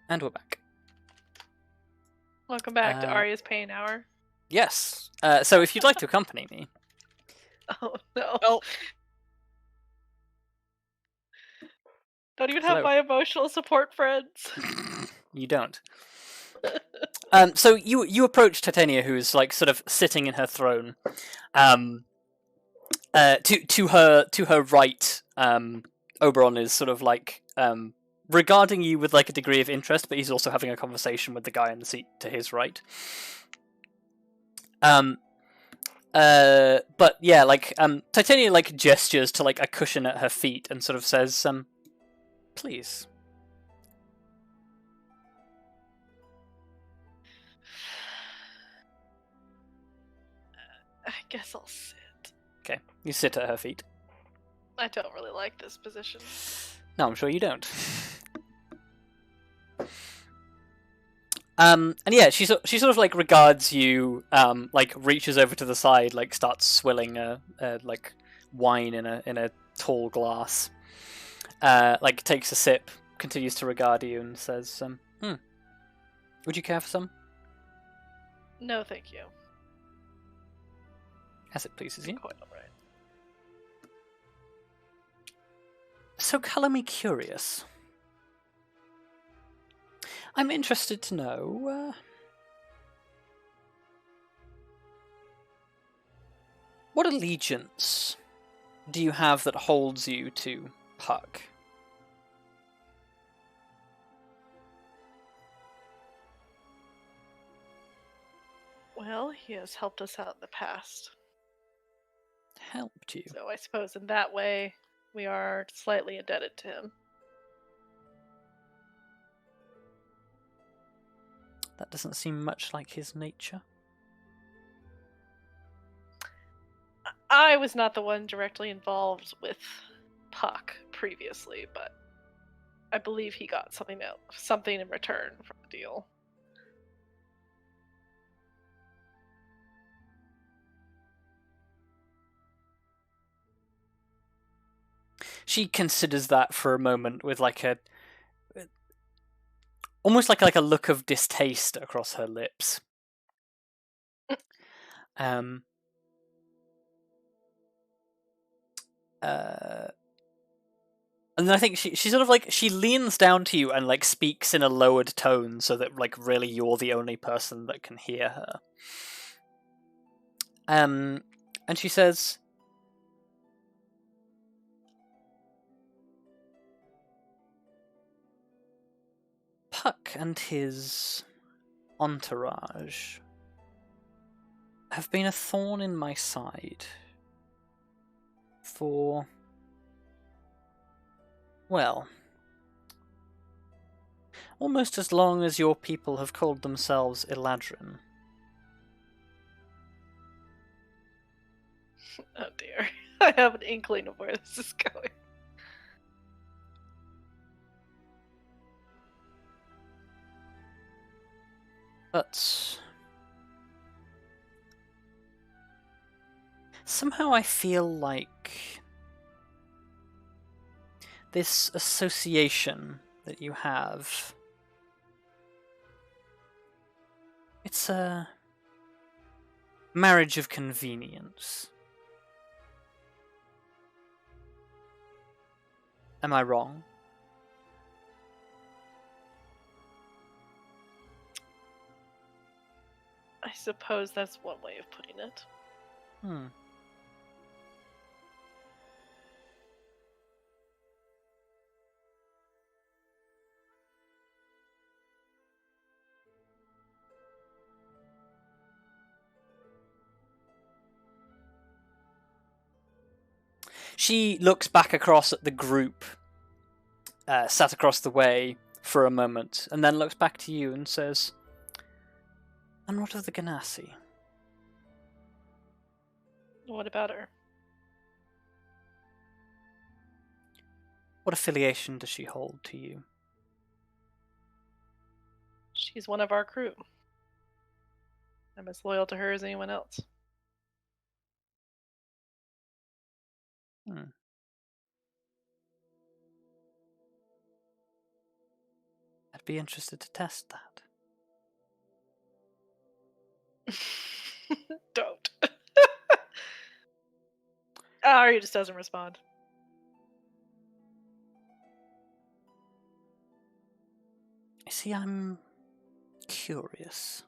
And we're back. Welcome back to Arya's Pain Hour. Yes. So if you'd like to accompany me... Oh, no. Well... Don't even have my emotional support friends. You don't. So you approach Titania, who's like sort of sitting in her throne. To her right, Oberon is sort of like regarding you with like a degree of interest, but he's also having a conversation with the guy in the seat to his right. But yeah, like Titania like gestures to like a cushion at her feet and sort of says, please. I guess I'll sit. Okay, you sit at her feet. I don't really like this position. No, I'm sure you don't. And yeah, she sort of like regards you, like reaches over to the side, like starts swilling a like wine in a tall glass. Like takes a sip, continues to regard you, and says, would you care for some? No, thank you. As it pleases you. Quite alright. So color me curious. I'm interested to know, what allegiance do you have that holds you to Puck? Well, he has helped us out in the past. Helped you? So I suppose in that way, we are slightly indebted to him. That doesn't seem much like his nature. I was not the one directly involved with Puck previously, but I believe he got something in return from the deal. She considers that for a moment with like a almost like a look of distaste across her lips. And then I think she sort of like she leans down to you and like speaks in a lowered tone so that like really you're the only person that can hear her. And she says, Puck and his entourage have been a thorn in my side for, well, almost as long as your people have called themselves Eladrin. Oh dear. I have an inkling of where this is going. But somehow I feel like this association that you have, it's a marriage of convenience. Am I wrong? I suppose that's one way of putting it. She looks back across at the group sat across the way for a moment, and then looks back to you and says, and what of the Ganassi? What about her? What affiliation does she hold to you? She's one of our crew. I'm as loyal to her as anyone else. be interested to test that. Don't. Arya just doesn't respond. You see, I'm curious.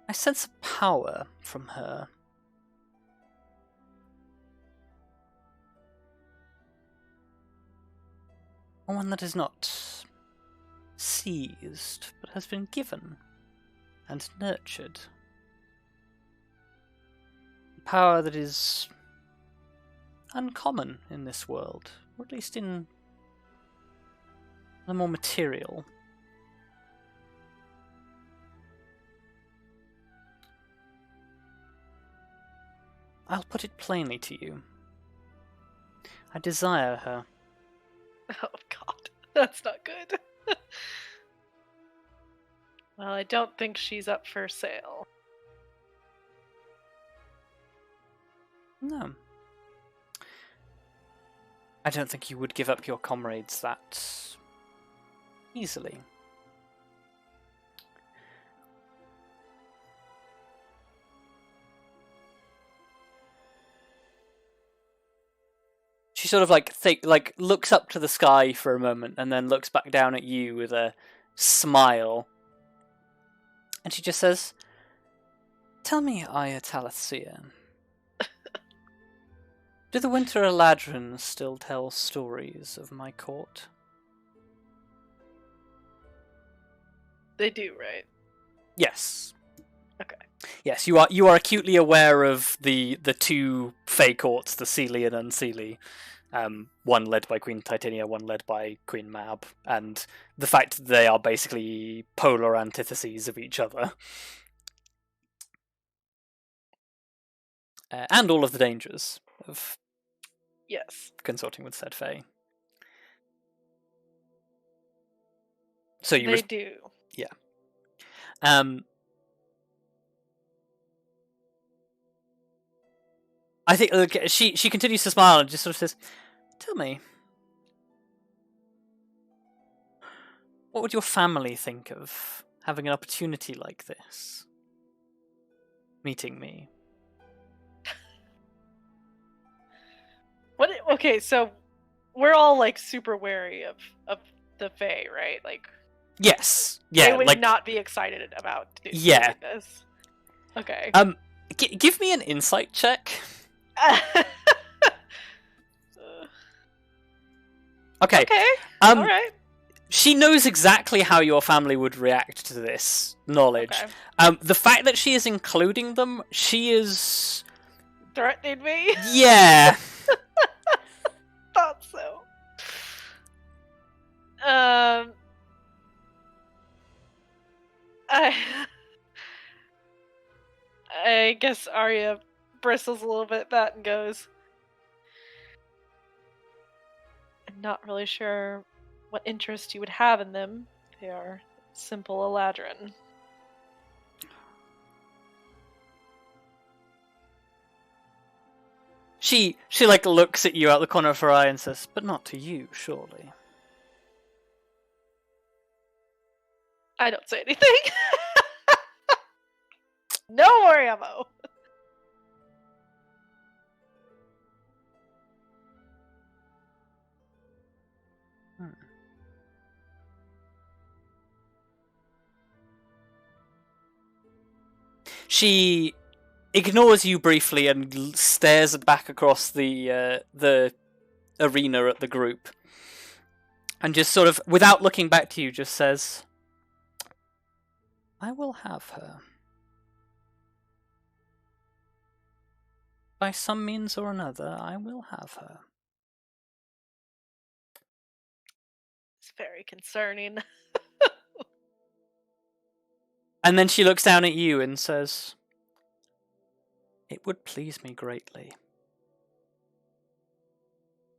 I sense a power from her. One that is not seized, but has been given and nurtured. A power that is uncommon in this world, or at least in the more material. I'll put it plainly to you. I desire her. Oh god, that's not good. Well, I don't think she's up for sale. No. I don't think you would give up your comrades that easily. She sort of looks up to the sky for a moment and then looks back down at you with a smile. And she just says, "Tell me, Arya Tallithsyr, do the Winter Eladrin still tell stories of my court?" They do, right? Yes. Okay. Yes, you are acutely aware of the two Fey courts, the Seelie and Unseelie. One led by Queen Titania, one led by Queen Mab, and the fact that they are basically polar antitheses of each other. And all of the dangers of Yes. consorting with said Fey. So you They do. Yeah. I think she continues to smile and just sort of says, "Tell me, what would your family think of having an opportunity like this? Meeting me?" What? Okay, so we're all like super wary of the Fae, right? Like, Yes. Yeah. they would like not be excited about doing this. Okay. Give me an insight check. Okay. Okay. All right. She knows exactly how your family would react to this knowledge. Okay. The fact that she is including them, she is Threatening me? Yeah. Thought so. I guess Arya bristles a little bit at that and goes, "I'm not really sure what interest you would have in them. They are simple Eladrin." She like looks at you out the corner of her eye and says, "But not to you, surely." I don't say anything. No more ammo. She ignores you briefly and stares back across the arena at the group, and just sort of, without looking back to you, just says, "I will have her. By some means or another, I will have her." It's very concerning. And then she looks down at you and says, "It would please me greatly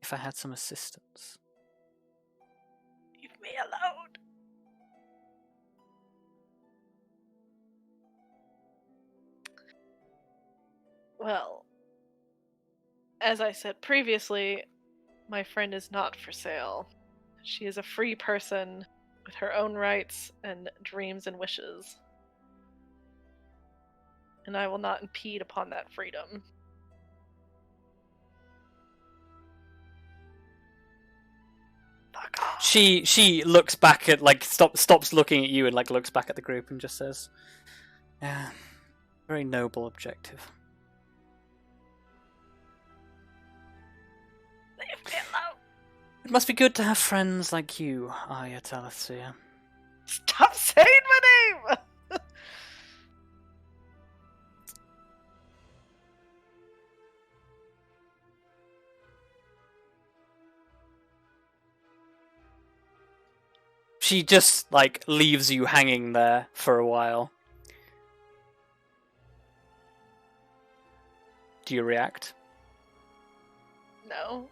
if I had some assistance." Leave me alone. Well, as I said previously, my friend is not for sale. She is a free person with her own rights and dreams and wishes. And I will not impede upon that freedom. Fuck off. She looks back at, like, stops looking at you and, like, looks back at the group and just says, "Yeah, very noble objective." Leave me alone. It must be good to have friends like you, Arya Tallithsyr. Stop saying my name! She just, like, leaves you hanging there for a while. Do you react? No.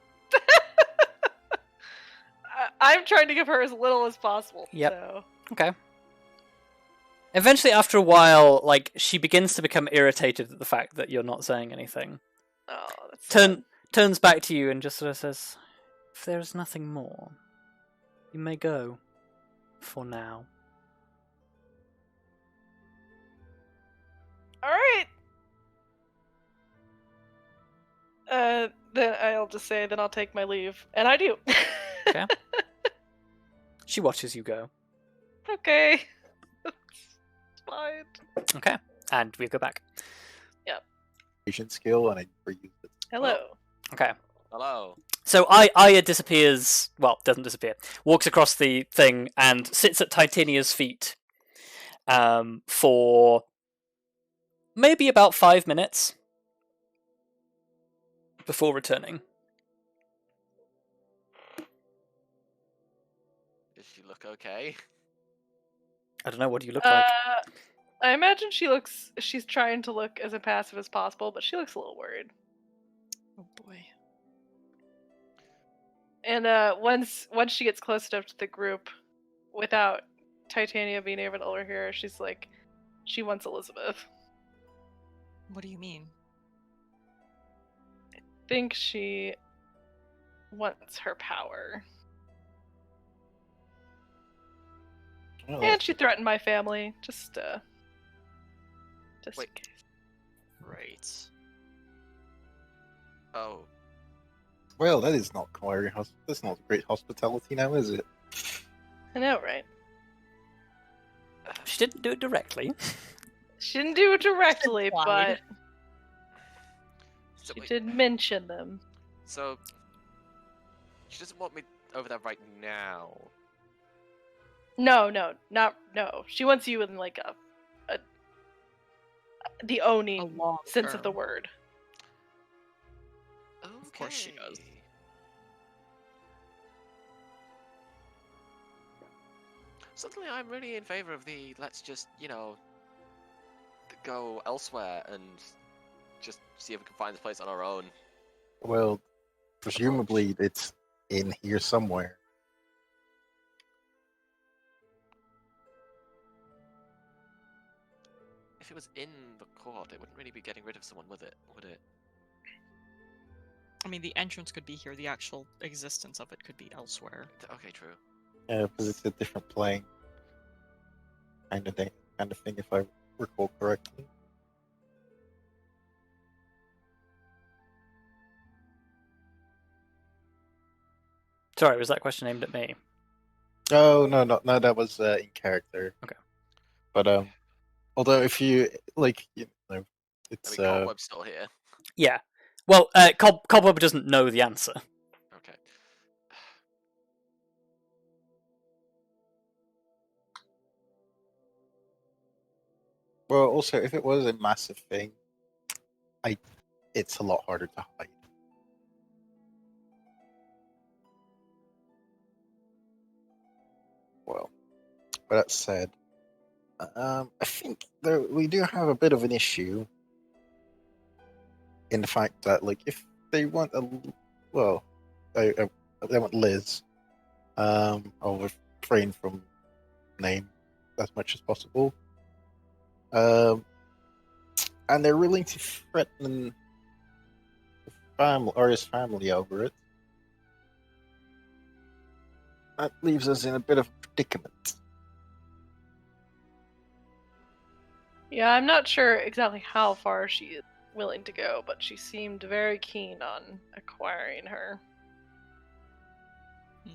I'm trying to give her as little as possible. Yep. So. Okay. Eventually, after a while, like, she begins to become irritated at the fact that you're not saying anything. Oh, that's Turns back to you and just sort of says, "If there is nothing more, you may go. For now." Alright. Then I'll just say, then I'll take my leave. And I do. Okay. She watches you go. Okay. It's fine. Okay. And we go back. Patient skill, and I never used it. Hello. Okay. Hello. So Arya disappears, well, doesn't disappear, walks across the thing and sits at Titania's feet for maybe about 5 minutes before returning. Does she look okay? I don't know, what do you look like? I imagine she's trying to look as impassive as possible, but she looks a little worried. Oh boy. And once she gets close enough to the group, without Titania being able to overhear her, she's like, she wants Elizabeth. What do you mean? I think she wants her power. Oh, And she threatened my family, just Wait. in case. Right. Oh. well, that is not that's not great hospitality now, is it? I know, right? She didn't do it directly. She didn't do it directly, but Implied. So, she wait, did mention them. so she doesn't want me over there right now. No. She wants you in like a the A owning long sense of the term. word. Okay. Of course she does. Suddenly, I'm really in favor of the let's just, go elsewhere and just see if we can find this place on our own. Well, presumably it's in here somewhere. If it was in the court, it wouldn't really be getting rid of someone with it, would it? I mean, the entrance could be here. The actual existence of it could be elsewhere. Okay, true. Yeah, because it's a different plane. Kind of thing, if I recall correctly. Sorry, was that question aimed at me? Oh no, that was in character. Okay. But although if you I it's mean, Cobweb's still here. Yeah. Well, Cobweb doesn't know the answer. Okay. well, also if it was a massive thing, it's a lot harder to hide. Well, but that said, I think we do have a bit of an issue in the fact that, like, if they want they want Liz, I'll refrain from name as much as possible, and they're willing to threaten Arya's family over it. That leaves us in a bit of a predicament. Yeah, I'm not sure exactly how far she is willing to go, but she seemed very keen on acquiring her. Hmm.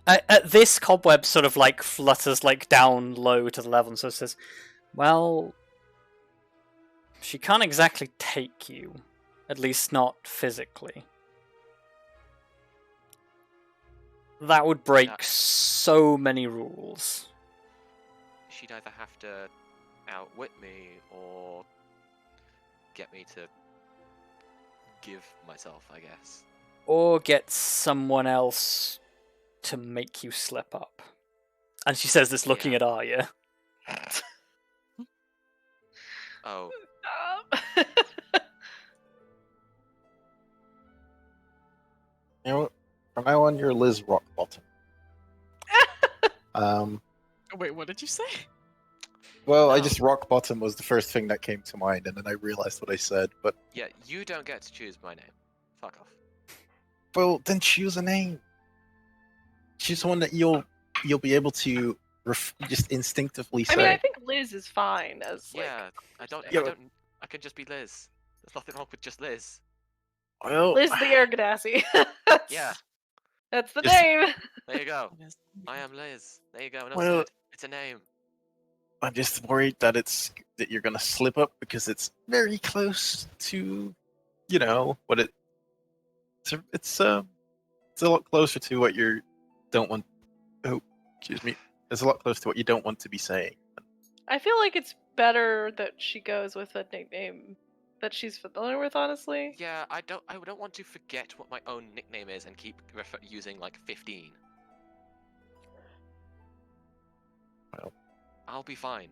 At this, Cobweb sort of like flutters like down low to the level, and so it says, "Well, she can't exactly take you, at least not physically. That would break so many rules. She'd either have to outwit me or get me to give myself, I guess. Or get someone else to make you slip up." And she says this looking at Arya. Oh, You know, from now on, you're Liz Rockbottom. Oh, wait, what did you say? Well, I No. just Rockbottom was the first thing that came to mind, and then I realized what I said. But yeah, you don't get to choose my name. Fuck off. well, then choose a name. Choose one that you'll be able to just instinctively say. I mean, I think Liz is fine as like. Yeah, I Yeah, can just be Liz. There's nothing wrong with just Liz. well, Liz the Air Ganassi. Yeah, That's the Just- name. there you go. Yes. I am Liz. There you go. Enough Well- said. It's a name. I'm just worried that you're gonna slip up because it's very close to, what it's a lot closer to what you don't want. Oh, excuse me. It's a lot closer to what you don't want to be saying. I feel like it's better that she goes with a nickname that she's familiar with, honestly. Yeah, I don't want to forget what my own nickname is and keep using like 15. Well. I'll be fine.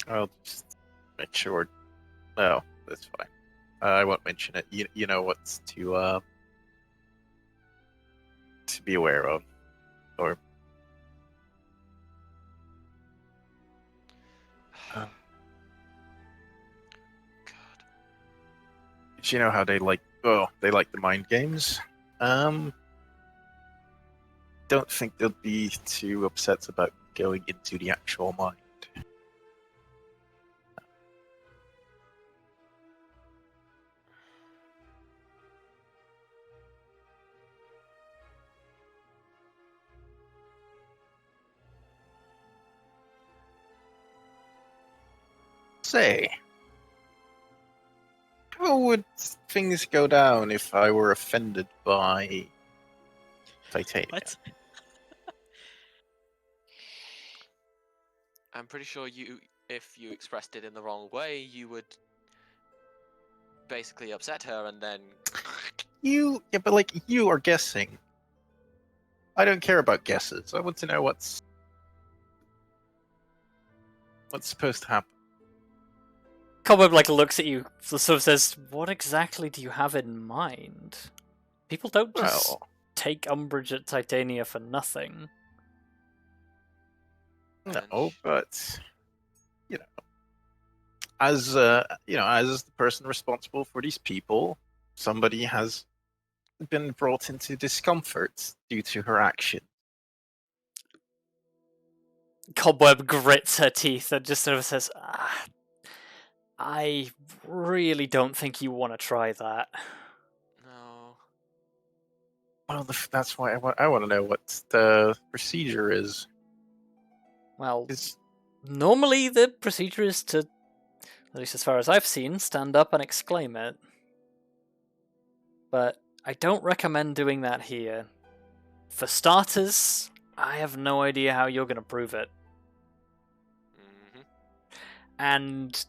I'll just make sure. No, that's fine. I won't mention it. You know what's to be aware of, or God. you know how they like. Oh, they like the mind games. Don't think they'll be too upset about going into the actual mind. Say, how would things go down if I were offended by titanium? What? I'm pretty sure if you expressed it in the wrong way, you would basically upset her and then. Yeah, but like you are guessing. I don't care about guesses. I want to know what's supposed to happen. Cobweb like looks at you, sort of says, "What exactly do you have in mind? People don't just Well, take umbrage at Titania for nothing." no, but as as the person responsible for these people, somebody has been brought into discomfort due to her action. Cobweb grits her teeth and just sort of says, "I really don't think you want to try that." No. Well, that's why I want to know what the procedure is. Well, Is normally the procedure is to, at least as far as I've seen, stand up and exclaim it. But I don't recommend doing that here. For starters, I have no idea how you're going to prove it. Mm-hmm. And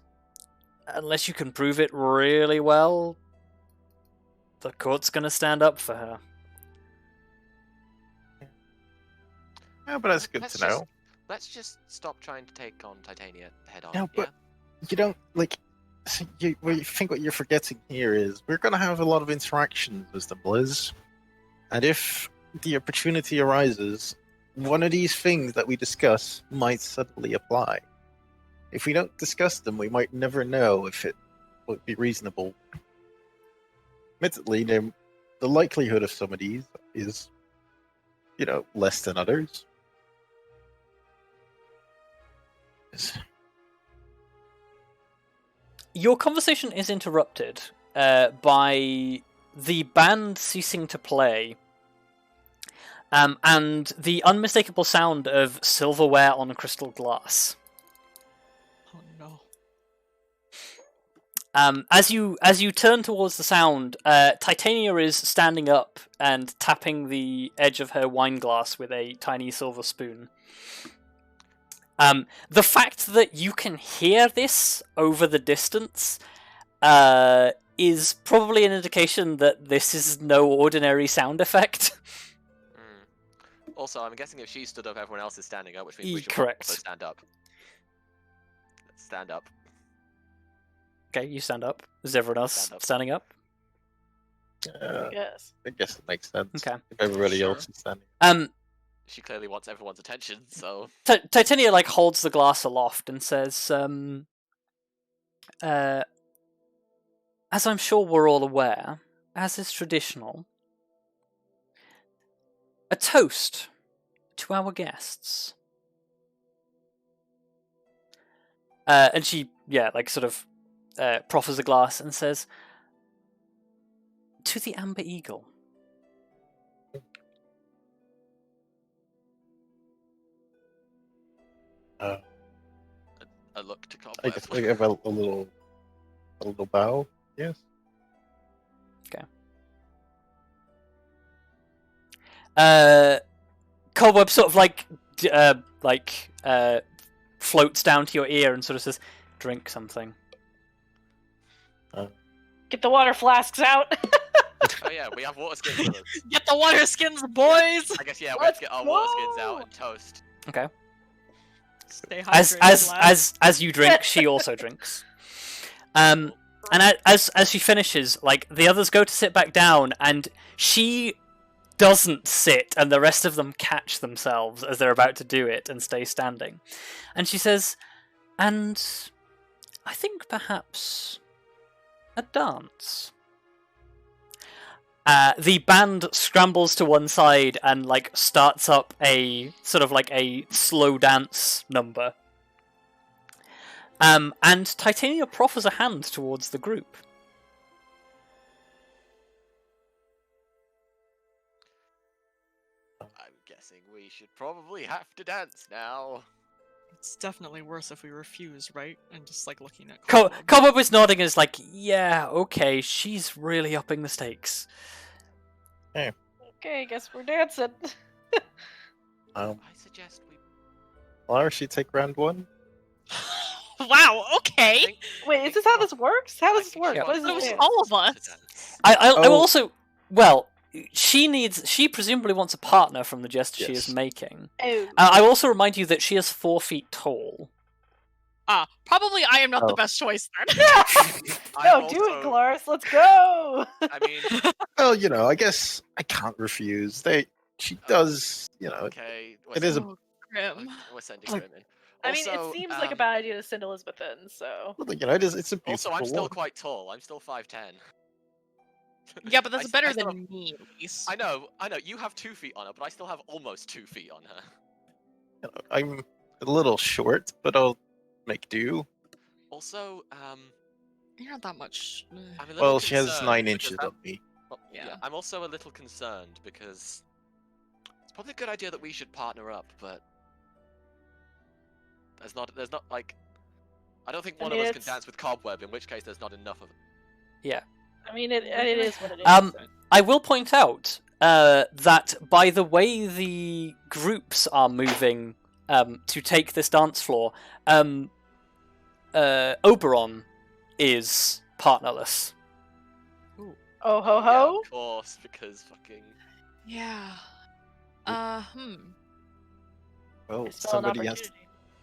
unless you can prove it really well, the court's going to stand up for her. yeah, but that's good Let's to just- know. Let's just stop trying to take on Titania head on. No, but you don't like. I think what you're forgetting here is we're going to have a lot of interactions with the Blizz, and if the opportunity arises, one of these things that we discuss might suddenly apply. if we don't discuss them, we might never know if it would be reasonable. Admittedly, the likelihood of some of these is, less than others. Your conversation is interrupted by the band ceasing to play, and the unmistakable sound of silverware on crystal glass. Oh no. As you turn towards the sound, Titania is standing up and tapping the edge of her wine glass with a tiny silver spoon. The fact that you can hear this over the distance is probably an indication that this is no ordinary sound effect. Also, I'm guessing if she stood up, everyone else is standing up, which means we should Correct. also stand up. Let's stand up. Okay, you stand up. Is everyone else Stand up. standing up? Yes. I guess it makes sense. Okay. If everybody Sure. else is standing. She clearly wants everyone's attention, so... Titania holds the glass aloft and says, as I'm sure we're all aware, as is traditional, a toast to our guests. And she, proffers a glass and says, to the Amber Eagle. A look to I Cobweb. guess I give a little bow. Yes. Cobweb sort of floats down to your ear and sort of says, drink something. Get the water flasks out. Oh yeah, we have water skins with us. Get the water skins, boys! I guess, yeah, we have Let's to get our water skins go! out and toast. Okay. Stay hydrated, lads. As you drink, she also drinks. And as she finishes, the others go to sit back down, and she doesn't sit, and the rest of them catch themselves as they're about to do it and stay standing. And she says, and I think perhaps a dance. The band scrambles to one side and starts up a sort of a slow dance number. And Titania proffers a hand towards the group. I'm guessing we should probably have to dance now. It's definitely worse if we refuse, right? And just looking at Cobweb is nodding as yeah, okay, she's really upping the stakes. Okay, guess we're dancing. I suggest we... Well, she take round one. Wow, okay! Wait, is this how this works? How does this work? Yeah. What is It was this? all of us. I will Oh. also... she presumably wants a partner from the gesture she is Yes. making. Oh. I will also remind you that she is 4 feet tall. Probably I am not the Oh. best choice then. No, do it, Kelariis. Let's go. I mean, Well, I guess I can't refuse. She does, okay. It is a- Oh, grim. We're sending Like- him in. I mean, Also, it seems like a bad idea to send Elizabeth in, so. it's a beautiful Also, I'm still one. quite tall. I'm still 5'10". Yeah, but that's I better still- than me, at least. I know. You have 2 feet on her, but I still have almost 2 feet on her. I'm a little short, but I'll make do. Also, You're not that much. I'm a little Well, she has concerned 9 because inches that- on me. well, yeah, Yeah. I'm also a little concerned because it's probably a good idea that we should partner up, but there's not I don't think one of us can it's- dance with Cobweb, in which case there's not enough of it. I mean, it is what it is. I will point out that by the way the groups are moving to take this dance floor, Oberon is partnerless. Oh ho Yeah, ho. of course, because fucking... Yeah. Well, I saw an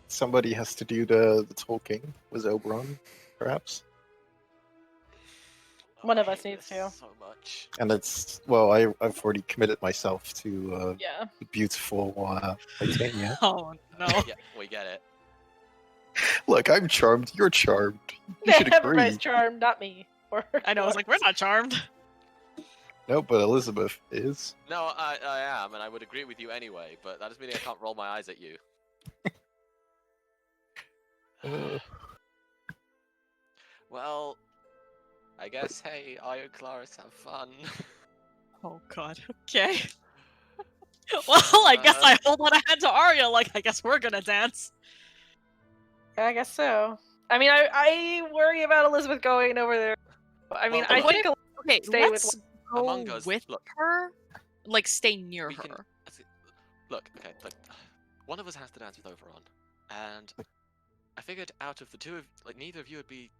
somebody has to do the talking. Was Oberon, perhaps? One of I us hate needs this to. so much. And I've already committed myself to Yeah. the beautiful Titania. Oh no. Yeah, we get it. Look, I'm charmed. You're charmed. You should agree. Everybody's charmed, not me. I know, I was like, we're not charmed. No, but Elizabeth is. No, I am, and I would agree with you anyway, but that doesn't mean I can't roll my eyes at you. Well, I guess, hey, Arya and Kelariis, have fun. Oh god, okay. Well, I guess I hold out a hand to Arya, like, I guess we're gonna dance. I guess so. I mean, I worry about Elizabeth going over there. I mean, Well, I think Okay, Stay with let's go Among us, with look. her. Like, stay near We her. can- Look, okay, look, one of us has to dance with Oberon, and I figured out of the two of, like, neither of you would be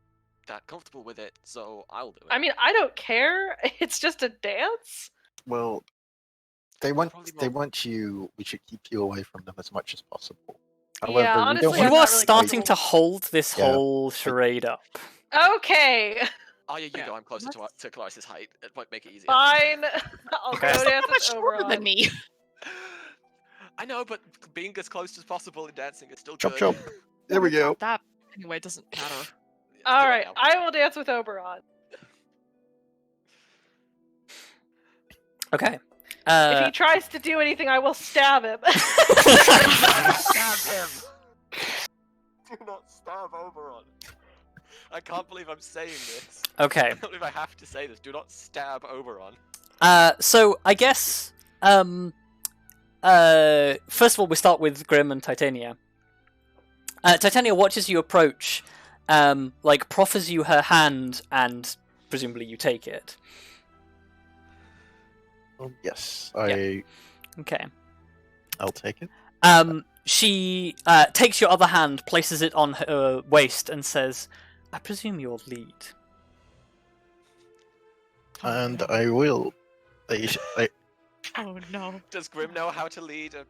that comfortable with it, so I'll do it. I mean, I don't care. It's just a dance. Well, they want Probably you. We should keep you away from them as much as possible. Yeah, However, we don't honestly, want You I'm are not really starting comfortable. to hold this Yeah. whole charade up. Okay, Arya, you Yeah, go, I'm closer to, let's- to Kelariis' height. It might make it easier. fine. I'll Okay. go She's dance so much with shorter Oberon. than me. I know, but being as close as possible in dancing is still Jump, good. jump. There we go. That anyway, it doesn't matter. It's All too late right, now. I will dance with Oberon. Okay. If he tries to do anything, I will stab him. Stab him! Do not stab Oberon. I can't believe I'm saying this. Okay. I can't believe I have to say this. Do not stab Oberon. So I guess first of all we start with Grim and Titania. Titania watches you approach, like proffers you her hand, and presumably you take it. Yes, Okay. I'll take it. She takes your other hand, places it on her waist, and says, "I presume you'll lead." And I will. Oh no. Does Grim know how to lead a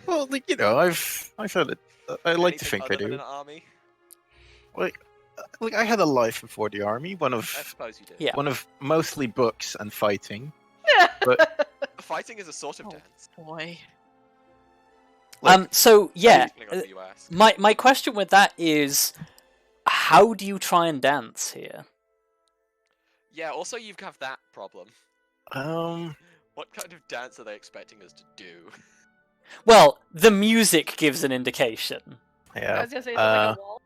Well, like, I've heard it. I like to anything think I other than do. an army? Like I had a life before the army. One I of suppose you did. Yeah. one of mostly books and fighting. Fighting is a sort of Oh. dance. Boy. So yeah, Depending on who you ask. my question with that is, how do you try and dance here? Yeah, also you have that problem. What kind of dance are they expecting us to do? Well, the music gives an indication. I yeah. was gonna say something like a wall.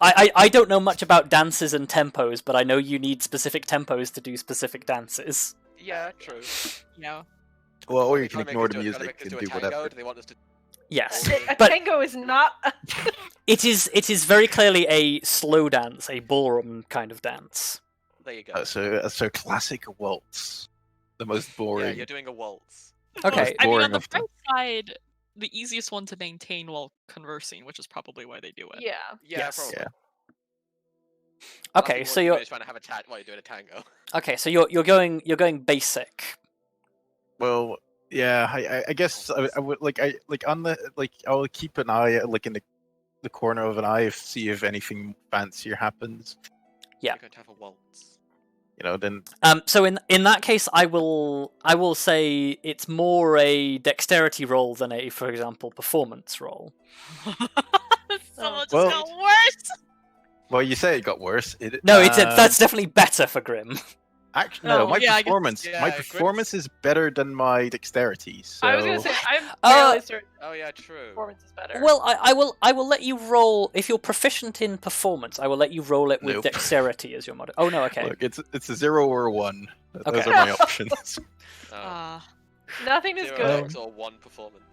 I don't know much about dances and tempos, but I know you need specific tempos to do specific dances. Yeah, true. Yeah. Well, or you Trying can to ignore make the us do- trying to music make us and do a do tango? whatever. Do they want us to? Yes, A but tango is not. it is very clearly a slow dance, a ballroom kind of dance. There you go. So classic waltz, the most Yeah, boring. you're doing a waltz. Okay, I mean, boring on the of them. bright side, the easiest one to maintain while conversing, which is probably why they do it. Yeah. Yeah, Yes. probably. Yeah. okay, Nothing so more you're than trying to have a chat while you're doing a tango. okay, so you're going basic. Well, yeah. I guess I would I'll keep an eye like in the corner of an eye, see if anything fancier happens. Yeah. You're going to have a waltz. Then So in that case, I will say it's more a dexterity roll than a, for example, performance roll. Someone just Well- got worse. well, you say it got worse. No, that's definitely better for Grim. Actually no. Oh, My yeah, I guess- performance, yeah, my Grim's- performance is better than my dexterity. So I was gonna say I'm Uh, fairly certain Oh yeah, true. performance is better. Well, I will let you roll if you're proficient in performance. I will let you roll it with Nope. dexterity as your mod. Oh no, okay. Look, it's a 0 or a 1. Those Okay. are my options. Oh. Nothing is 0 good. dex or 1 performance.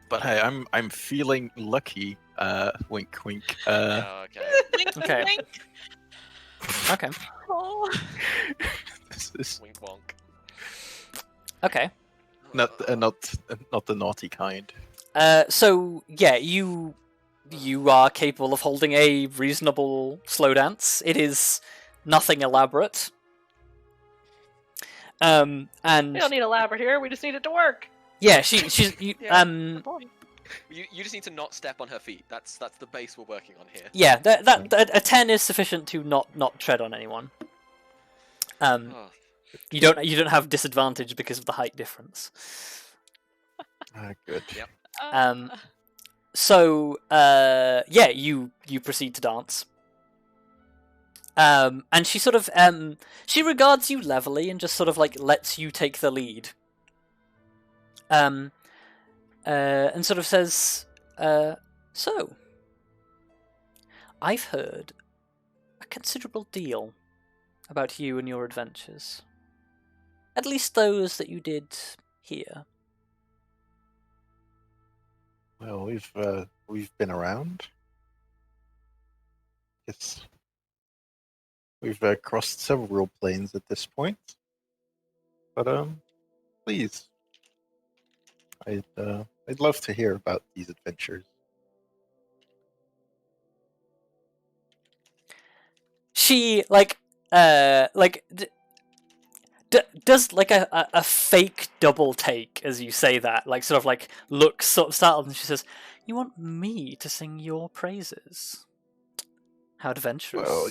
But hey, I'm feeling lucky. Wink, wink. Oh, okay. Link, Okay. link. Okay. Oh. This is Wink wonk. Okay. not the naughty kind. So yeah, you are capable of holding a reasonable slow dance. It is nothing elaborate. And We don't need elaborate here. We just need it to work. yeah, she's you, Yeah. You just need to not step on her feet. That's the base we're working on here. yeah, that a 10 is sufficient to not tread on anyone. Oh, You don't have disadvantage because of the height difference. Good. Yep. Um, yeah, you proceed to dance. And she sort of she regards you levelly and just sort of like lets you take the lead. And sort of says, so I've heard a considerable deal about you and your adventures. At least those that you did here. Well, we've been around. Yes, we've crossed several planes at this point. But please, I'd love to hear about these adventures. She does like a fake double take as you say that, like sort of like looks sort of startled, and she says, "You want me to sing your praises? How adventurous!" Well,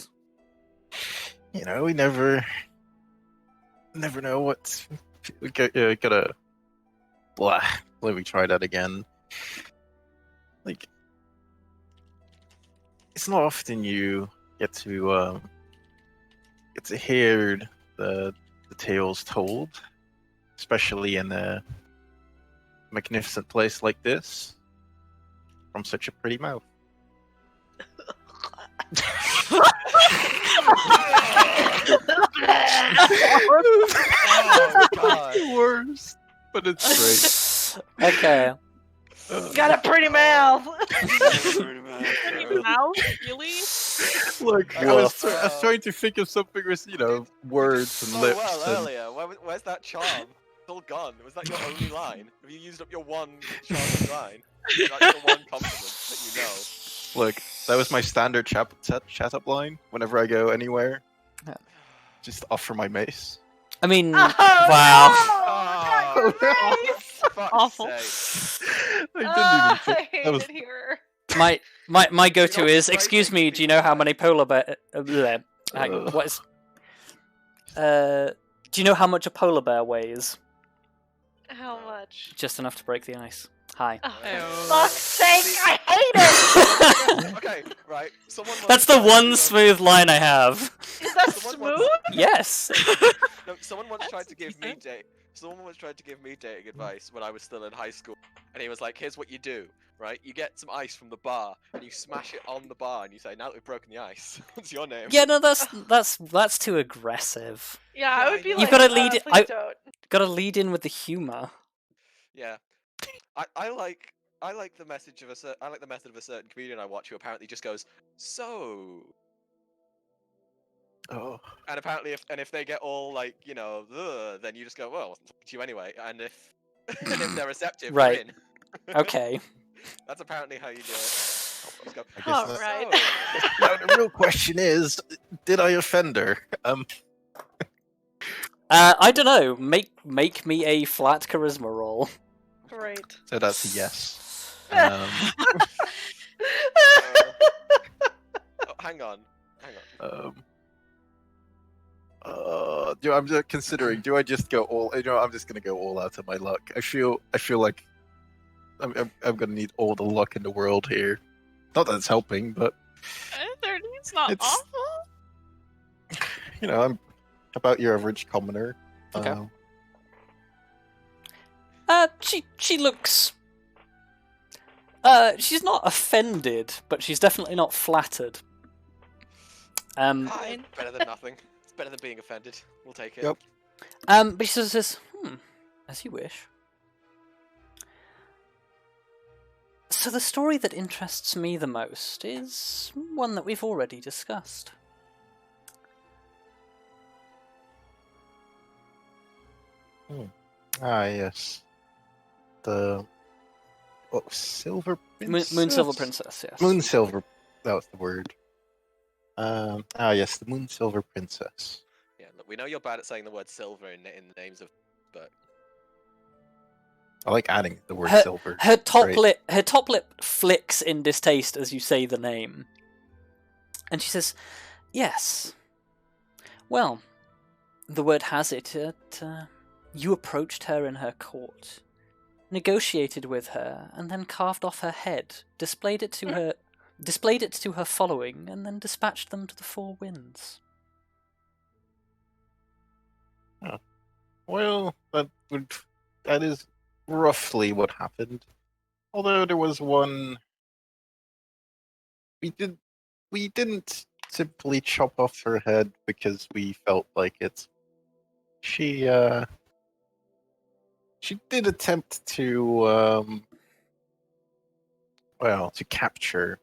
you know, we never know what we gotta. Blah. Let me try that again. Like, it's not often you get to hear the tales told, especially in a magnificent place like this, from such a pretty mouth. Oh god. Worst, but it's great. Okay. Got a pretty mouth. Mouth, really? Look, I was trying to think of something with, words and lips. Well, and... earlier, where's that charm? It's all gone. Was that your only line? Have you used up your one charming line? That's the one compliment that you know. Look, that was my standard chat up line whenever I go anywhere. Yeah. Just offer my mace. I mean, Oh, wow. No, not your face. Awful. I didn't even think. I That was... hate it here. My go-to You're is, not excuse me, frightening do you know how people, many polar bear? What is? Do you know how much a polar bear weighs? How much? Just enough to break the ice. Hi. Oh, Ew. for fuck's sake, I hate it! Okay, right. Someone That's the one smooth line I have. Is that Someone smooth? Yes. No, someone once tried to give me decent. dating advice when I was still in high school, and he was like, "Here's what you do, right? You get some ice from the bar, and you smash it on the bar, and you say, now that we've broken the ice, what's your name?" Yeah, no, that's too aggressive. Yeah, I would be You've like, gotta lead it- please don't. Gotta lead in with the humor. Yeah, I like the message of I like the method of a certain comedian I watch who apparently just goes, "So," Oh. and apparently if they get all like, "Ugh," then you just go, "Well, it's to you anyway," and if if they're receptive, Right. you're in. Okay. That's apparently how you do it. Just go, I guess All that's- right. "So." Now, the real question is, did I offend her? I don't know. Make me a flat charisma roll. Great. So that's a yes. Oh, hang on. I'm just considering. Do I just go all? I'm just gonna go all out of my luck. I feel like I'm gonna need all the luck in the world here. Not that it's helping, but 13's not It's- awful. I'm about your average commoner. Okay. She looks. She's not offended, but she's definitely not flattered. Fine. Better than nothing. It's better than being offended. We'll take it. Yep. But she says, as you wish. So the story that interests me the most is one that we've already discussed. Ah, yes. The Silver Princess? Moon Silver Princess, yes. Moon Silver. That was the word. Yes, the Moon Silver Princess. Yeah, look, we know you're bad at saying the word silver in the names of, but I like adding the word silver. Her top Great. lip flicks in distaste as you say the name. And she says, yes. Well, the word has it that you approached her in her court negotiated with her, and then carved off her head, displayed it to her following, and then dispatched them to the four winds. Well, that is roughly what happened. Although there was one, we didn't simply chop off her head because we felt like it. She did attempt to to capture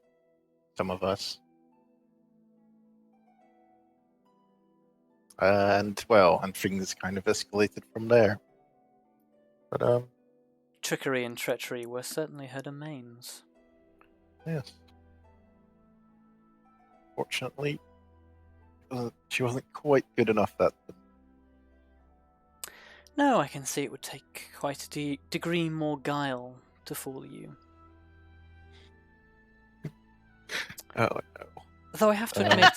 some of us. And things kind of escalated from there. But Trickery and treachery were certainly her domains. yes. Fortunately, she wasn't quite good enough at them. No, I can see it would take quite a degree more guile to fool you. Oh no. Though I have to admit,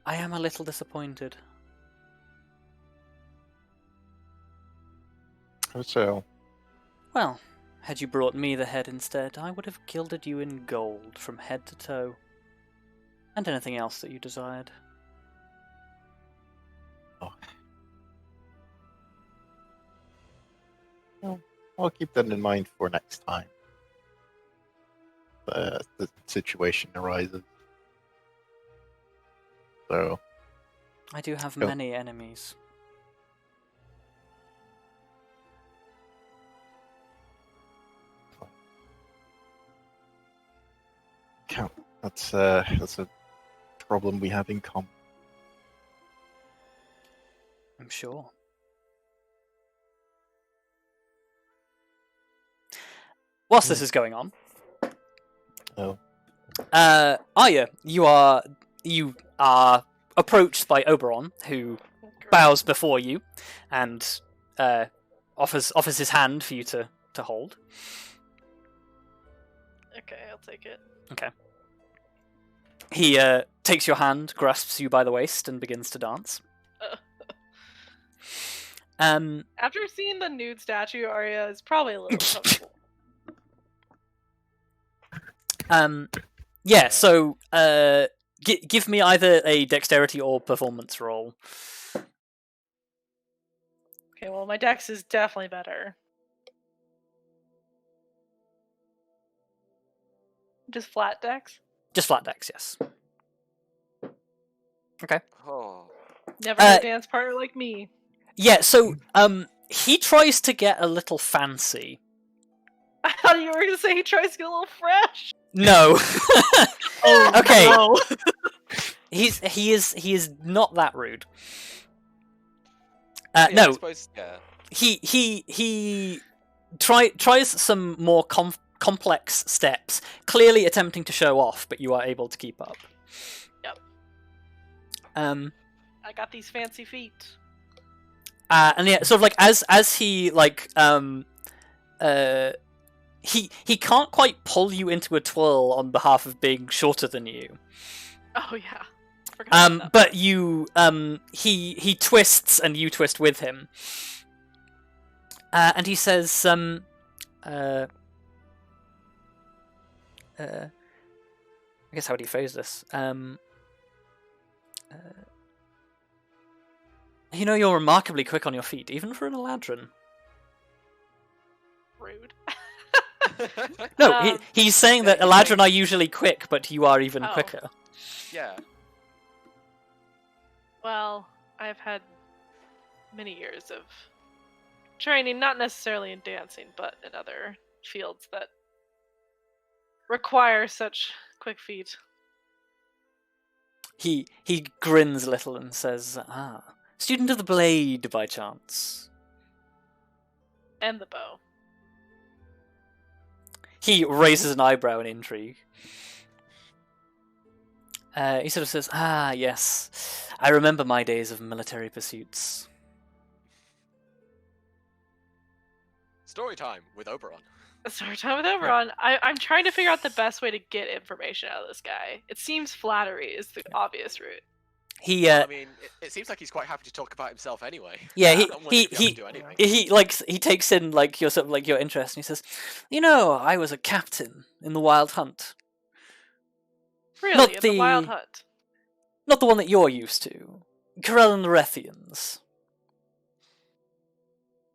I am a little disappointed. So, Well, had you brought me the head instead, I would have gilded you in gold from head to toe. And anything else that you desired. I'll keep that in mind for next time. The situation arises. So, I do have Oh. many enemies. that's a problem we have in common. I'm sure. Whilst this is going on, Oh. Arya, you are approached by Oberon, who bows before you and offers his hand for you to hold. Okay, I'll take it. Okay. He takes your hand, grasps you by the waist, and begins to dance. After seeing the nude statue, Arya is probably a little uncomfortable. Yeah, so give me either a dexterity or performance roll. Okay, well, my dex is definitely better. Just flat dex? Just flat dex, yes. Okay. Oh. Never had a dance partner like me. Yeah, so he tries to get a little fancy. I thought you were going to say he tries to get a little fresh. No. Oh, Okay. no. He is not that rude. Yeah, I No, suppose, yeah. he tries some more complex steps, clearly attempting to show off, but you are able to keep up. Yep. I got these fancy feet. And yeah, sort of like as he like he can't quite pull you into a twirl on behalf of being shorter than you. Oh yeah. Forgot about that. But you he twists and you twist with him. And he says I guess how would he phrase this? You know, you're remarkably quick on your feet, even for an Eladrin. Rude. No, he's saying that Eladrin are usually quick, but you are even Oh. quicker. Yeah. Well, I've had many years of training, not necessarily in dancing, but in other fields that require such quick feet. He grins a little and says, student of the blade, by chance. And the bow. He raises an eyebrow in intrigue. He sort of says, yes, I remember my days of military pursuits. Story time with Oberon. Sorry, time with Oberon. I'm trying to figure out the best way to get information out of this guy. It seems flattery is the obvious route. He Well, I mean, it seems like he's quite happy to talk about himself anyway. Yeah, I'm wondering if he has to do anything. he takes in like your sort of like your interest, and he says, I was a captain in the Wild Hunt, Really, Not in the Wild the- Hunt. not the one that you're used to, Corellan Rethians.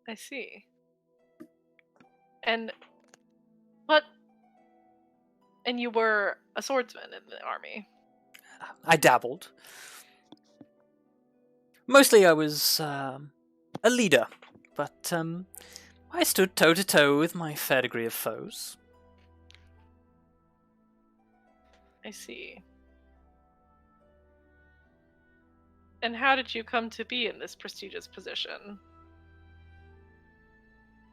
I see. And what? And you were a swordsman in the army. I dabbled. Mostly, I was a leader, but I stood toe to toe with my fair degree of foes. I see. And how did you come to be in this prestigious position?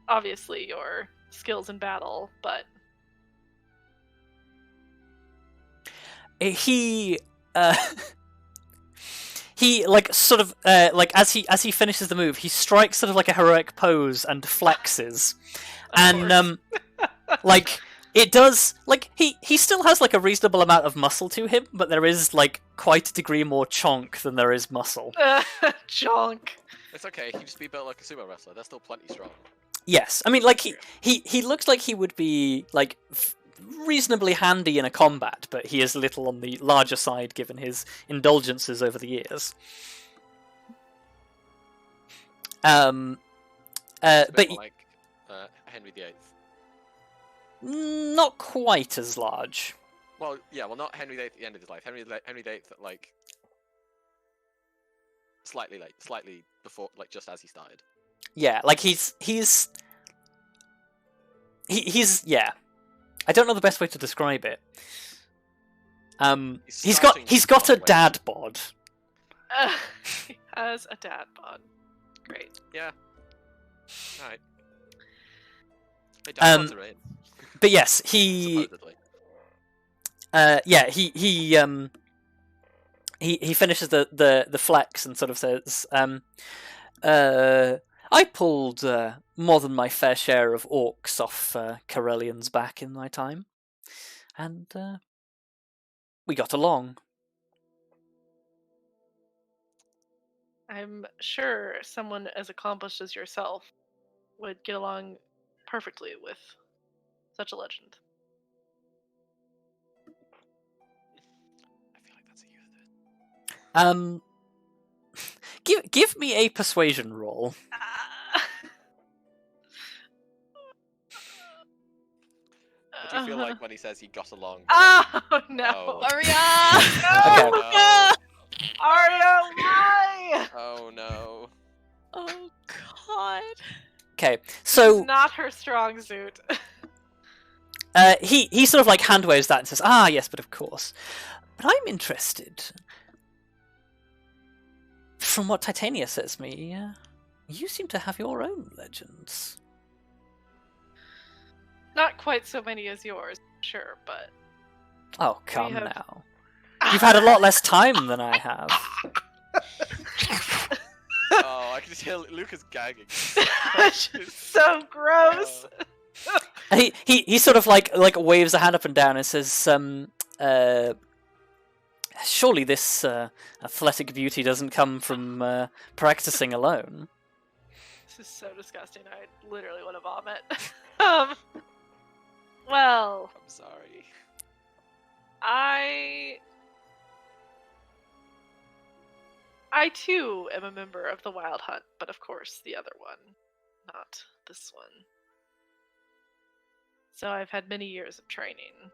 Obviously, your skills in battle, but He he like sort of like as he finishes the move, he strikes sort of like a heroic pose and flexes, and like it does like he still has like a reasonable amount of muscle to him, but there is like quite a degree more chonk than there is muscle. Jonk. It's okay. He just be built like a sumo wrestler. They're still plenty strong. Yes, I mean like he looks like he would be like reasonably handy in a combat, but he is a little on the larger side given his indulgences over the years. It's a But bit more like Henry VIII. not quite as large. Well, yeah, well, not Henry VIII at the end of his life. Henry VIII at like slightly late, slightly before, like just as he started. Yeah, like he's yeah. I don't know the best way to describe it. He's got a dad bod. He has a dad bod. Great. Yeah. All right. Hey, dad bods are in. But yes, he Supposedly. yeah, he finishes the flex and sort of says, I pulled more than my fair share of orcs off Corellian's back in my time, and we got along. I'm sure someone as accomplished as yourself would get along perfectly with such a legend. I feel like that's a youth thing. Give me a persuasion roll. What do you feel like when he says he got along? Oh no! Oh. Arya! Okay. No. Arya, why? Oh no. Oh god. Okay, so It's not her strong suit. he sort of like hand waves that and says, "Ah, yes, but of course. But I'm interested. From what Titania says me, you seem to have your own legends." Not quite so many as yours, sure, but Oh, come have- now. You've had a lot less time than I have. Oh, I can just hear Luka's gagging. so gross. He sort of like waves a hand up and down and says, surely this athletic beauty doesn't come from practicing alone. This is so disgusting. I literally want to vomit. Well, I'm sorry. I too am a member of the Wild Hunt, but of course the other one, not this one. So I've had many years of training.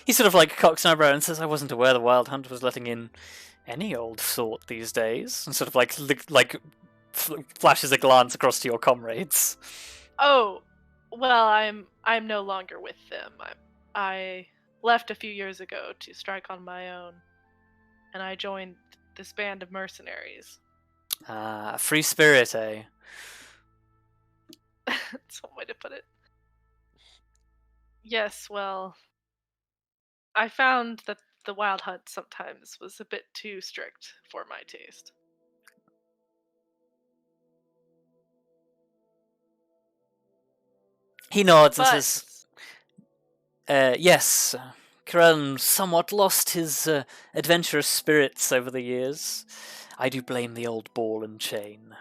He sort of like cocks an eyebrow and says, "I wasn't aware the Wild Hunt was letting in any old sort these days." And sort of like flashes a glance across to your comrades. Oh, well, I'm no longer with them. I left a few years ago to strike on my own, and I joined this band of mercenaries. Ah, free spirit, eh? That's one way to put it. Yes, well, I found that the Wild Hunt sometimes was a bit too strict for my taste. He nods and But says, "Yes, Kiran somewhat lost his adventurous spirits over the years. I do blame the old ball and chain.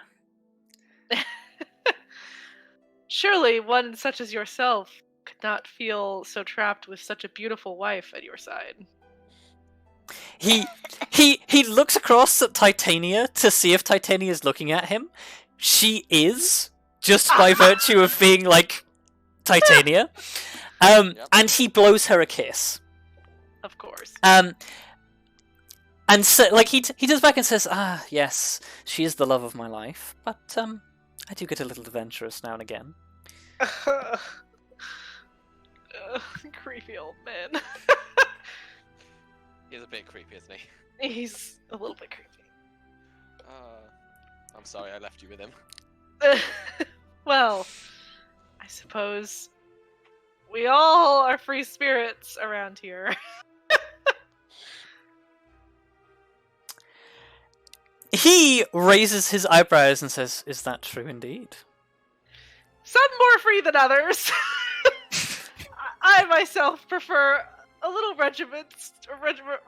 Surely one such as yourself could not feel so trapped with such a beautiful wife at your side. He looks across at Titania to see if Titania is looking at him. She is, just by virtue of being like Titania. And he blows her a kiss. Of course. And so, like, he does back and says, "Ah, yes, she is the love of my life, but I do get a little adventurous now and again." Creepy old man. He's a bit creepy, isn't he? He's a little bit creepy. I'm sorry I left you with him. Well, I suppose we all are free spirits around here. He raises his eyebrows and says, "Is that true indeed?" Some more free than others. I myself prefer a little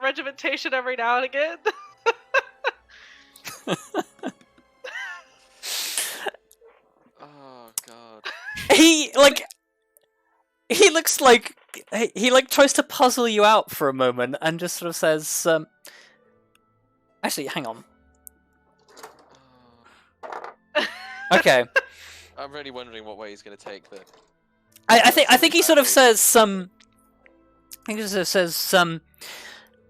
regimentation every now and again. Oh god. He looks like he tries to puzzle you out for a moment and just sort of says, "Actually, hang on." Okay. I'm really wondering what way he's going to take the. I think he sort of says some. I think he sort of says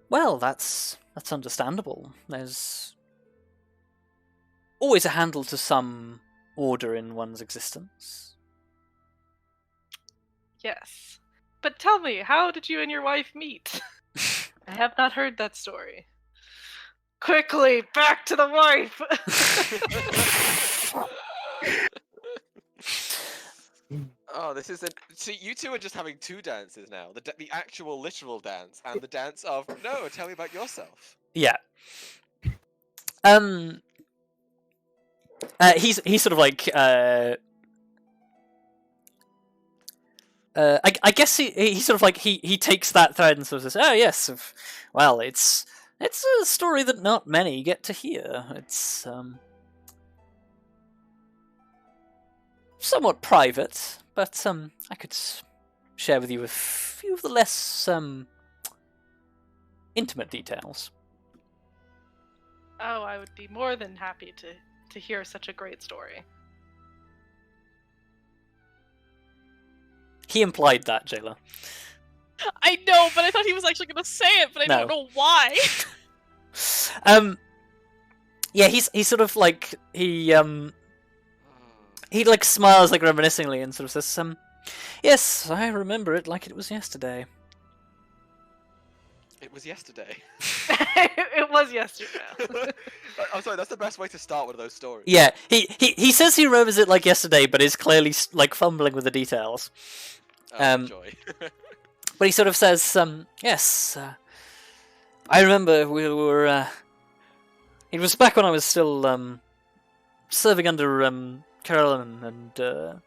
well, that's understandable. There's always a handle to some order in one's existence. Yes. But tell me, how did you and your wife meet? I have not heard that story. Quickly, back to the wife! Oh, this isn't. See, you two are just having two dances now: the actual literal dance and the dance of no. Tell me about yourself. Yeah. He's sort of like I guess he sort of like he takes that thread and sort of says, "Oh yes, well, it's a story that not many get to hear. It's somewhat private, but I could share with you a few of the less intimate details." Oh, I would be more than happy to hear such a great story. He implied that, Jayla. I know, but I thought he was actually going to say it, but I don't know why. Yeah, he's sort of like he like smiles like reminiscingly and sort of says, "Yes, I remember it like it was yesterday." It was yesterday. It was yesterday. I'm sorry. That's the best way to start one of those stories. Yeah, he says he remembers it like yesterday, but is clearly like fumbling with the details. Joy. But he sort of says, "Yes, I remember we were. It was back when I was still serving under Carolyn, and the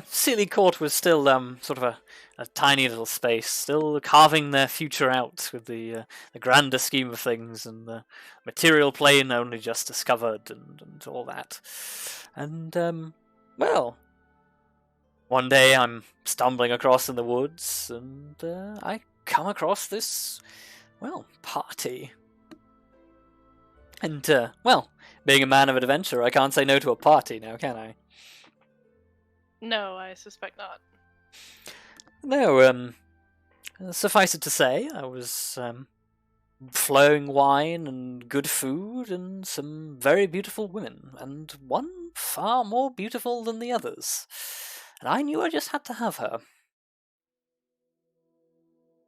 Seelie Court was still sort of a tiny little space, still carving their future out with the grander scheme of things, and the material plane only just discovered, and all that. And well, one day I'm stumbling across in the woods, and I come across this, well, party. And well, being a man of adventure, I can't say no to a party now, can I? No, I suspect not. No, suffice it to say, I was flowing wine and good food and some very beautiful women, and one far more beautiful than the others. And I knew I just had to have her.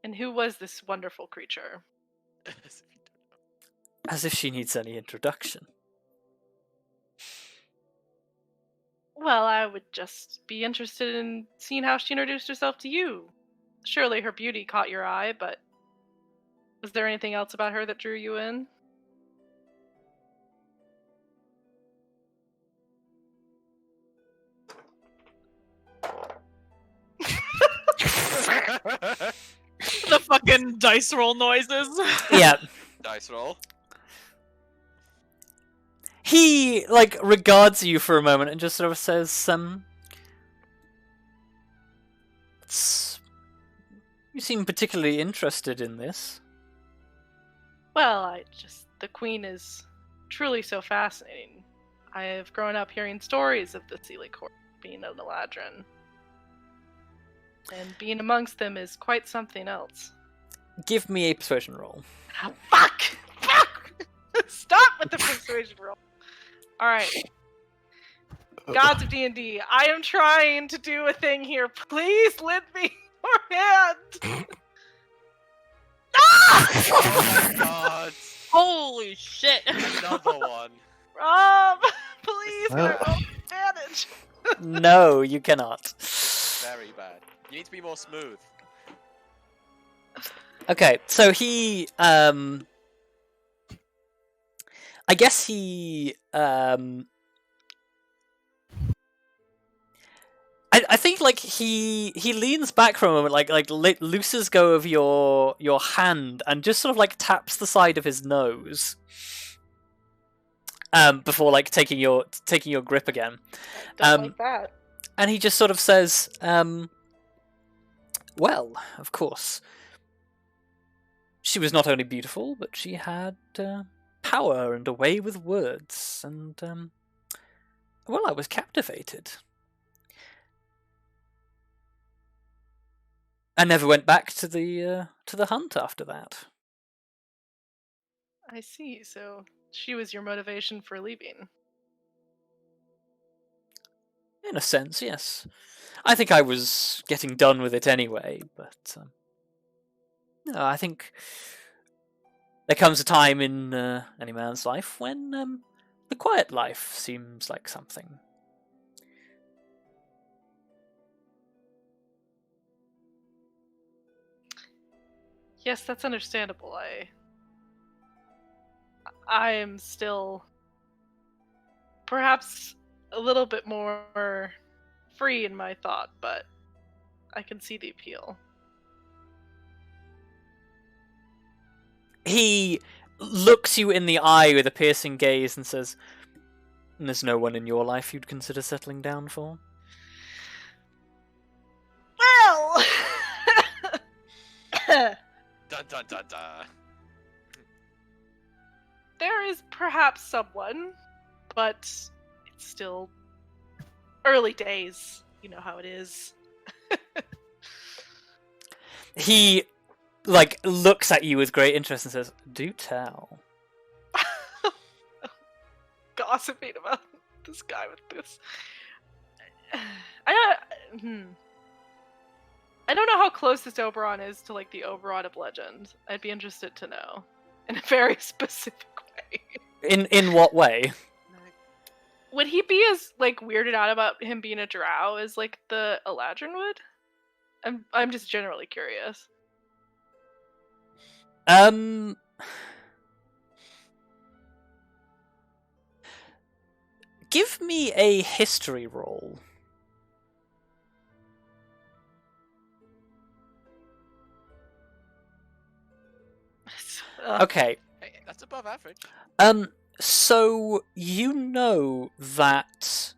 And who was this wonderful creature? As if she needs any introduction. Well, I would just be interested in seeing how she introduced herself to you. Surely her beauty caught your eye, but was there anything else about her that drew you in? And dice roll noises. Yeah. Dice roll. He, like, regards you for a moment and just sort of says, you seem particularly interested in this. Well, the Queen is truly so fascinating. I have grown up hearing stories of the Seelie Court being an Eladrin. And being amongst them is quite something else. Give me a persuasion roll. Oh, fuck! Fuck! Stop with the persuasion roll. Alright. Gods of D&D, I am trying to do a thing here. Please lend me your hand! Oh my god. Holy shit! Another one. Rob! Please, can I roll advantage? No, you cannot. Very bad. You need to be more smooth. Okay, so he, I guess he, I think like he leans back for a moment, like looses go of your hand and just sort of like taps the side of his nose, before like taking your grip again. Don't like that. And he just sort of says, well, of course, she was not only beautiful, but she had power and a way with words, and well, I was captivated. I never went back to the hunt after that. I see, so she was your motivation for leaving. In a sense, yes. I think I was getting done with it anyway, but no, I think there comes a time in any man's life when the quiet life seems like something. Yes, that's understandable. I am still perhaps a little bit more free in my thought, but I can see the appeal. He looks you in the eye with a piercing gaze and says, "There's no one in your life you'd consider settling down for?" Well, Dun dun dun dun. there is perhaps someone, but it's still early days. You know how it is. He like looks at you with great interest and says, "Do tell." Gossiping about this guy with this. I don't know how close this Oberon is to like the Oberon of legend. I'd be interested to know in a very specific way. In what way? Would he be as like weirded out about him being a drow as like the Eladrin would? I'm just generally curious. Give me a history roll. Okay. Hey, that's above average. So you know that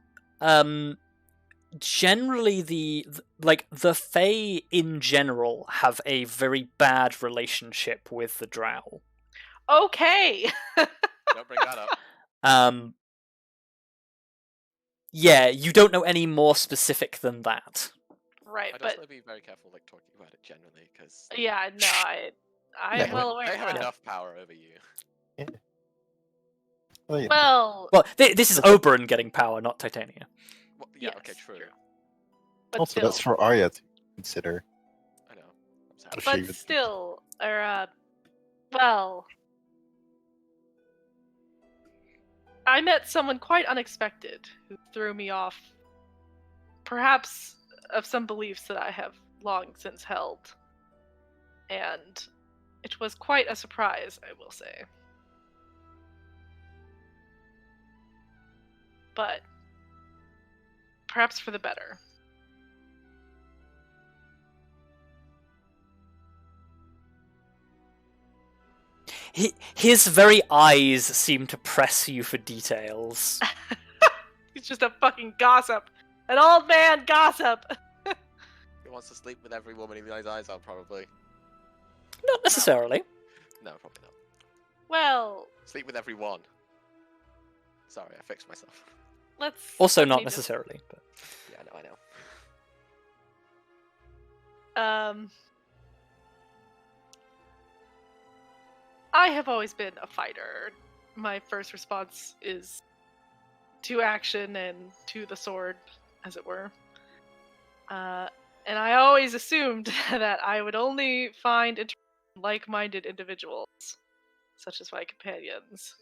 generally the Fae in general have a very bad relationship with the Drow. Okay. Don't bring that up. Yeah, you don't know any more specific than that. Right, I'd but also be very careful, like talking about it generally, because yeah, no, I'm Yeah, well aware they of have that. enough power over you. Yeah. Well, yeah. Well, This is Oberon getting power, not Titania. Well, yeah, yes, okay, true. But also, still, that's for Arya to consider. I know. I'm sad. If but she would- still, well, I met someone quite unexpected who threw me off, perhaps of some beliefs that I have long since held, and it was quite a surprise, I will say. But perhaps for the better. his very eyes seem to press you for details. He's just a fucking gossip. An old man gossip. He wants to sleep with every woman he lays eyes on, probably. Not necessarily. No, probably not. Well, Sleep with everyone. Sorry, I fixed myself. let's. Also let not me just- necessarily. But... Yeah, I know. I have always been a fighter. My first response is to action and to the sword, as it were. And I always assumed that I would only find like-minded individuals, such as my companions.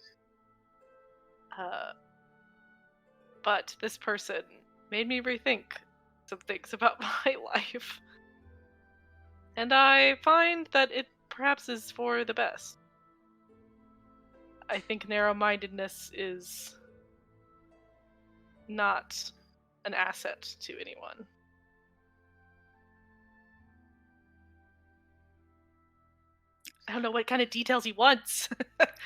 But this person made me rethink some things about my life. And I find that it perhaps is for the best. I think narrow-mindedness is not an asset to anyone. I don't know what kind of details he wants.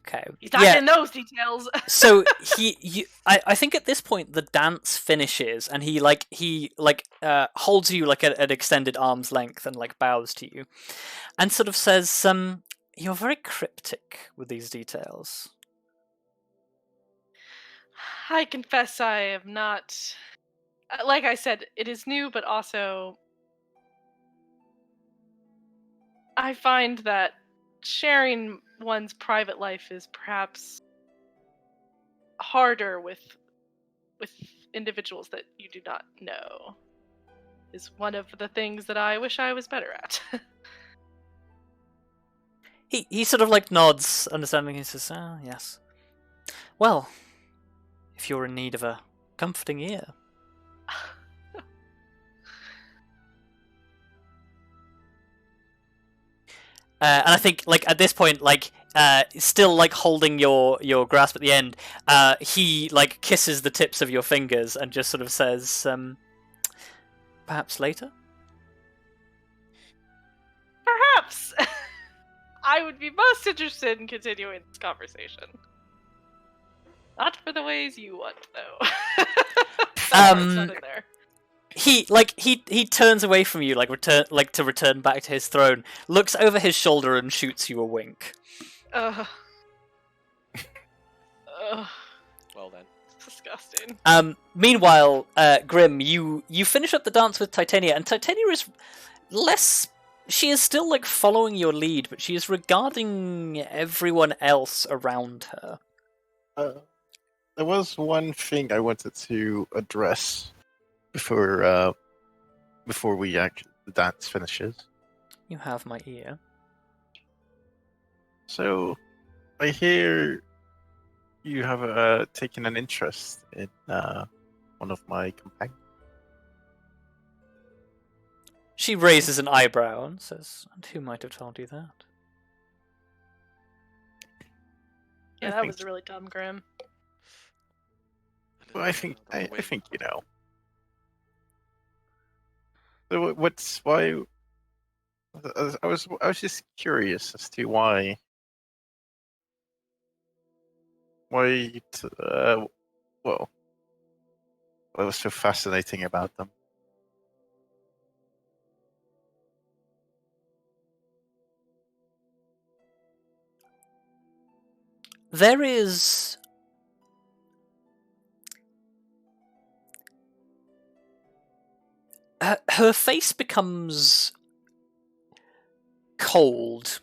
Okay. He's not getting those details. So I think at this point the dance finishes, and he holds you like at an extended arm's length and like bows to you, and sort of says, "You're very cryptic with these details." I confess I am not. Like I said, it is new, but also I find that sharing one's private life is perhaps harder with individuals that you do not know. Is one of the things that I wish I was better at. He sort of like nods, understanding. He says, "Ah, yes. Well, if you're in need of a comforting ear." And I think, like at this point, like still like holding your grasp at the end, he like kisses the tips of your fingers and just sort of says, "Perhaps later." Perhaps. I would be most interested in continuing this conversation. Not for the ways you want, though. That part's not in there. He turns away from you, to return back to his throne, looks over his shoulder and shoots you a wink. Ugh. Ugh. Well then. Disgusting. Meanwhile, Grim, you finish up the dance with Titania, and Titania is less. She is still like following your lead, but she is regarding everyone else around her. There was one thing I wanted to address before the dance finishes. You have my ear. So, I hear you have taken an interest in one of my companions. She raises an eyebrow and says, "And who might have told you that?" Yeah, I that think- was really dumb, Grim. Well, I think you know. So why? I was just curious as to why. What was so fascinating about them? There is her face becomes cold,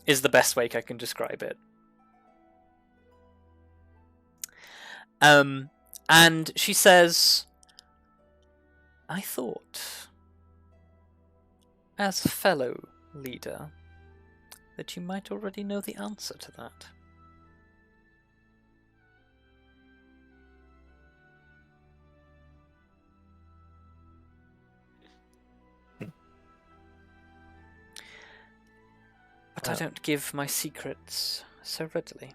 is the best way I can describe it. And she says, "I thought, as a fellow leader, that you might already know the answer to that." But I don't give my secrets so readily.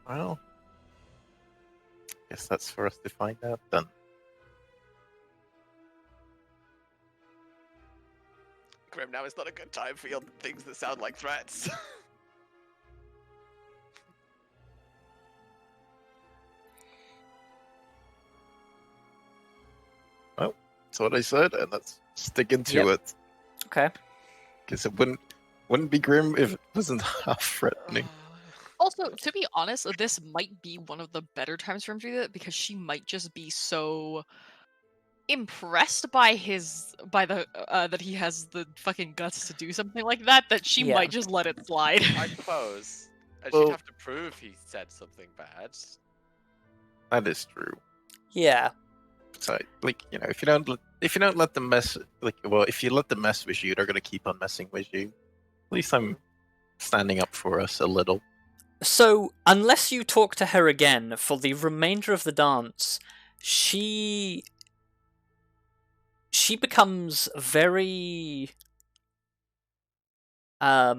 Well, guess that's for us to find out then. Grim, now is not a good time for your things that sound like threats. That's what I said, and let's stick into Yep. it. Okay. Because it wouldn't be grim if it wasn't half threatening. Also, to be honest, this might be one of the better times for him to do that because she might just be so impressed by the that he has the fucking guts to do something like that she Yeah. might just let it slide. I suppose. And Well- she'd have to prove he said something bad. That is true. Yeah. So, like, you know, if you don't let them mess, if you let them mess with you, they're gonna keep on messing with you. At least I'm standing up for us a little. So, unless you talk to her again for the remainder of the dance, she becomes very I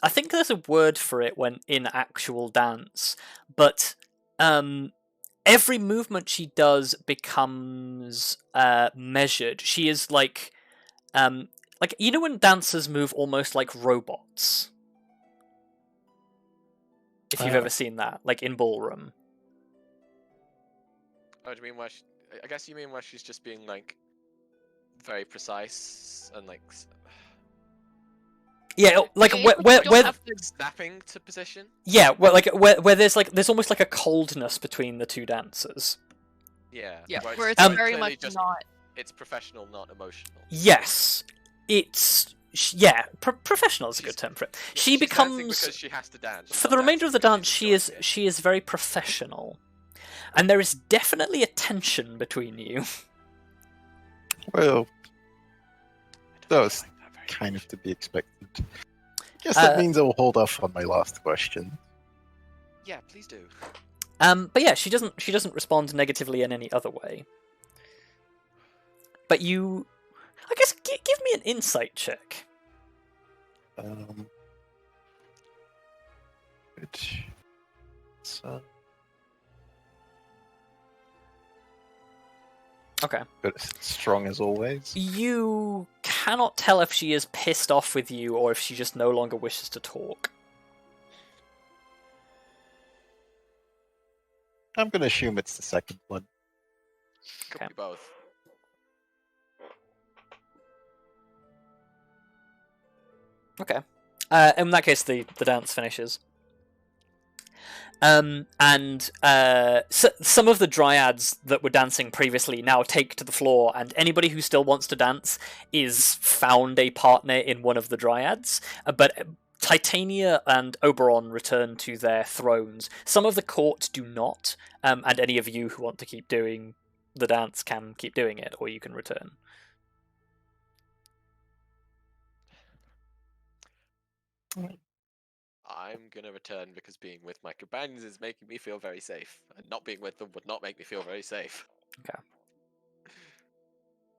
think there's a word for it when in actual dance, but every movement she does becomes measured. She is like you know when dancers move almost like robots. If you've ever seen that, like in ballroom. Oh, do you mean where I guess you mean where she's just being, like, very precise and, like... Yeah, like Yeah, where you don't have snapping to position? yeah, where there's almost like a coldness between the two dancers. Yeah. Yeah, where where it's it's Um, very clearly much just, not. It's professional, not emotional. Yes, it's professional is a good term for it. She She's dancing becomes because she has to dance. She's for not the remainder dancing of the because dance. she's enjoying it. She is very professional, and there is definitely a tension between you. Well, I that don't was like that very kind much. of to be expected. Guess that Uh, means I'll hold off on my last question. Yeah, please do. But yeah, she doesn't respond negatively in any other way. But you, I guess, give me an insight check. Which, so Okay. good, strong as always. You cannot tell if she is pissed off with you or if she just no longer wishes to talk. I'm gonna assume it's the second one. Could Okay. be both. Okay. In that case, the dance finishes. And some of the dryads that were dancing previously now take to the floor, and anybody who still wants to dance is found a partner in one of the dryads. But Titania and Oberon return to their thrones. Some of the court do not, and any of you who want to keep doing the dance can keep doing it, or you can return. I'm gonna return because being with my companions is making me feel very safe, and not being with them would not make me feel very safe.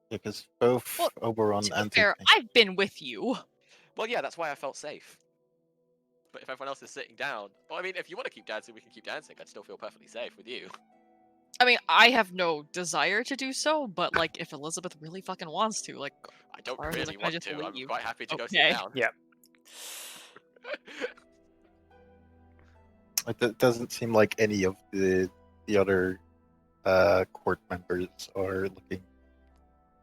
Because both Well, Oberon To be and fair, I've been with you. Well, yeah, that's why I felt safe. But if everyone else is sitting down, well, I mean, if you want to keep dancing, we can keep dancing. I'd still feel perfectly safe with you. I mean, I have no desire to do so, but like, if Elizabeth really fucking wants to, like, I don't Or is it really like, I want just to. I'm leave? quite happy to go sit Okay. down. Yeah. it doesn't seem like any of the other court members are looking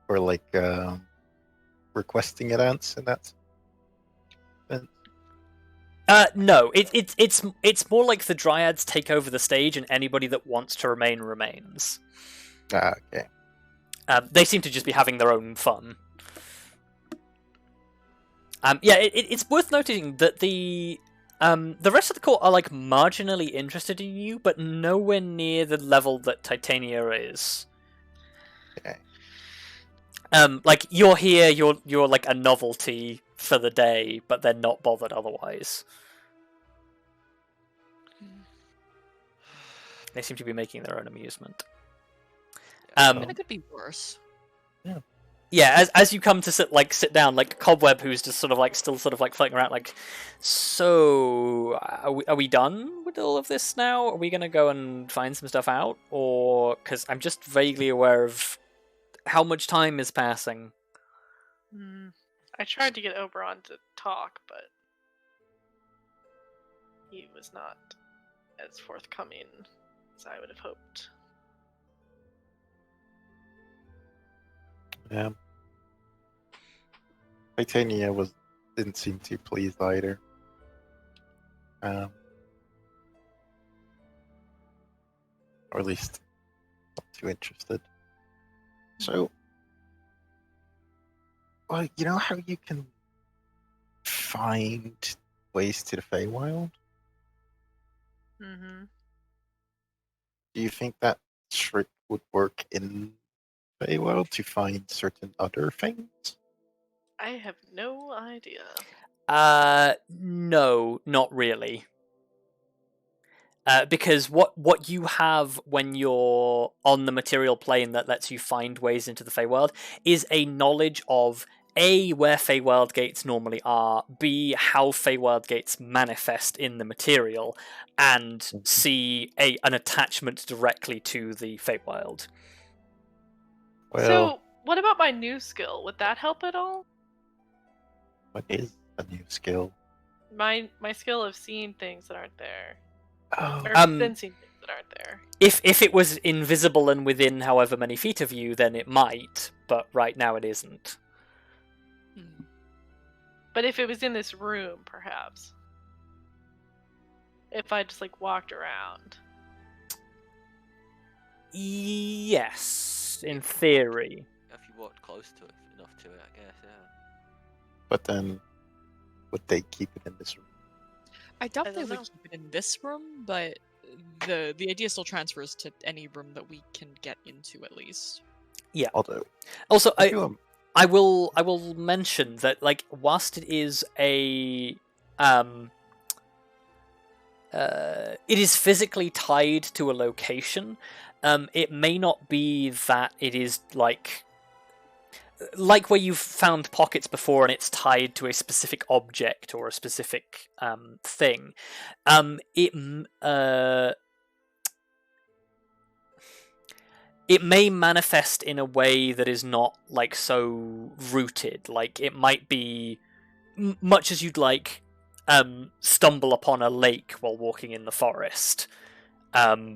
or like requesting a dance in that sense. No, it's more like the dryads take over the stage, and anybody that wants to remain remains. Ah, okay. They seem to just be having their own fun. It's worth noting that the rest of the court are like marginally interested in you, but nowhere near the level that Titania is. Okay. Like you're here, you're like a novelty for the day, but they're not bothered otherwise. They seem to be making their own amusement. I mean, it could be worse. Yeah, as you come to sit down, like Cobweb, who's just sort of like still sort of like floating around, like, so are we done with all of this now? Are we gonna go and find some stuff out, or because I'm just vaguely aware of how much time is passing? I tried to get Oberon to talk, but he was not as forthcoming as I would have hoped. Yeah. Titania didn't seem too pleased either. Or at least not too interested. So, well, you know how you can find ways to the Feywild? Mm-hmm. Do you think that trick would work in Feywild to find certain other things? I have no idea. No, not really. Because what you have when you're on the material plane that lets you find ways into the Feywild is a knowledge of A, where Feywild gates normally are, B, how Feywild gates manifest in the material, and C, an attachment directly to the Feywild. Well, So, what about my new skill? Would that help at all? what is a new skill? My skill of seeing things that aren't there, Oh, or sensing things that aren't there. If it was invisible and within however many feet of you, then it might, but right now it isn't. But if it was in this room, perhaps. If I just walked around. Yes, in theory. If you walked close to it enough to it, I guess, yeah. but then would they keep it in this room? I doubt I they don't would know. keep it in this room, but the idea still transfers to any room that we can get into at least. Yeah. Although, Also, I do, I will mention that whilst it is it is physically tied to a location, it may not be that it is like where you've found pockets before and it's tied to a specific object or a specific thing. It may manifest in a way that is not so rooted. It might be much as you'd stumble upon a lake while walking in the forest. That's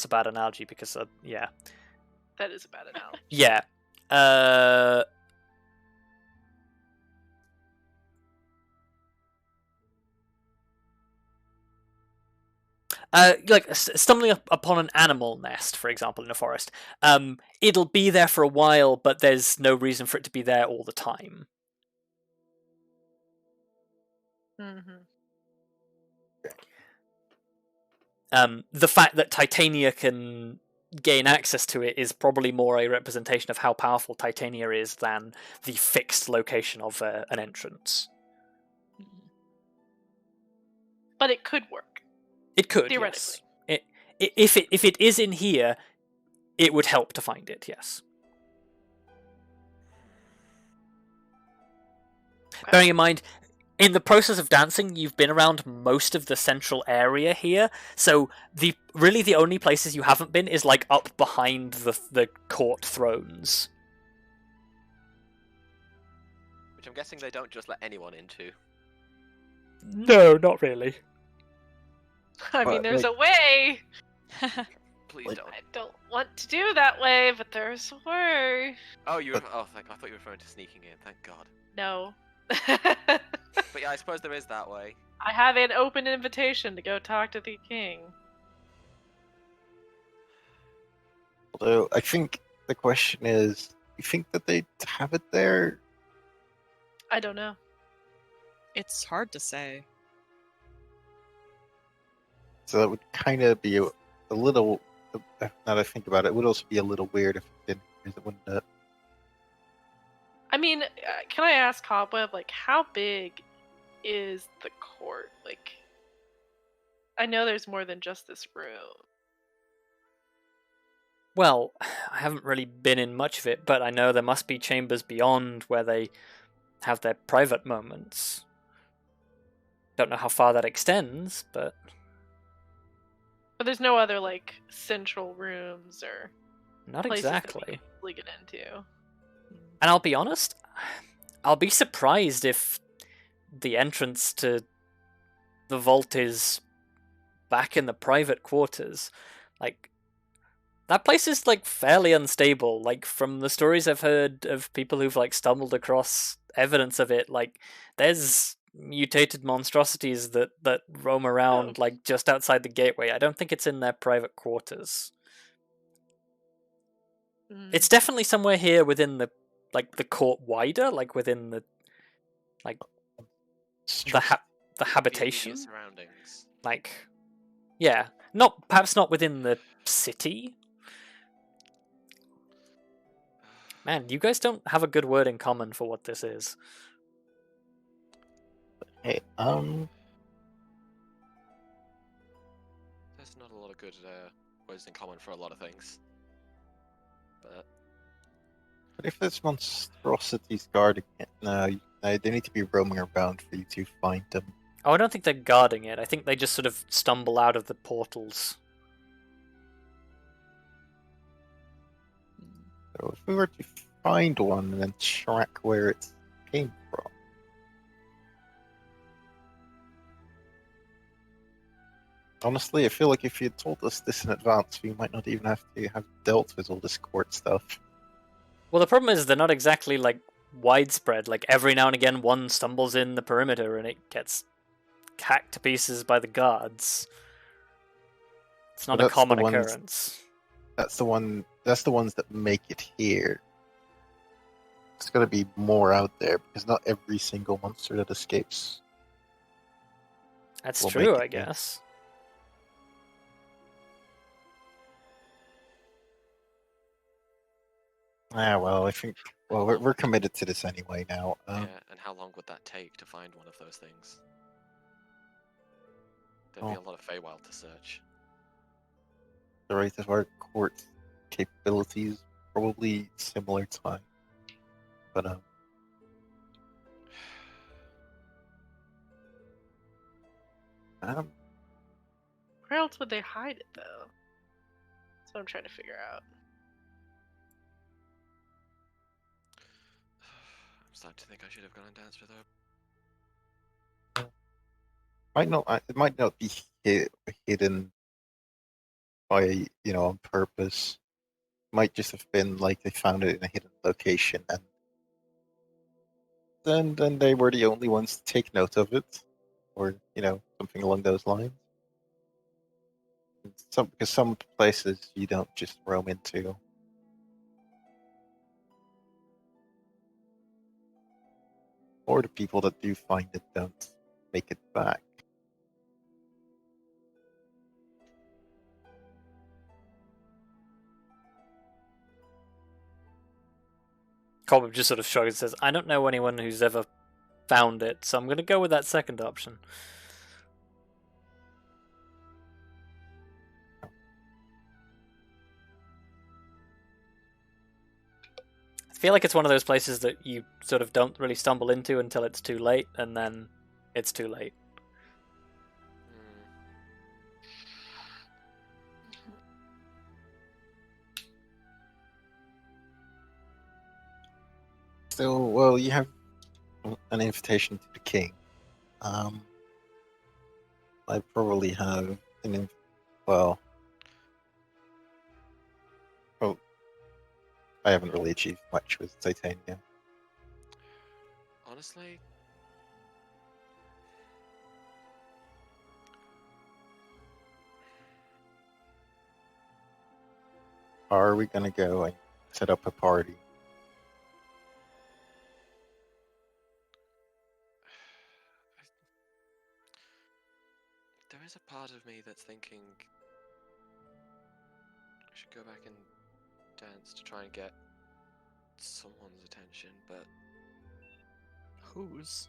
a bad analogy because yeah. That is a bad analogy. Yeah. Stumbling upon an animal nest, for example, in a forest. It'll be there for a while, but there's no reason for it to be there all the time. Mm-hmm. The fact that Titania can gain access to it is probably more a representation of how powerful Titania is than the fixed location of an entrance. But it could work. It could, theoretically. Yes. If it is in here, it would help to find it. Yes. Okay. Bearing in mind, in the process of dancing, you've been around most of the central area here, so the only places you haven't been is up behind the court thrones. Which I'm guessing they don't just let anyone into. No, not really. I mean, there's a way. Please don't. I don't want to do that way, but there's a way. Oh, I thought you were referring to sneaking in. Thank God. No. But yeah, I suppose there is that way. I have an open invitation to go talk to the king. although I think the question is, you think that they have it there? I don't know. It's hard to say. So that would kind of be a little. Now that I think about it, it would also be a little weird if it didn't. Because it wouldn't. I mean, can I ask Cobweb, how big is the court? I know there's more than just this room. Well, I haven't really been in much of it, but I know there must be chambers beyond where they have their private moments. Don't know how far that extends, but... But there's no other, central rooms or... Not places that we exactly. can easily get into. And I'll be honest, I'll be surprised if the entrance to the vault is back in the private quarters. Like, that place is like fairly unstable. Like, from the stories I've heard of people who've like stumbled across evidence of it, like there's mutated monstrosities that roam around like just outside the gateway. I don't think it's in their private quarters. It's definitely somewhere here within the like the court wider, like within the like the habitation. Immediate surroundings. Like, yeah, not perhaps not within the city. Man, you guys don't have a good word in common for what this is. Hey, There's not a lot of good words in common for a lot of things. But if there's monstrosities guarding it, no, they need to be roaming around for you to find them. Oh, I don't think they're guarding it. I think they just sort of stumble out of the portals. So if we were to find one and then track where it came from. Honestly, I feel like if you had told us this in advance, we might not even have to have dealt with all this court stuff. Well, the problem is they're not exactly like widespread. Like every now and again, one stumbles in the perimeter and it gets hacked to pieces by the guards. It's not a common occurrence. That's the ones that make it here. There's got to be more out there because not every single monster that escapes. That's will true, make it I here. guess. Well, I think we're committed to this anyway now. yeah, and how long would that take to find one of those things? There'd be a lot of Feywild to search. The rate of our court capabilities probably similar time, but Where else would they hide it, though? That's what I'm trying to figure out. I'm starting to think I should have gone and danced with her. it might not be hidden by on purpose. It might just have been like they found it in a hidden location and then they were the only ones to take note of it, or something along those lines. Because some places you don't just roam into. Or the people that do find it don't make it back. Colby just sort of shrugs and says, I don't know anyone who's ever found it, so I'm going to go with that second option. I feel like it's one of those places that you sort of don't really stumble into until it's too late, and then it's too late. Still, well, you have an invitation to the king. I probably have well, I haven't really achieved much with Titania. Honestly, Are we gonna go and set up a party? there is a part of me that's thinking I should go back and dance to try and get someone's attention, but Whose?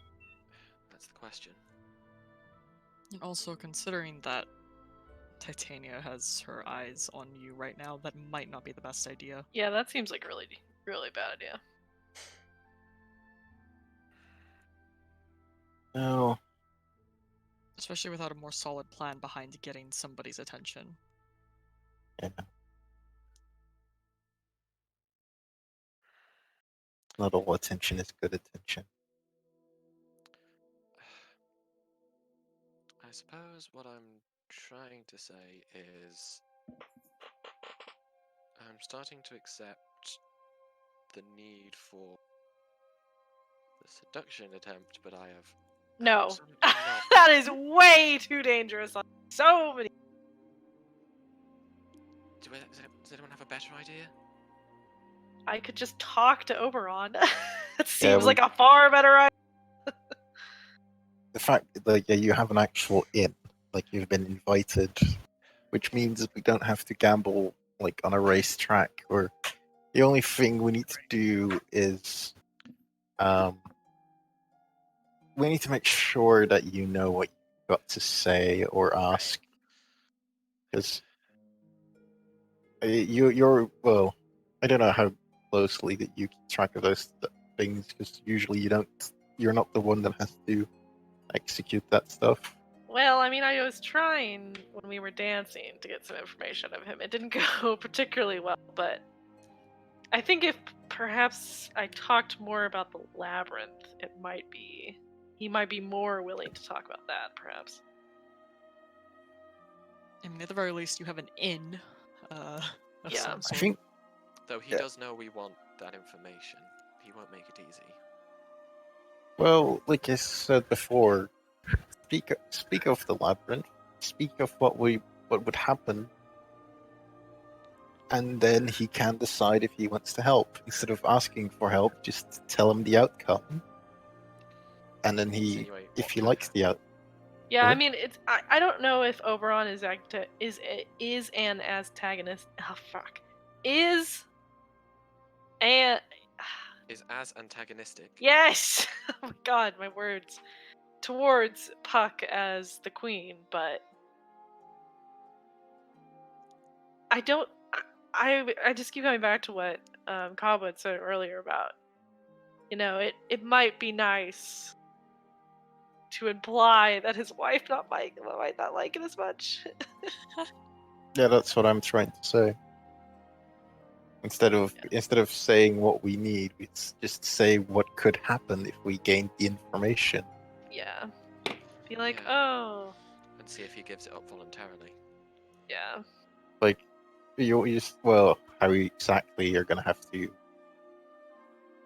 that's the question. And also considering that Titania has her eyes on you right now, that might not be the best idea. Yeah, that seems like a really, really bad idea. No. Especially without a more solid plan behind getting somebody's attention. Yeah. Not all attention is good attention. I suppose what I'm trying to say is I'm starting to accept the need for the seduction attempt, but I have No. absolutely not. That is way too dangerous on so many. Does anyone have a better idea? I could just talk to Oberon. It seems Yeah, like a far better idea. The fact that you have an actual in, like you've been invited, which means we don't have to gamble like on a racetrack. Or the only thing we need to do is, we need to make sure that you know what you've got to say or ask, because you're well. I don't know how closely that you keep track of those things, because usually you're not the one that has to execute that stuff. Well, I mean, I was trying when we were dancing to get some information of him. It didn't go particularly well, but I think if perhaps I talked more about the labyrinth, he might be more willing to talk about that, perhaps. I mean, at the very least, you have an in. Of Yeah. some I sort. think Though he Yeah. does know we want that information. He won't make it easy. Well, like I said before, speak of the labyrinth, speak of what would happen, and then he can decide if he wants to help. Instead of asking for help, just tell him the outcome, and then Insinuate if what he can likes the happen. out, Yeah, Go I ahead. mean, I don't know if Oberon is an antagonist. Oh fuck, is and Is as antagonistic. yes. Oh my god, my words towards Puck as the queen, but I don't. I just keep going back to what Cobwood said earlier about, it might be nice to imply that his wife might not like it as much. Yeah, that's what I'm trying to say. Instead of saying what we need, we just say what could happen if we gained the information. Yeah, be like, Yeah. oh, And see if he gives it up voluntarily. yeah, Like, how exactly you're gonna have to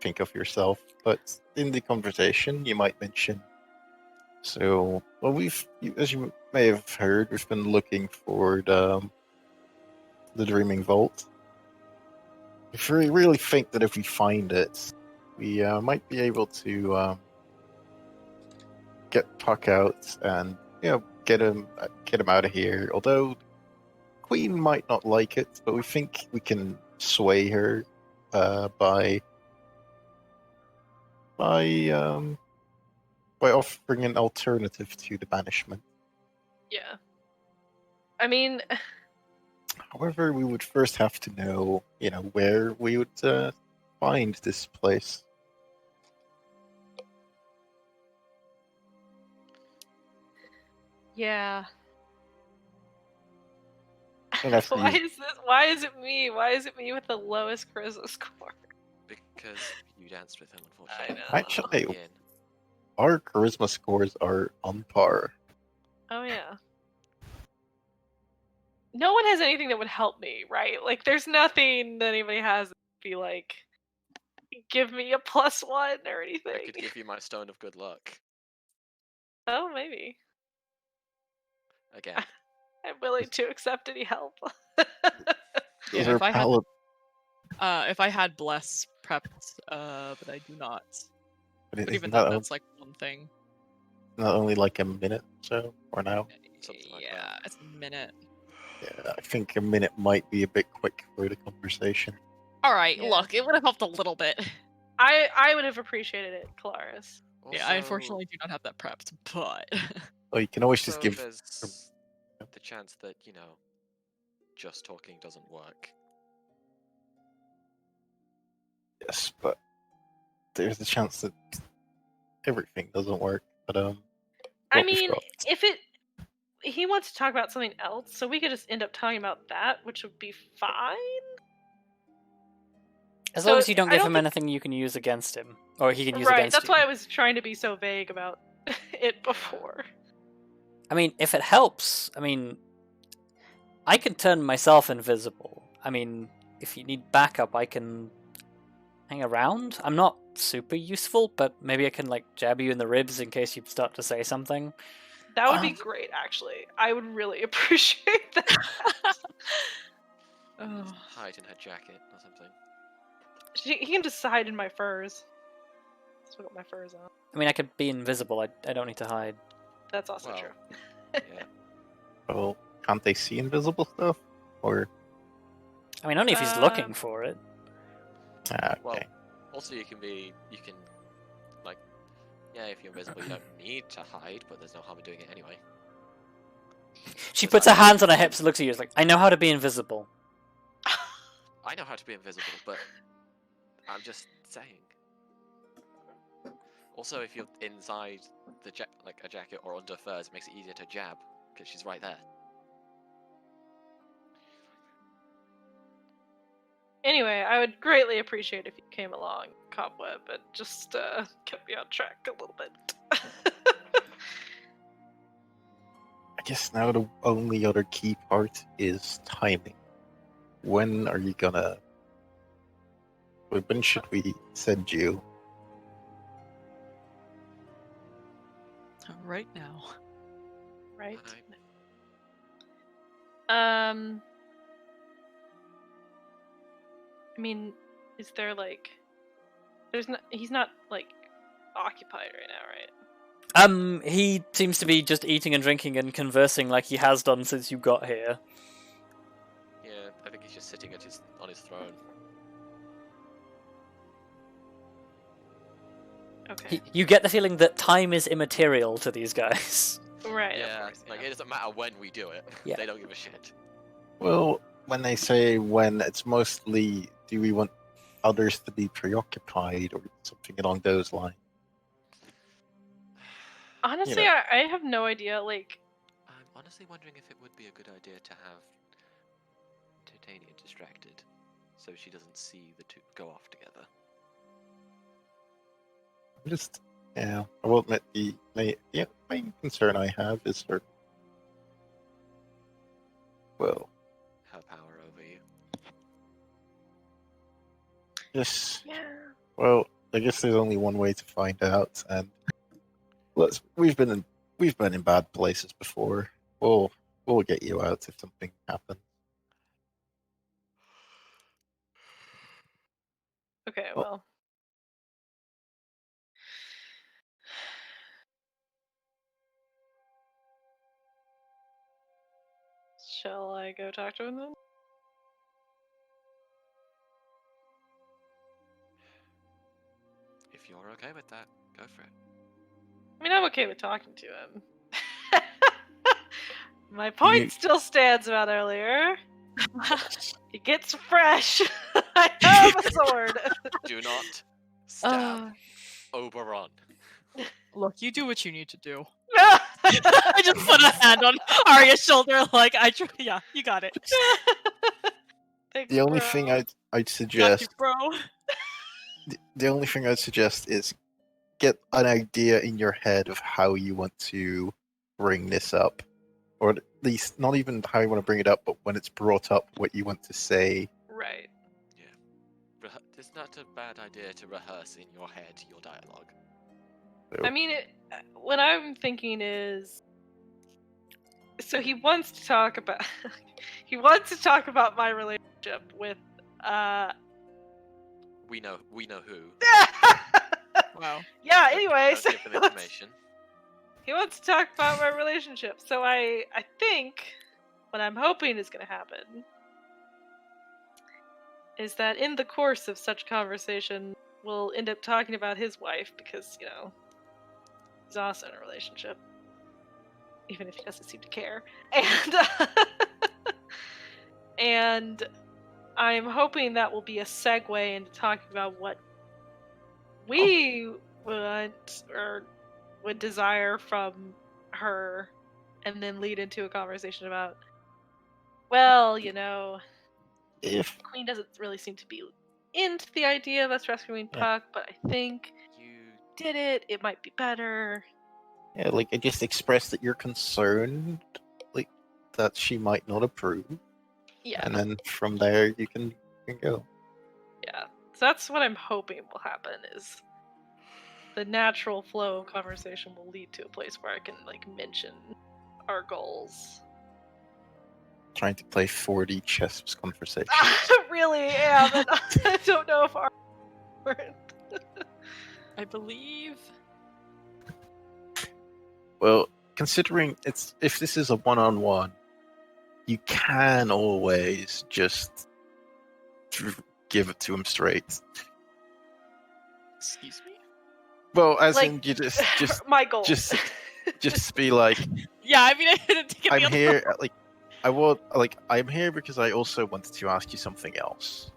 think of yourself, but in the conversation you might mention. So, well, as you may have heard, we've been looking for the Dreaming Vault. If we really think that if we find it, we might be able to get Puck out and get him out of here. Although Queen might not like it, but we think we can sway her by offering an alternative to the banishment. yeah. I mean, However, we would first have to know, where we would find this place. yeah. And after Why you- is this? Why is it me? Why is it me with the lowest charisma score? Because you danced with him, unfortunately. know. Actually, Again. our charisma scores are on par. Oh yeah. No one has anything that would help me, right? Like, there's nothing that anybody has that would be like, give me a +1 or I anything. could give you my stone of good luck. Oh, maybe. Again. I'm willing to accept any help. Those Yeah, are if I had bless prepped, but I do not. But isn't even that then, that's like one thing. not only like a minute so for now? Something like Yeah, that. it's a minute. Yeah, I think a minute might be a bit quick for the conversation. All right, Yeah. look, it would have helped a little bit. I would have appreciated it, Kelariis. Yeah, I unfortunately do not have that prepped, but Well, you can always just Also, give. there's the chance that, just talking doesn't work. Yes, but there's a chance that everything doesn't work. But I what we've mean, got. if he wants to talk about something else, so we could just end up talking about that, which would be fine. As So, long as you don't I give don't him think- anything you can use against him, or he can use right, against that's you. why I was trying to be so vague about it before. I mean, if it helps, I mean, I can turn myself invisible. I mean, if you need backup, I can hang around. I'm not super useful, but maybe I can like jab you in the ribs in case you start to say something. That would be great, actually. I would really appreciate that. Oh. Hide in her jacket or something. He can just hide in my furs. Still got my furs on. I mean, I could be invisible. I don't need to hide. That's also Well, true. Yeah. Well, can't they see invisible stuff? Or I mean, only if he's looking for it. okay. Well, also you can, like, yeah, if you're invisible, you don't need to hide, but there's no harm in doing it anyway. She It's puts her like- hands on her hips and looks at you. It's like, I know how to be invisible. I know how to be invisible, but I'm just saying. Also, if you're inside the like a jacket or under furs, it makes it easier to jab because she's right there. Anyway, I would greatly appreciate if you came along, Cobweb, and just kept me on track a little bit. I guess now the only other key part is timing. When are you gonna? When should we send you? Right now. Right? Right. I mean, is there like, he's not like occupied right now, right? He seems to be just eating and drinking and conversing like he has done since you got here. Yeah, I think he's just sitting on his throne. Okay. You get the feeling that time is immaterial to these guys. Right. Yeah, Of course, like yeah. it doesn't matter when we do it. Yeah. They don't give a shit. Well, when they say when, it's mostly do we want others to be preoccupied or something along those lines. Honestly, know. I have no idea. Like, I'm honestly wondering if it would be a good idea to have Titania distracted, so she doesn't see the two go off together. Just yeah, I will admit the main concern I have is her. Well, Her power over you. just yeah. well, I guess there's only one way to find out, and we've been in bad places before. We'll get you out if something happens. Okay. Well- Well. Shall I go talk to him then? If you're okay with that, go for it. I mean, I'm okay with talking to him. My point still stands about earlier. It gets fresh. I have a sword. Do not stab Oberon. Look, you do what you need to do. I just put a hand on Arya's shoulder, like yeah, you got it. Thanks, The only bro. thing I'd Got you, suggest, bro. the only thing I'd suggest is get an idea in your head of how you want to bring this up, or at least not even how you want to bring it up, but when it's brought up, what you want to say. Right. It's not a bad idea to rehearse in your head your dialogue. So, I mean, what I'm thinking is, so he wants to talk about, my relationship with, We know who. Wow. Yeah. Don't- Anyway, don't so give them information. he wants to talk about my relationship. So I think what I'm hoping is going to happen is that in the course of such conversation, we'll end up talking about his wife because, you know, he's also in a relationship. Even if he doesn't seem to care. And and I'm hoping that will be a segue into talking about what we want or would desire from her, and then lead into a conversation about, well, you know, if Queen doesn't really seem to be into the idea of us rescuing Puck, but I think You did it. It might be better. Yeah, like I just expressed that you're concerned, like that she might not approve, Yeah, and then from there you can go. yeah. So that's what I'm hoping will happen. Is the natural flow of conversation will lead to a place where I can like mention our goals. Trying to play 4D chess conversation. I really am, and I don't know if our I believe. Well, considering if this is a one-on-one, you can always just give it to him straight. Excuse me. Well, as like in you just my goal. just be like, Yeah, I mean, I didn't take it I'm the other here. I'm here because I also wanted to ask you something else.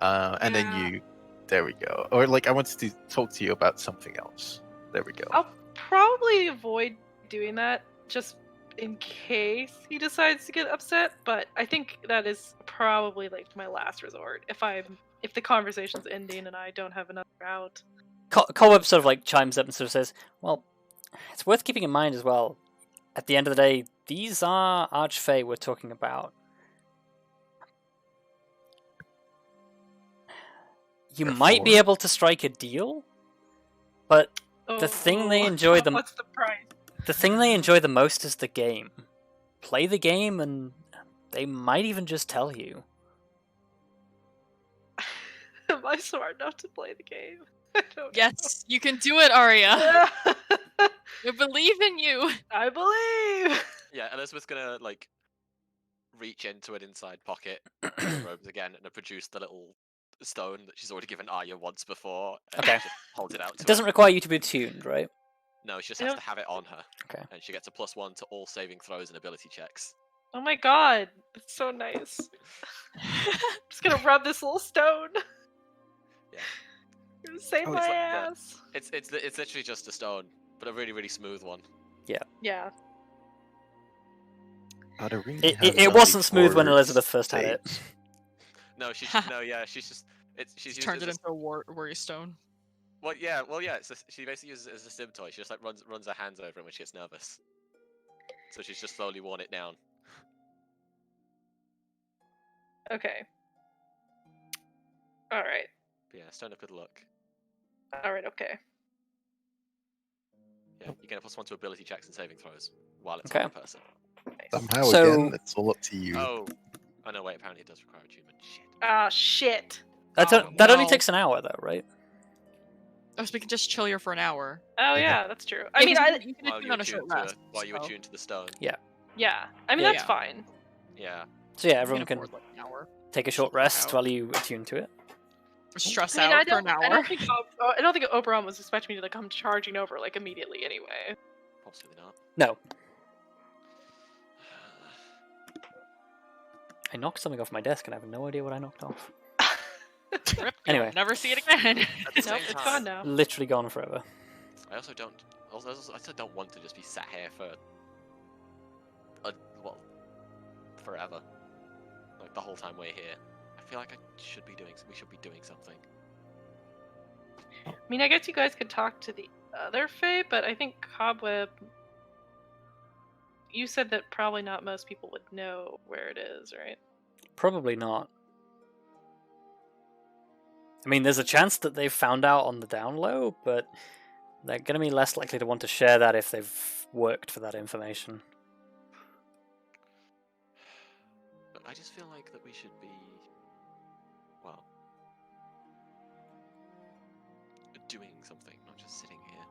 And then there we go. Or like I wanted to talk to you about something else. There we go. I'll probably avoid doing that just in case he decides to get upset, but I think that is probably like my last resort if the conversation's ending and I don't have another out. Cobweb sort of like chimes up and sort of says, well, it's worth keeping in mind as well, at the end of the day, these are Archfey we're talking about. You might be able to strike a deal, but the thing they enjoy What's the price? The thing they enjoy the most is the game. Play the game and they might even just tell you. Am I smart enough to play the game? I don't Yes, you can do it, Arya. know. We believe in you. I believe. Yeah, Elizabeth's gonna like reach into an inside pocket of her robes again and produce the little stone that she's already given Arya once before. And Okay. just hold it out to It doesn't her. require you to be attuned, right? No, she just I has don't- to have it on her. Okay. And she gets a +1 to all saving throws and ability checks. Oh my god, it's so nice. I'm just gonna rub this little stone. Yeah. You're gonna save Oh, my it's ass. It's literally just a stone, but a really, really smooth one. Yeah. It wasn't smooth when Elizabeth first had it. No, she's She's used turned it it as into a worry stone. well, yeah. She basically uses it as a sim toy. She just like runs her hands over it when she gets nervous. So she's just slowly worn it down. Okay. Alright. But yeah, stone up good luck. Alright, okay. Yeah, you get a +1 to ability checks and saving throws while it's Okay. on the person. Nice. Somehow So- again, it's all up to you. Oh no, wait. Apparently, it does require attunement. Shit. Ah, shit. That only no. takes an hour, though, right? Oh, so we can just chill here for an hour. Oh Yeah. yeah, that's true. I Yeah, mean, 'cause I you can While attune you on a short attune to rest. while you so attune to the stone. yeah. I mean Yeah. that's fine. Yeah. So yeah, we everyone can afford, like, an hour. take a short Chill rest out. while you attune to it. Stress I mean, out for an hour. I don't think Oberon was expecting me to like come charging over like immediately anyway. Possibly not. No. I knocked something off my desk and I have no idea what I knocked off. Rip, Anyway. you'll never see it again. At the same Nope, it's time, gone now. Literally gone forever. I also don't want to just be sat here for forever. Like the whole time we're here. I feel like we should be doing something. I mean, I guess you guys could talk to the other Fae, but I think Cobweb. You said that probably not most people would know where it is, right? Probably not. I mean, there's a chance that they've found out on the down low, but they're going to be less likely to want to share that if they've worked for that information. But I just feel like that we should be, well, doing something, not just sitting here.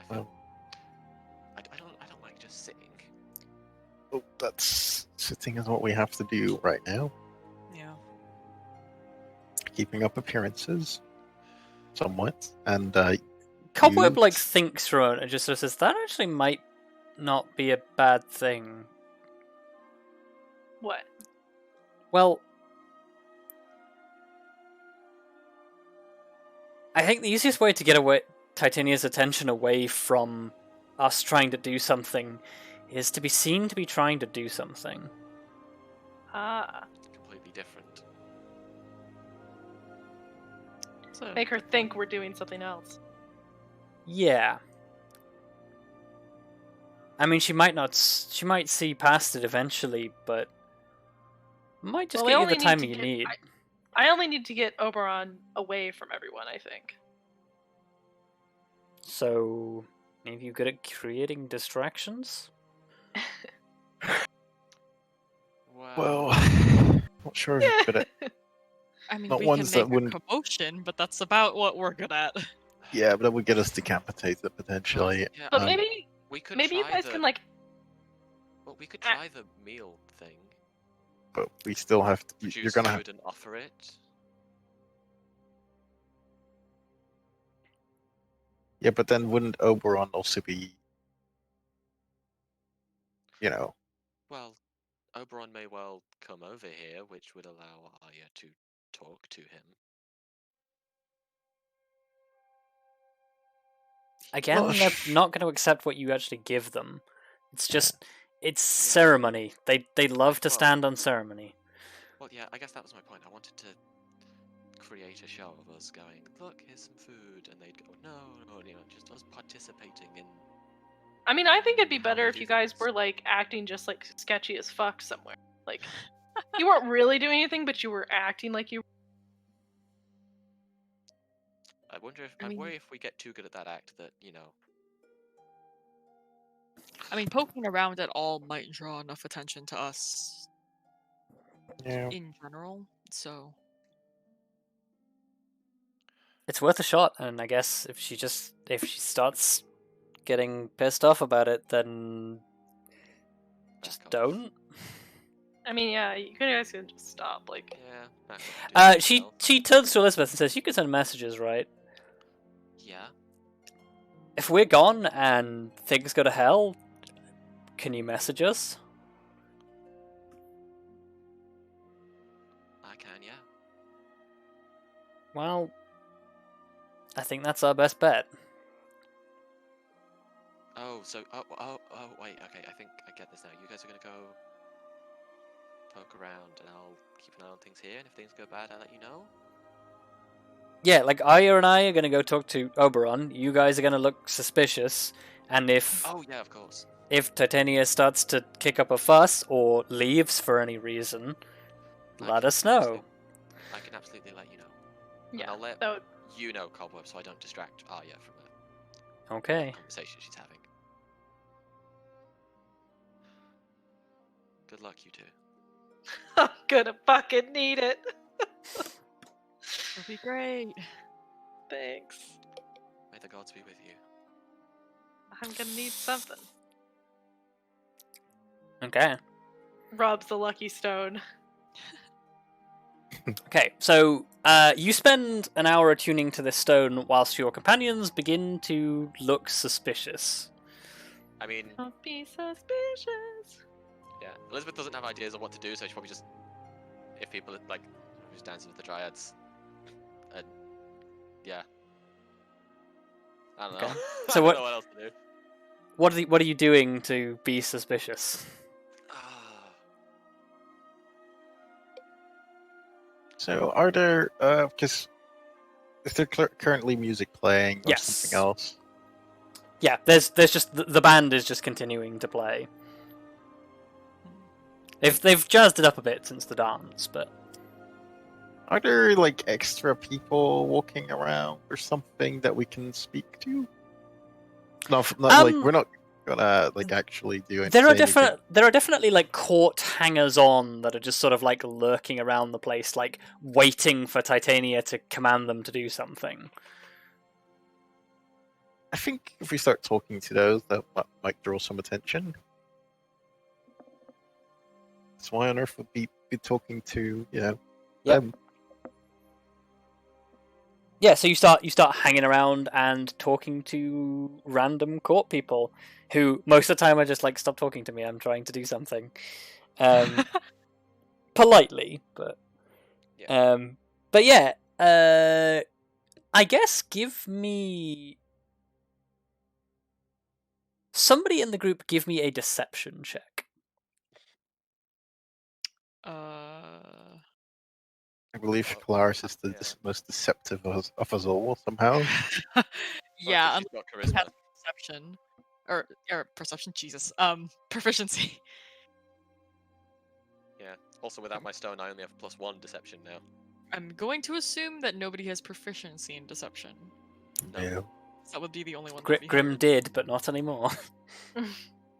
I feel. I don't like just sitting. Oh, that's sitting is what we have to do right now. Yeah. Keeping up appearances, somewhat, and Cobweb You- like thinks for a moment and just sort of says that actually might not be a bad thing. What? Well, I think the easiest way to get away Titania's attention away from us trying to do something is to be seen to be trying to do something. Ah. Completely different. So, Make her think we're doing something else. Yeah. I mean, she might not. She might see past it eventually, but might just Well, get you the timing you need. I only need to get Oberon away from everyone, I think. So, maybe you're good at creating distractions? Well, not sure if you're good at. I mean, Not we ones can that make a wouldn't- commotion, but that's about what we're good at. Yeah, but that would get us decapitated potentially. Yeah, But Um, maybe we could maybe you try guys the, can like well, we could Ah. try the meal thing. but we still have to. You're Produce gonna have. food and offer it. Yeah, but then wouldn't Oberon also be? You know. Well, Oberon may well come over here, which would allow Arya to talk to him. Again, Well, they're not going to accept what you actually give them. It's just, it's Yeah. ceremony. They love to Well- stand on ceremony. Well, yeah, I guess that was my point. I wanted to create a show of us going, look, here's some food, and they'd go, no, you know, just us participating in. I mean, I think it'd be How better they if do you guys things. were like acting just like sketchy as fuck somewhere. Like you weren't really doing anything, but you were acting like you. I wonder if I mean- worry if we get too good at that act that, you know. I mean, poking around at all might draw enough attention to us Yeah. in general, so... It's worth a shot, and I guess if she starts getting pissed off about it, then just back off. don't. I mean, yeah, you guys can just stop. Like, Yeah, back off and do She yourself. turns to Elizabeth and says, "You can send messages, right? Yeah. If we're gone and things go to hell, can you message us?" I can, yeah. Well, I think that's our best bet. Oh, so wait, okay, I think I get this now. You guys are gonna go poke around, and I'll keep an eye on things here. And if things go bad, I'll let you know. Yeah, like Arya and I are gonna go talk to Oberon. You guys are gonna look suspicious, and if Oh yeah, of course. Titania starts to kick up a fuss or leaves for any reason, I let can us know. I can absolutely let you know. And yeah, I'll let that would, you know, Cobweb, so I don't distract Arya from the Okay. conversation she's having. Good luck, you two. I'm gonna fucking need it. It'll be great. Thanks. May the gods be with you. I'm gonna need something. Okay. Rubs the lucky stone. Okay, so you spend an hour attuning to this stone whilst your companions begin to look suspicious. I mean, Don't be suspicious. yeah, Elizabeth doesn't have ideas of what to do, so she probably just, if people like, who's dancing with the dryads, and yeah, I don't know. Okay. I So don't what- know what else to do. What are you doing to be suspicious? So, are there? Because is there currently music playing or Yes. something else? Yeah, there's just the band is just continuing to play. They've jazzed it up a bit since the dance, but Are there like extra people walking around or something that we can speak to? Not like we're not gonna like actually do it. there are definitely like court hangers on that are just sort of like lurking around the place, like waiting for Titania to command them to do something. I think if we start talking to those, that might draw some attention. So why on earth would we be talking to Yep. them? Yeah, so you start hanging around and talking to random court people who most of the time are just like, "Stop talking to me, I'm trying to do something." Politely, but Yeah. but yeah, I guess give me somebody in the group give me a deception check. I believe Kelariis is the most deceptive of us all, somehow. Yeah, She's got unless you have charisma. perception. Or perception, Jesus. Proficiency. Yeah. Also, without my stone, I only have +1 deception now. I'm going to assume that nobody has proficiency in deception. No. Yeah. That would be the only one that would be Grim hard. did, but not anymore.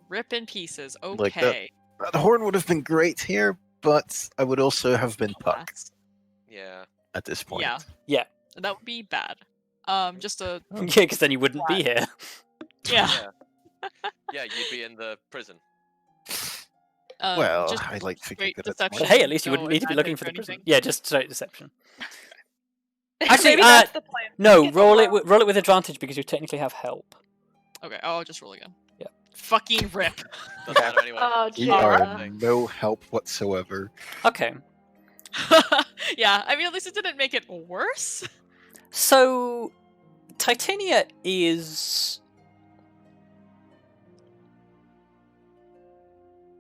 Rip in pieces. Like that. Okay. The horn would have been great here, but I would also have been Puck Class. Yeah. at this point. Yeah. That would be bad. Just a Yeah, because then you wouldn't be here. yeah. Yeah, you'd be in the prison. Well, just I like to straight think that it's deception. But hey, at least you no wouldn't need to be looking for the advantage or prison. Yeah, just straight deception. Actually, Maybe that's the plan. No, Get roll the it roll it with advantage because you technically have help. Okay, I'll just roll again. Yeah. Fucking rip. Doesn't matter anyway. Oh, We Jayla. are no help whatsoever. Okay. Yeah, I mean, at least it didn't make it worse. So, Titania is...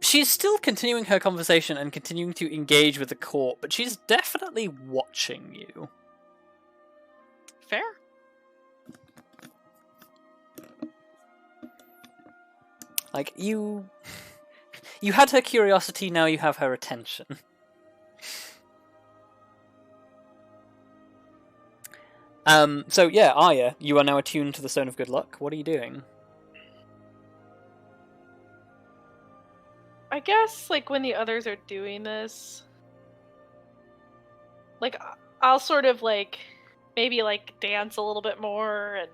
She's still continuing her conversation and continuing to engage with the court, but she's definitely watching you. Fair. Like, you had her curiosity, now you have her attention. So yeah, Arya, you are now attuned to the Stone of Good Luck. What are you doing? I guess, like, when the others are doing this, like, I'll sort of, like, maybe, like, dance a little bit more and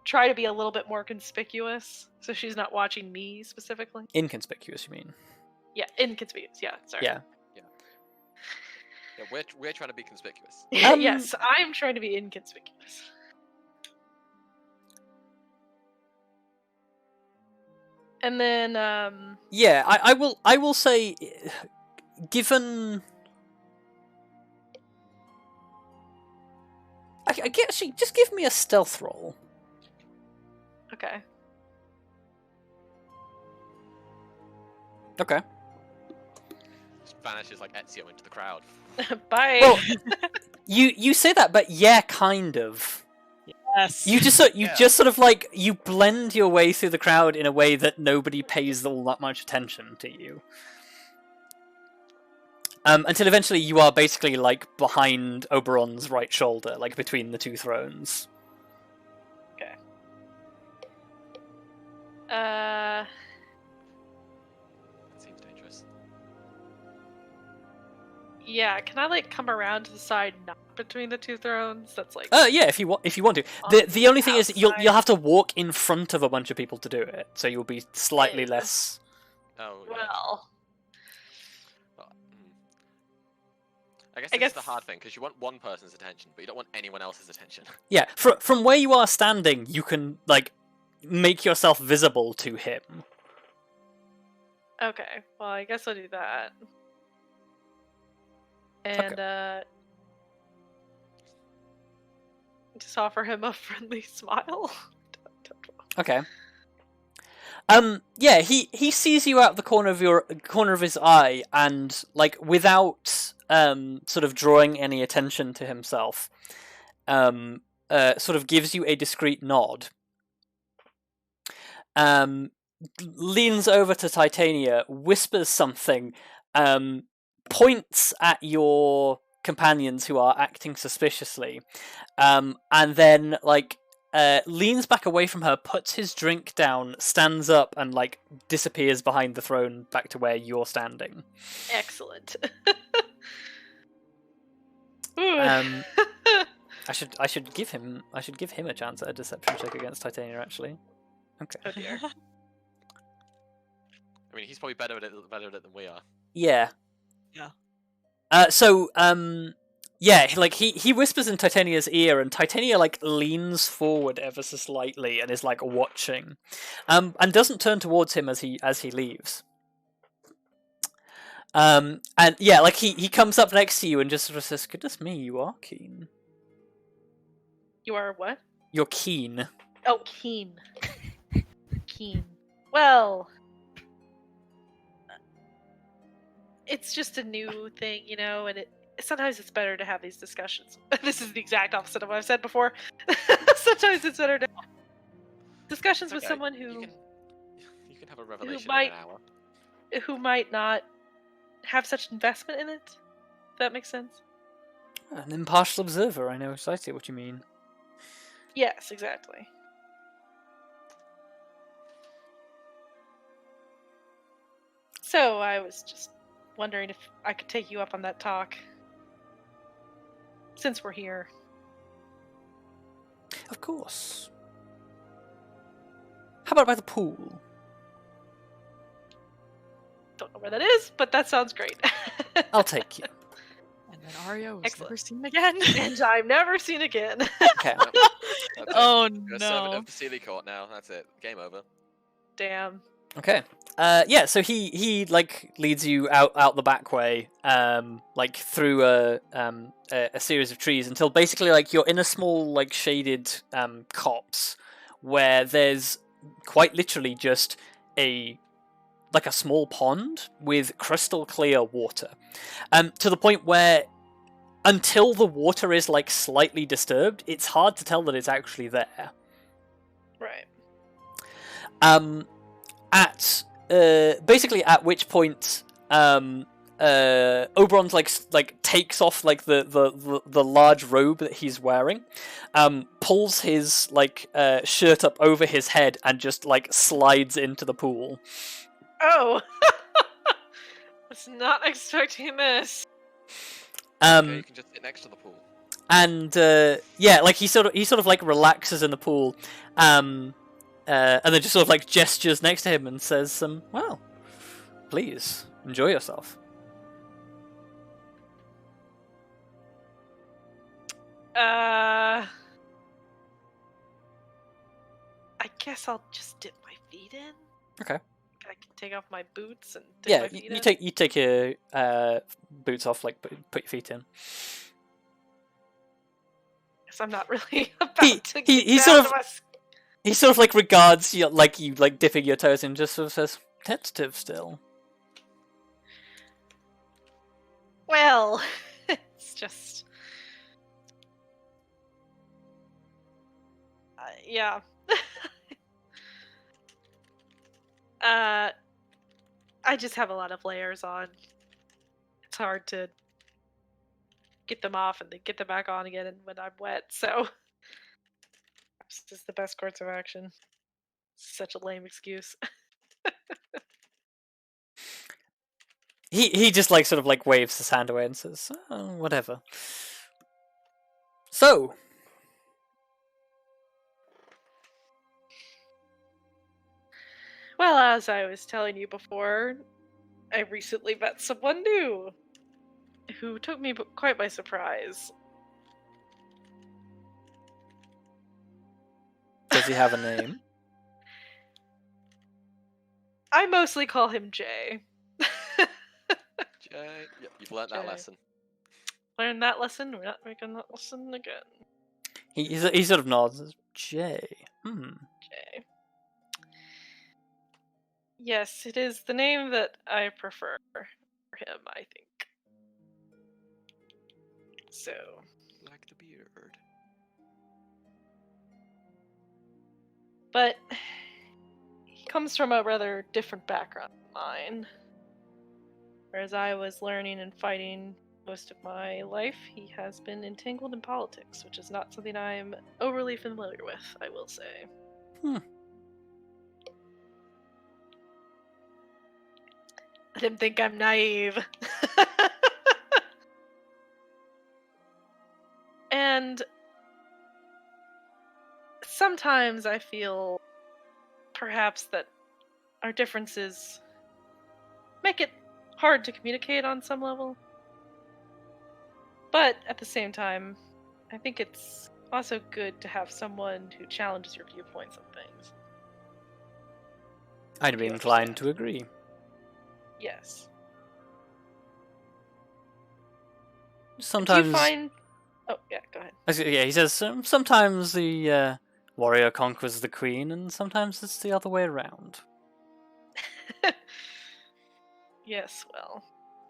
try to be a little bit more conspicuous, so she's not watching me specifically. Inconspicuous, you mean? Yeah, inconspicuous, yeah, sorry. Yeah. Yeah, we're trying to be conspicuous. Yes, I'm trying to be inconspicuous. And then, Yeah, I will say, given... I guess, just give me a stealth roll. okay. Okay. Just vanishes like Ezio into the crowd. Bye. Well, you say that, but yeah, kind of. Yes. You just sort of like you blend your way through the crowd in a way that nobody pays all that much attention to you. Until eventually you are basically like behind Oberon's right shoulder, like between the two thrones. Okay. That seems dangerous. Yeah, can I, like, come around to the side not between the two thrones? That's like... Yeah, if you want to. The only thing is you'll have to walk in front of a bunch of people to do it, so you'll be slightly Yeah. less. Oh, yeah. Well... I guess I this is guess- the hard thing, because you want one person's attention, but you don't want anyone else's attention. Yeah, from where you are standing, you can like make yourself visible to him. Okay, well, I guess I'll do that. And, just offer him a friendly smile. Okay. Yeah, he sees you out the corner of his eye, and like without sort of drawing any attention to himself, sort of gives you a discreet nod. Leans over to Titania, whispers something, points at your companions who are acting suspiciously, and then like leans back away from her, puts his drink down, stands up, and like disappears behind the throne back to where you're standing. Excellent. I should give him a chance at a deception check against Titania, actually. Okay. Oh dear. I mean, he's probably better at it than we are. Yeah. Yeah. Yeah, like he whispers in Titania's ear, and Titania like leans forward ever so slightly and is like watching, and doesn't turn towards him as he leaves. And yeah, like he comes up next to you and just sort of says, "Goodness me, you are keen. You are what? You're keen." Oh, keen. Keen. Well... It's just a new thing, you know, and sometimes it's better to have these discussions. This is the exact opposite of what I've said before. Sometimes it's better to have discussions It's with okay. someone You can have a revelation might- in an hour. who might not have such investment in it. If that makes sense. An impartial observer, I know exactly what you mean. Yes, exactly. So I was just wondering if I could take you up on that talk. Since we're here. Of course. How about by the pool? Don't know where that is, but that sounds great. I'll take you. And then Arya was Excellent. never seen again. And I'm never seen again. Okay. That's it. Oh You're a servant no. of the Seelie Court now. That's it. Game over. Damn. Okay. Yeah, so he like leads you out the back way, like through a series of trees until basically like you're in a small like shaded copse where there's quite literally just a small pond with crystal clear water, to the point where until the water is like slightly disturbed, it's hard to tell that it's actually there. Right. Basically at which point Oberon's like takes off like the large robe that he's wearing, pulls his shirt up over his head and just like slides into the pool. Oh! Was not expecting this. Okay, you can just sit next to the pool. And yeah, like he sort of like relaxes in the pool, and then just sort of like gestures next to him and says, "Well, please enjoy yourself." I guess I'll just dip my feet in. Okay. I can take off my boots and dip my Yeah, feet you in. take your boots off, like put your feet in. Guess I'm not really about He- to he- get he down sort to of- my He sort of like regards you like dipping your toes in, just sort of says, "Tentative still." Well, it's just... yeah. I just have a lot of layers on. It's hard to get them off and then get them back on again when I'm wet, so... This is the best course of action. Such a lame excuse. He just like sort of like waves his hand away and says, "Oh, whatever." So, Well, as I was telling you before, I recently met someone new who took me quite by surprise. does he have a name? I mostly call him Jay. Jay, yep, you've learnt that Jay. lesson. Learned that lesson. We're not making that lesson again. He sort of nods. Says, Jay. Jay. Yes, it is the name that I prefer for him, I think. So, Like the beard. but he comes from a rather different background than mine. Whereas I was learning and fighting most of my life, he has been entangled in politics, which is not something I'm overly familiar with, I will say. Let him think I'm naive. And sometimes I feel perhaps that our differences make it hard to communicate on some level. But at the same time, I think it's also good to have someone who challenges your viewpoints on things. I'd be You inclined understand. to agree. Yes. Sometimes, Do you find... Oh, yeah, go ahead. yeah, he says sometimes the warrior conquers the queen, and sometimes it's the other way around. Yes, well,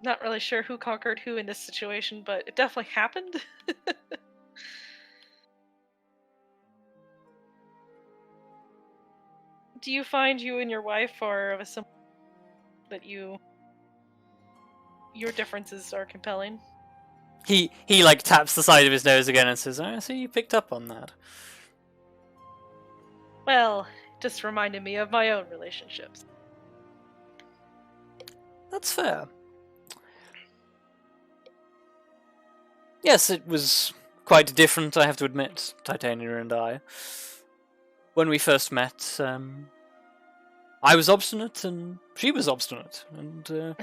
Not really sure who conquered who in this situation, but it definitely happened. Do you find you and your wife are of a similar that your differences are compelling? He like taps the side of his nose again and says, "I see you picked up on that." Well, just reminded me of my own relationships. That's fair. Yes, it was quite different, I have to admit, Titania and I. When we first met, I was obstinate and she was obstinate, and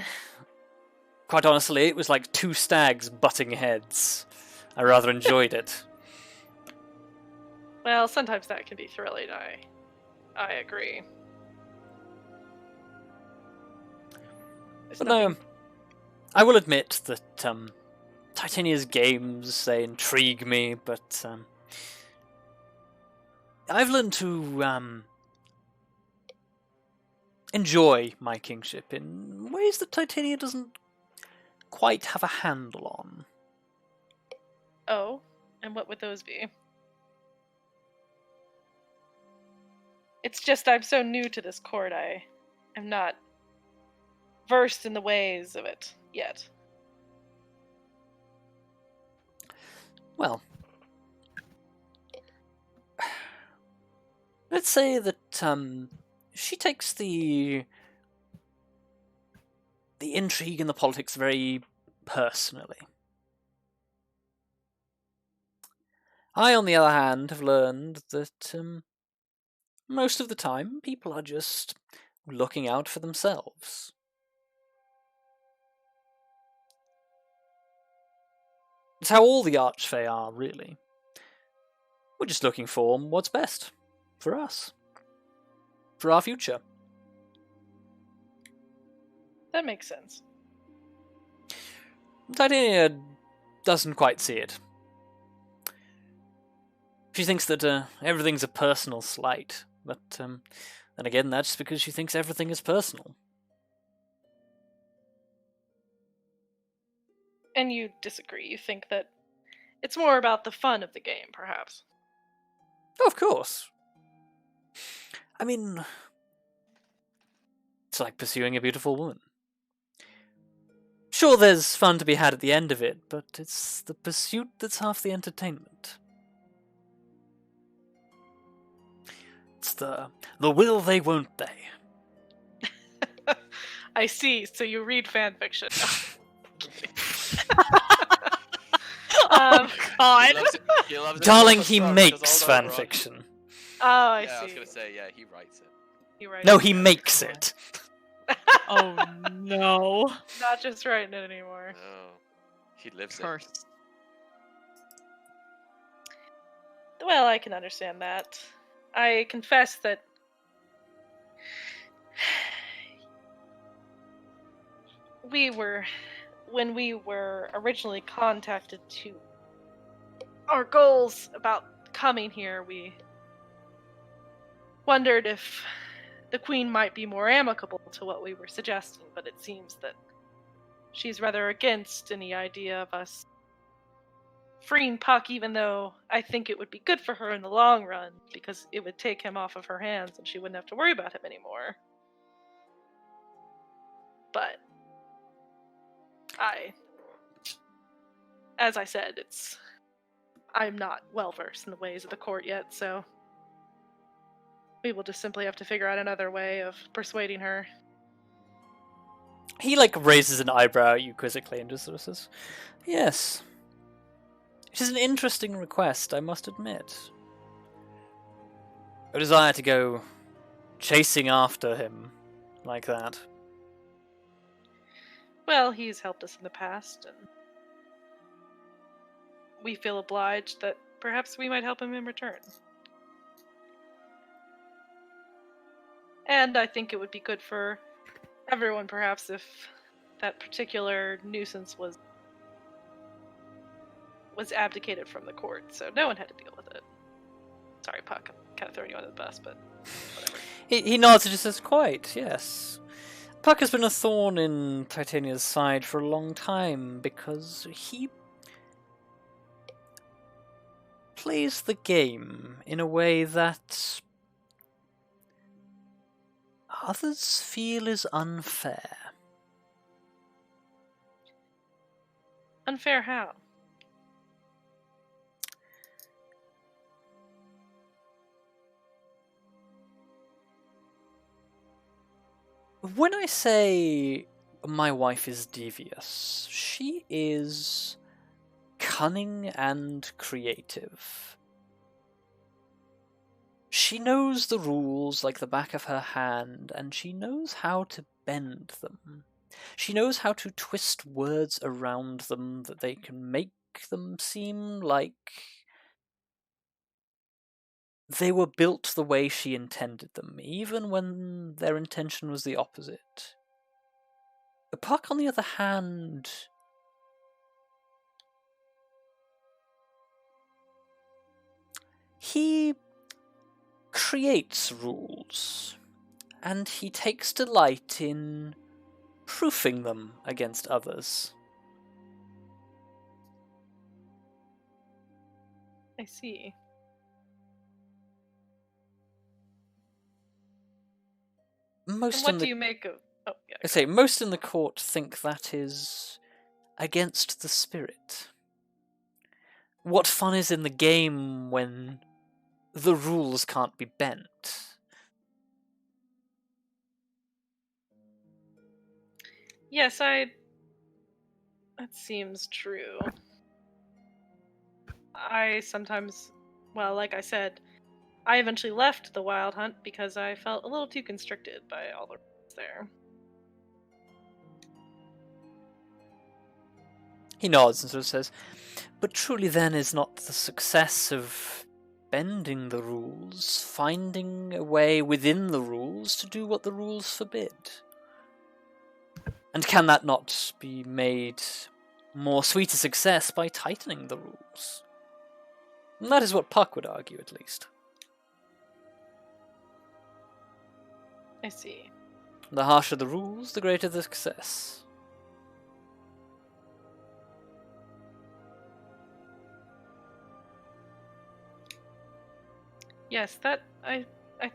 quite honestly, it was like two stags butting heads. I rather enjoyed it. Well, sometimes that can be thrilling, I agree. There's But nothing... no, I will admit that Titania's games, they intrigue me, but I've learned to enjoy my kingship in ways that Titania doesn't quite have a handle on. Oh, and what would those be? It's just I'm so new to this court, I am not versed in the ways of it yet. Well, let's say that she takes the intrigue and the politics very personally. I, on the other hand, have learned that most of the time people are just looking out for themselves. It's how all the Archfey are, really. We're just looking for what's best for us, for our future. That makes sense. Titania doesn't quite see it. She thinks that everything's a personal slight, but then again, that's because she thinks everything is personal. And you disagree. You think that it's more about the fun of the game, perhaps. Oh, of course. I mean, it's like pursuing a beautiful woman. Sure, there's fun to be had at the end of it, but it's the pursuit that's half the entertainment. It's the will they, won't they. I see. So you read fan fiction. Oh God! He loves it Darling, so he much, makes because all over on- fanfiction. Oh, I Yeah, I was see. gonna say, yeah, he writes it. You write No, it he down. makes it. Oh no! Not just writing it anymore. No, he lives it. Cursed. Well, I can understand that. I confess that when we were originally contacted to our goals about coming here, we wondered if the Queen might be more amicable to what we were suggesting, but it seems that she's rather against any idea of us freeing Puck, even though I think it would be good for her in the long run, because it would take him off of her hands and she wouldn't have to worry about him anymore. But as I said, I'm not well versed in the ways of the court yet, so we will just simply have to figure out another way of persuading her. He like raises an eyebrow at you quizzically and just sort of says, "Yes. It is an interesting request, I must admit. A desire to go chasing after him like that." Well, he's helped us in the past, and we feel obliged that perhaps we might help him in return. And I think it would be good for everyone, perhaps, if that particular nuisance was abdicated from the court, so no one had to deal with it. Sorry, Puck, I'm kind of throwing you under the bus, but whatever. He nods and just says, "Quite, yes. Puck has been a thorn in Titania's side for a long time because he plays the game in a way that others feel is unfair. Unfair how? When I say my wife is devious, she is cunning and creative. She knows the rules like the back of her hand, and she knows how to bend them. She knows how to twist words around them that they can make them seem like they were built the way she intended them, even when their intention was the opposite. Puck, on the other hand, he creates rules, and he takes delight in proofing them against others. I see. And what do you make of... Oh, yeah. I say, most in the court think that is against the spirit. What fun is in the game when the rules can't be bent? Yes, that seems true. I sometimes, well, like I said, I eventually left the Wild Hunt because I felt a little too constricted by all the rules there. He nods and sort of says, but truly then is not the success of bending the rules, finding a way within the rules to do what the rules forbid? And can that not be made more sweet a success by tightening the rules? And that is what Puck would argue, at least. I see. The harsher the rules, the greater the success. Yes, I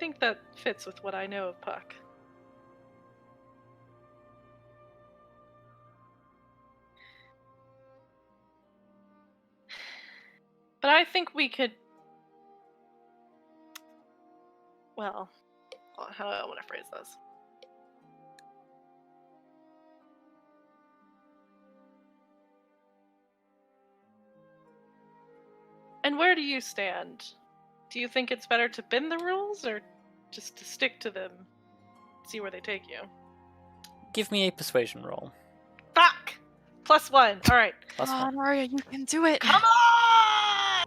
think that fits with what I know of Puck. But I think we could... Well, how do I want to phrase this? And where do you stand? Do you think it's better to bend the rules, or just to stick to them, see where they take you? Give me a persuasion roll. Fuck! +1. All right. Plus Come one. on, Arya, you can do it. Come on!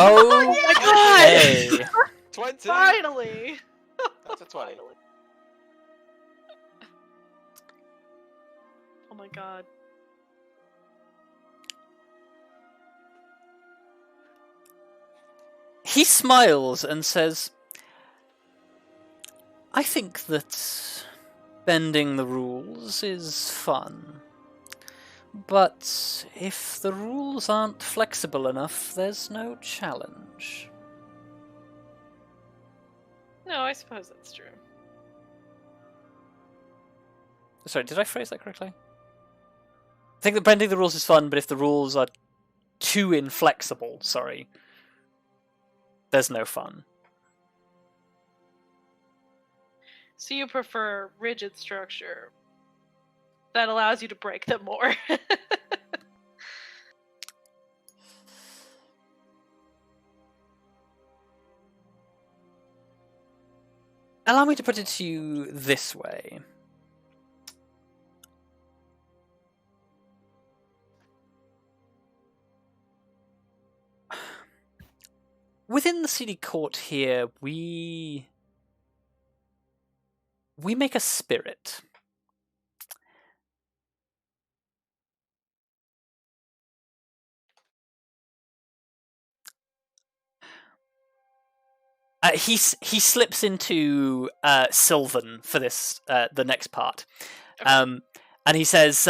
Oh my god! Hey. 20! Finally! That's a 20. Finally. Oh my god. He smiles and says, I think that bending the rules is fun. But if the rules aren't flexible enough, there's no challenge. No, I suppose that's true. Sorry, did I phrase that correctly? I think that bending the rules is fun, but if the rules are too inflexible, there's no fun. So you prefer rigid structure that allows you to break them more. Allow me to put it to you this way. Within the Seelie Court here, we make a spirit. He slips into Sylvan for this the next part, Okay. and he says,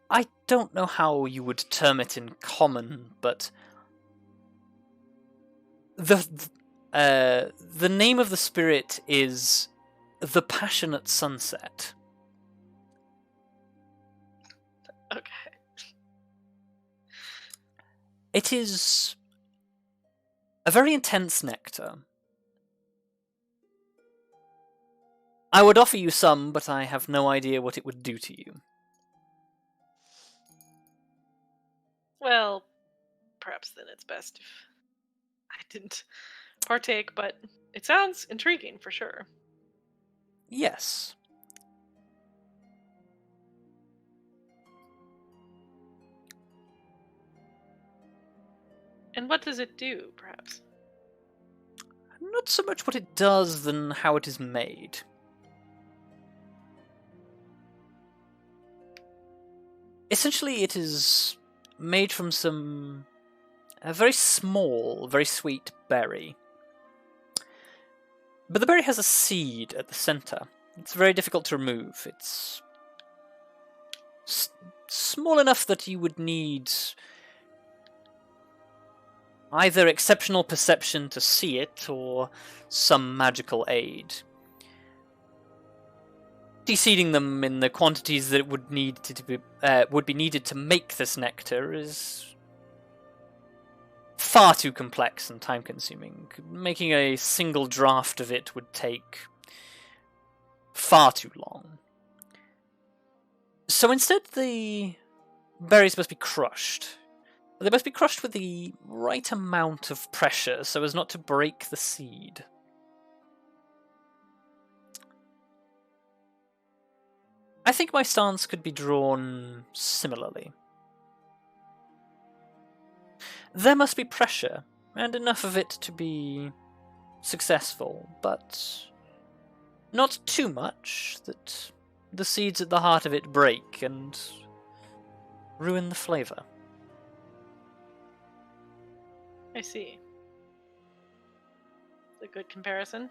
"I don't know how you would term it in common, but the name of the spirit is the Passionate Sunset." Okay. It is a very intense nectar. I would offer you some, but I have no idea what it would do to you. Well, perhaps then it's best if I didn't partake, but it sounds intriguing for sure. Yes. And what does it do, perhaps? Not so much what it does than how it is made. Essentially, it is made from a very small, very sweet berry. But the berry has a seed at the center. It's very difficult to remove. It's small enough that you would need either exceptional perception to see it, or some magical aid. Deseeding them in the quantities that would be needed to make this nectar is far too complex and time-consuming. Making a single draft of it would take far too long. So instead, the berries must be crushed. They must be crushed with the right amount of pressure so as not to break the seed. I think my stance could be drawn similarly. There must be pressure, and enough of it to be successful, but not too much that the seeds at the heart of it break and ruin the flavour. I see. It's a good comparison.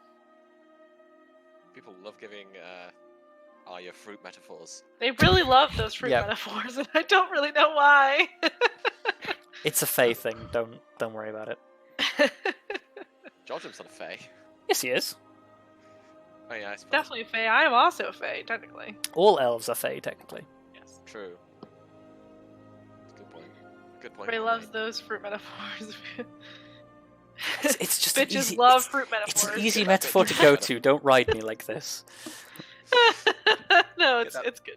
People love giving Arya fruit metaphors. They really love those fruit Yeah. metaphors, and I don't really know why. It's a Fae thing, don't worry about it. Georgium's not a fae. Yes, he is. Oh yeah, I suppose. Definitely Fae. I am also Fae, technically. All elves are Fae, technically. Yes. True. Good point. Good point. Everybody well loves made. those fruit metaphors. It's just an Bitches easy, love it's, fruit it's metaphors. an easy metaphor to go to. Don't ride me like this. No, Get that- it's good.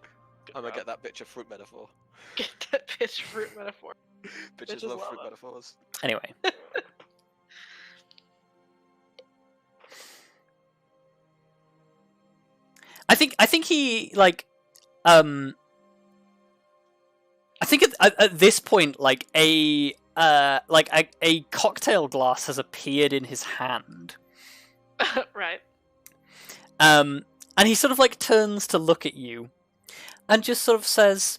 I'm gonna get that bitch a fruit metaphor. Get that bitch fruit metaphor. Bitches Bitches love love fruit them. metaphors. Anyway. I think he I think at this point a cocktail glass has appeared in his hand. Right. And he sort of turns to look at you and just sort of says,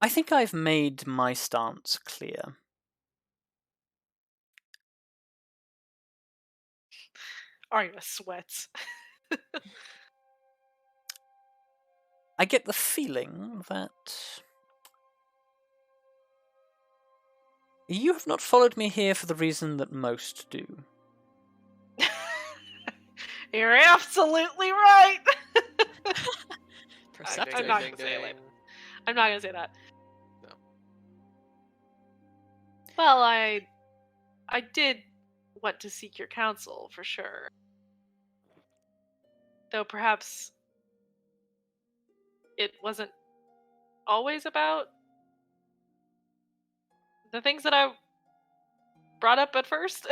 I think I've made my stance clear. Arya sweats. I get the feeling that you have not followed me here for the reason that most do. You're absolutely right. Perceptive. I'm not gonna say it later. I'm not gonna say that. No. Well, I did want to seek your counsel for sure. Though perhaps it wasn't always about the things that I brought up at first.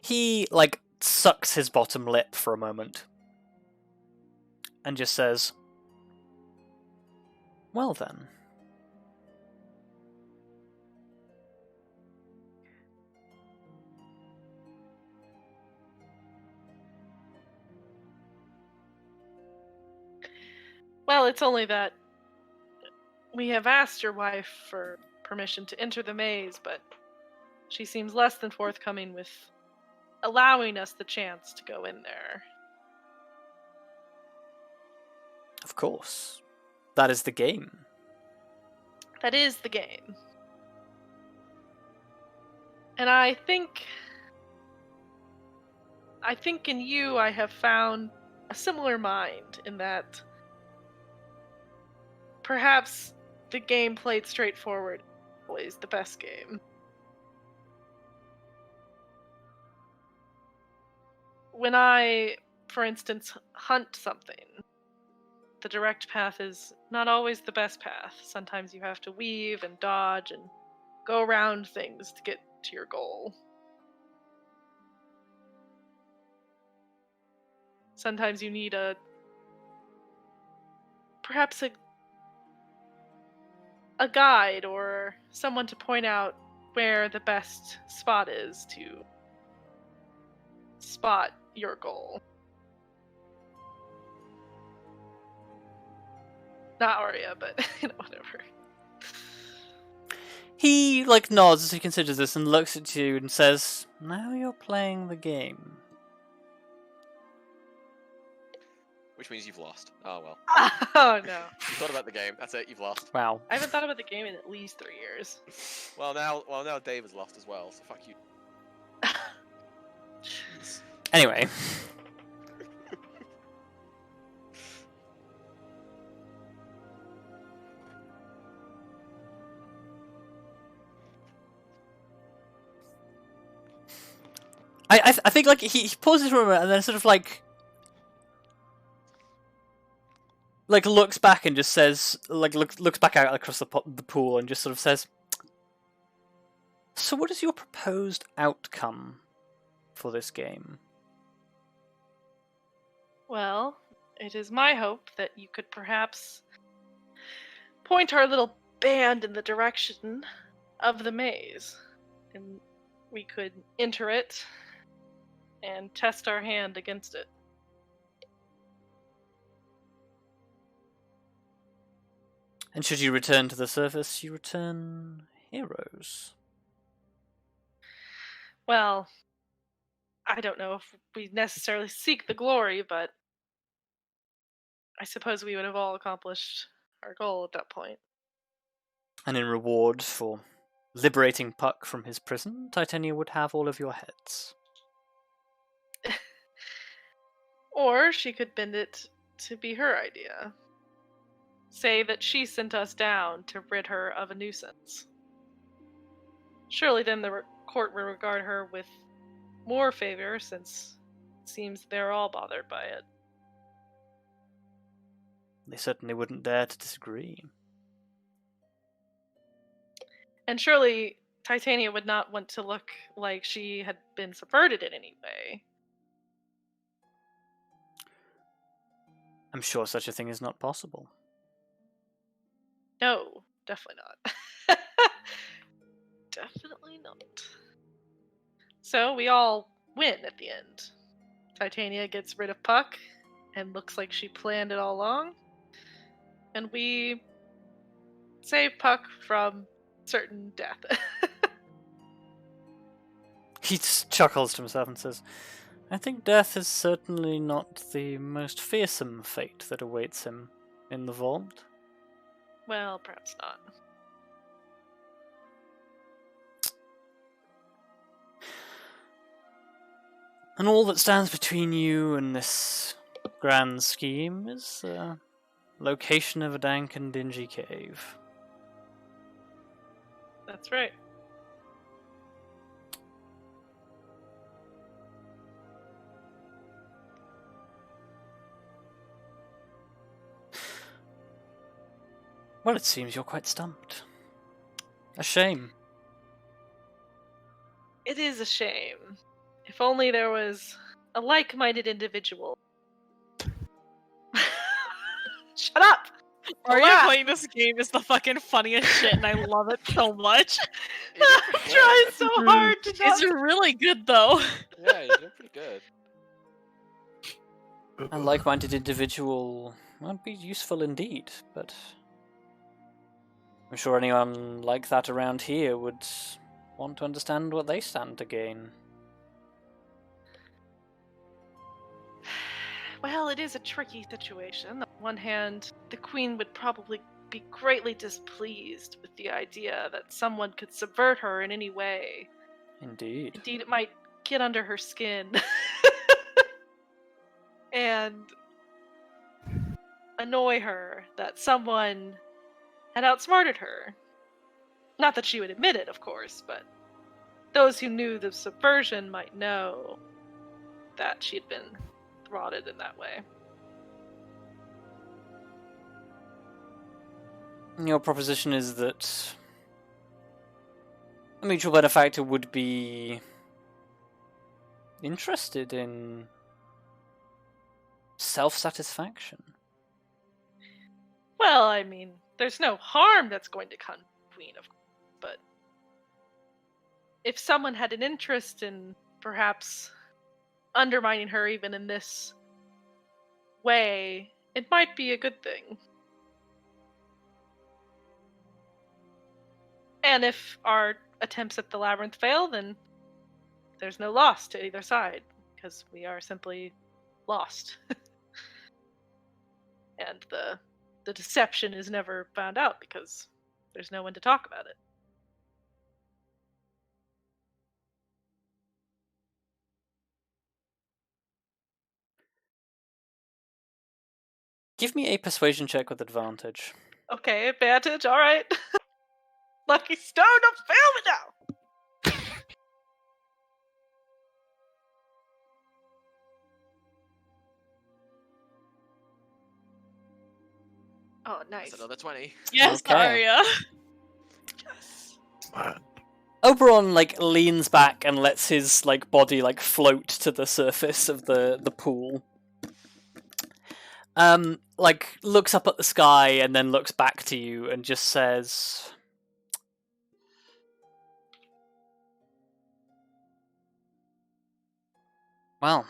He sucks his bottom lip for a moment and just says, well then. Well, it's only that we have asked your wife for permission to enter the maze, but she seems less than forthcoming with allowing us the chance to go in there. Of course. That is the game. That is the game. And I think in you I have found a similar mind in that perhaps the game played straightforward is always the best game. When I, for instance, hunt something, the direct path is not always the best path. Sometimes you have to weave and dodge and go around things to get to your goal. Sometimes you need perhaps a guide or someone to point out where the best spot is to spot your goal. Not Arya, but whatever. He nods as he considers this and looks at you and says, "Now you're playing the game." Which means you've lost. Oh well. Oh no. You thought about the game. That's it. You've lost. Wow. I haven't thought about the game in at least 3 years. Well now Dave has lost as well. So fuck you. Jeez. Anyway. I think he pauses for a moment and then sort of looks back and just says looks back out across the pool and just sort of says, "So what is your proposed outcome for this game?" Well, it is my hope that you could perhaps point our little band in the direction of the maze, and we could enter it and test our hand against it. And should you return to the surface, you return heroes. Well, I don't know if we necessarily seek the glory, but I suppose we would have all accomplished our goal at that point. And in reward for liberating Puck from his prison, Titania would have all of your heads. Or she could bend it to be her idea. Say that she sent us down to rid her of a nuisance. Surely then the court will regard her with more favor, since it seems they're all bothered by it. They certainly wouldn't dare to disagree. And surely Titania would not want to look like she had been subverted in any way. I'm sure such a thing is not possible. No, definitely not. Definitely not. So we all win at the end. Titania gets rid of Puck and looks like she planned it all along. And we save Puck from certain death. He chuckles to himself and says, "I think death is certainly not the most fearsome fate that awaits him in the vault." Well, perhaps not. And all that stands between you and this grand scheme is the location of a dank and dingy cave. That's right. Well, it seems you're quite stumped. A shame. It is a shame. If only there was a like-minded individual. Shut up! Arya Laugh! playing this game is the fucking funniest shit, and I love it so much. I'm trying so hard to not... It's really good, though. Yeah, you're doing pretty good. A like-minded individual would be useful indeed, but I'm sure anyone like that around here would want to understand what they stand to gain. Well, it is a tricky situation. On one hand, the Queen would probably be greatly displeased with the idea that someone could subvert her in any way. Indeed. Indeed, it might get under her skin. And annoy her that someone had outsmarted her. Not that she would admit it, of course, but those who knew the subversion might know that she had been throttled in that way. Your proposition is that a mutual benefactor would be interested in self-satisfaction. Well, I mean, there's no harm that's going to come to the Queen, of course, but if someone had an interest in perhaps undermining her even in this way, it might be a good thing. And if our attempts at the labyrinth fail, then there's no loss to either side, because we are simply lost. And the deception is never found out because there's no one to talk about it. Give me a persuasion check with advantage. Okay, advantage, alright. Lucky stone, don't fail me now! Oh, nice. That's another 20. Yes, Okay. Arya. Yes. Man. Oberon leans back and lets his body float to the surface of the pool. Looks up at the sky and then looks back to you and just says, "Well,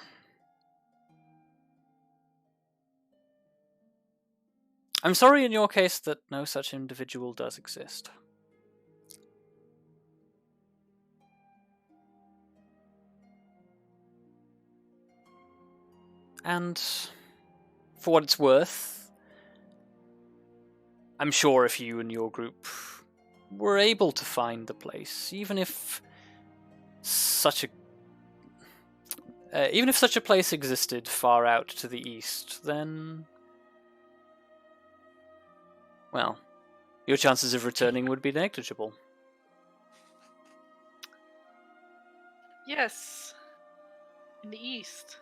I'm sorry in your case that no such individual does exist. And for what it's worth, I'm sure if you and your group were able to find the place, even if such a place existed far out to the east, then, well, your chances of returning would be negligible." Yes. In the east.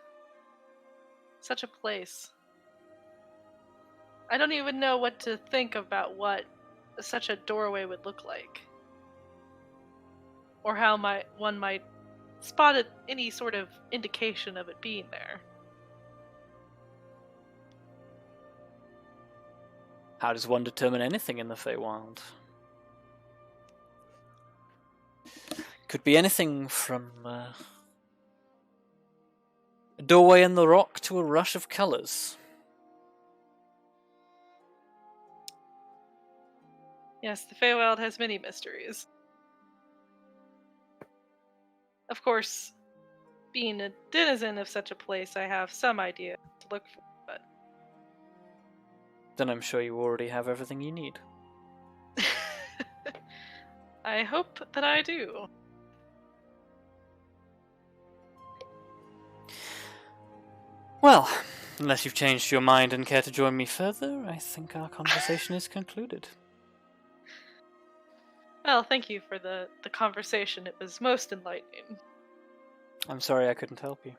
Such a place. I don't even know what to think about what such a doorway would look like. Or how one might spot any sort of indication of it being there. How does one determine anything in the Feywild? Could be anything from a doorway in the rock to a rush of colours. Yes, the Feywild has many mysteries. Of course, being a denizen of such a place, I have some idea to look for, but... Then I'm sure you already have everything you need. I hope that I do. Well, unless you've changed your mind and care to join me further, I think our conversation is concluded. Well, thank you for the conversation. It was most enlightening. I'm sorry I couldn't help you.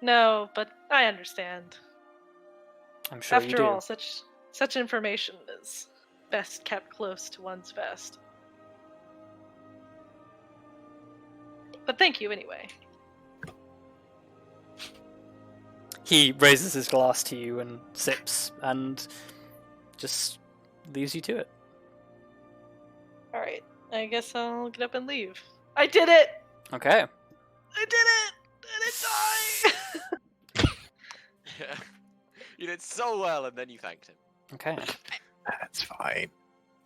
No, but I understand. I'm sure you After do. all, such information is best kept close to one's vest. But thank you anyway. He raises his glass to you and sips and just leaves you to it. Alright, I guess I'll get up and leave. I did it! Okay. I did it! I didn't die! Yeah. You did so well, and then you thanked him. Okay. That's fine.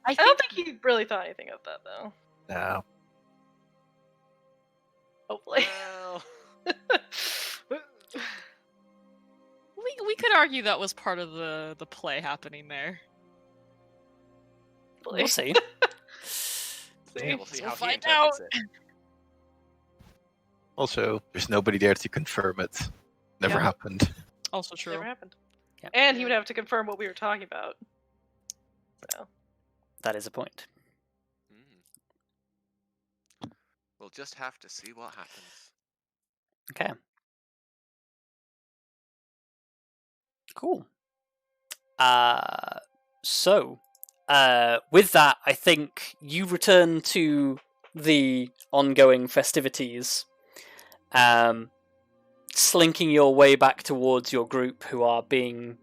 I don't think he really thought anything of that, though. No. Hopefully. Well, We could argue that was part of the play happening there. We'll see. yeah, we'll see We'll how he find interprets out. it. Also, there's nobody there to confirm it. Never Yeah. happened. Also true. Never happened. Yep. And he would have to confirm what we were talking about. So. That is a point. We'll just have to see what happens. Okay. Cool. With that, I think you return to the ongoing festivities, slinking your way back towards your group, who are being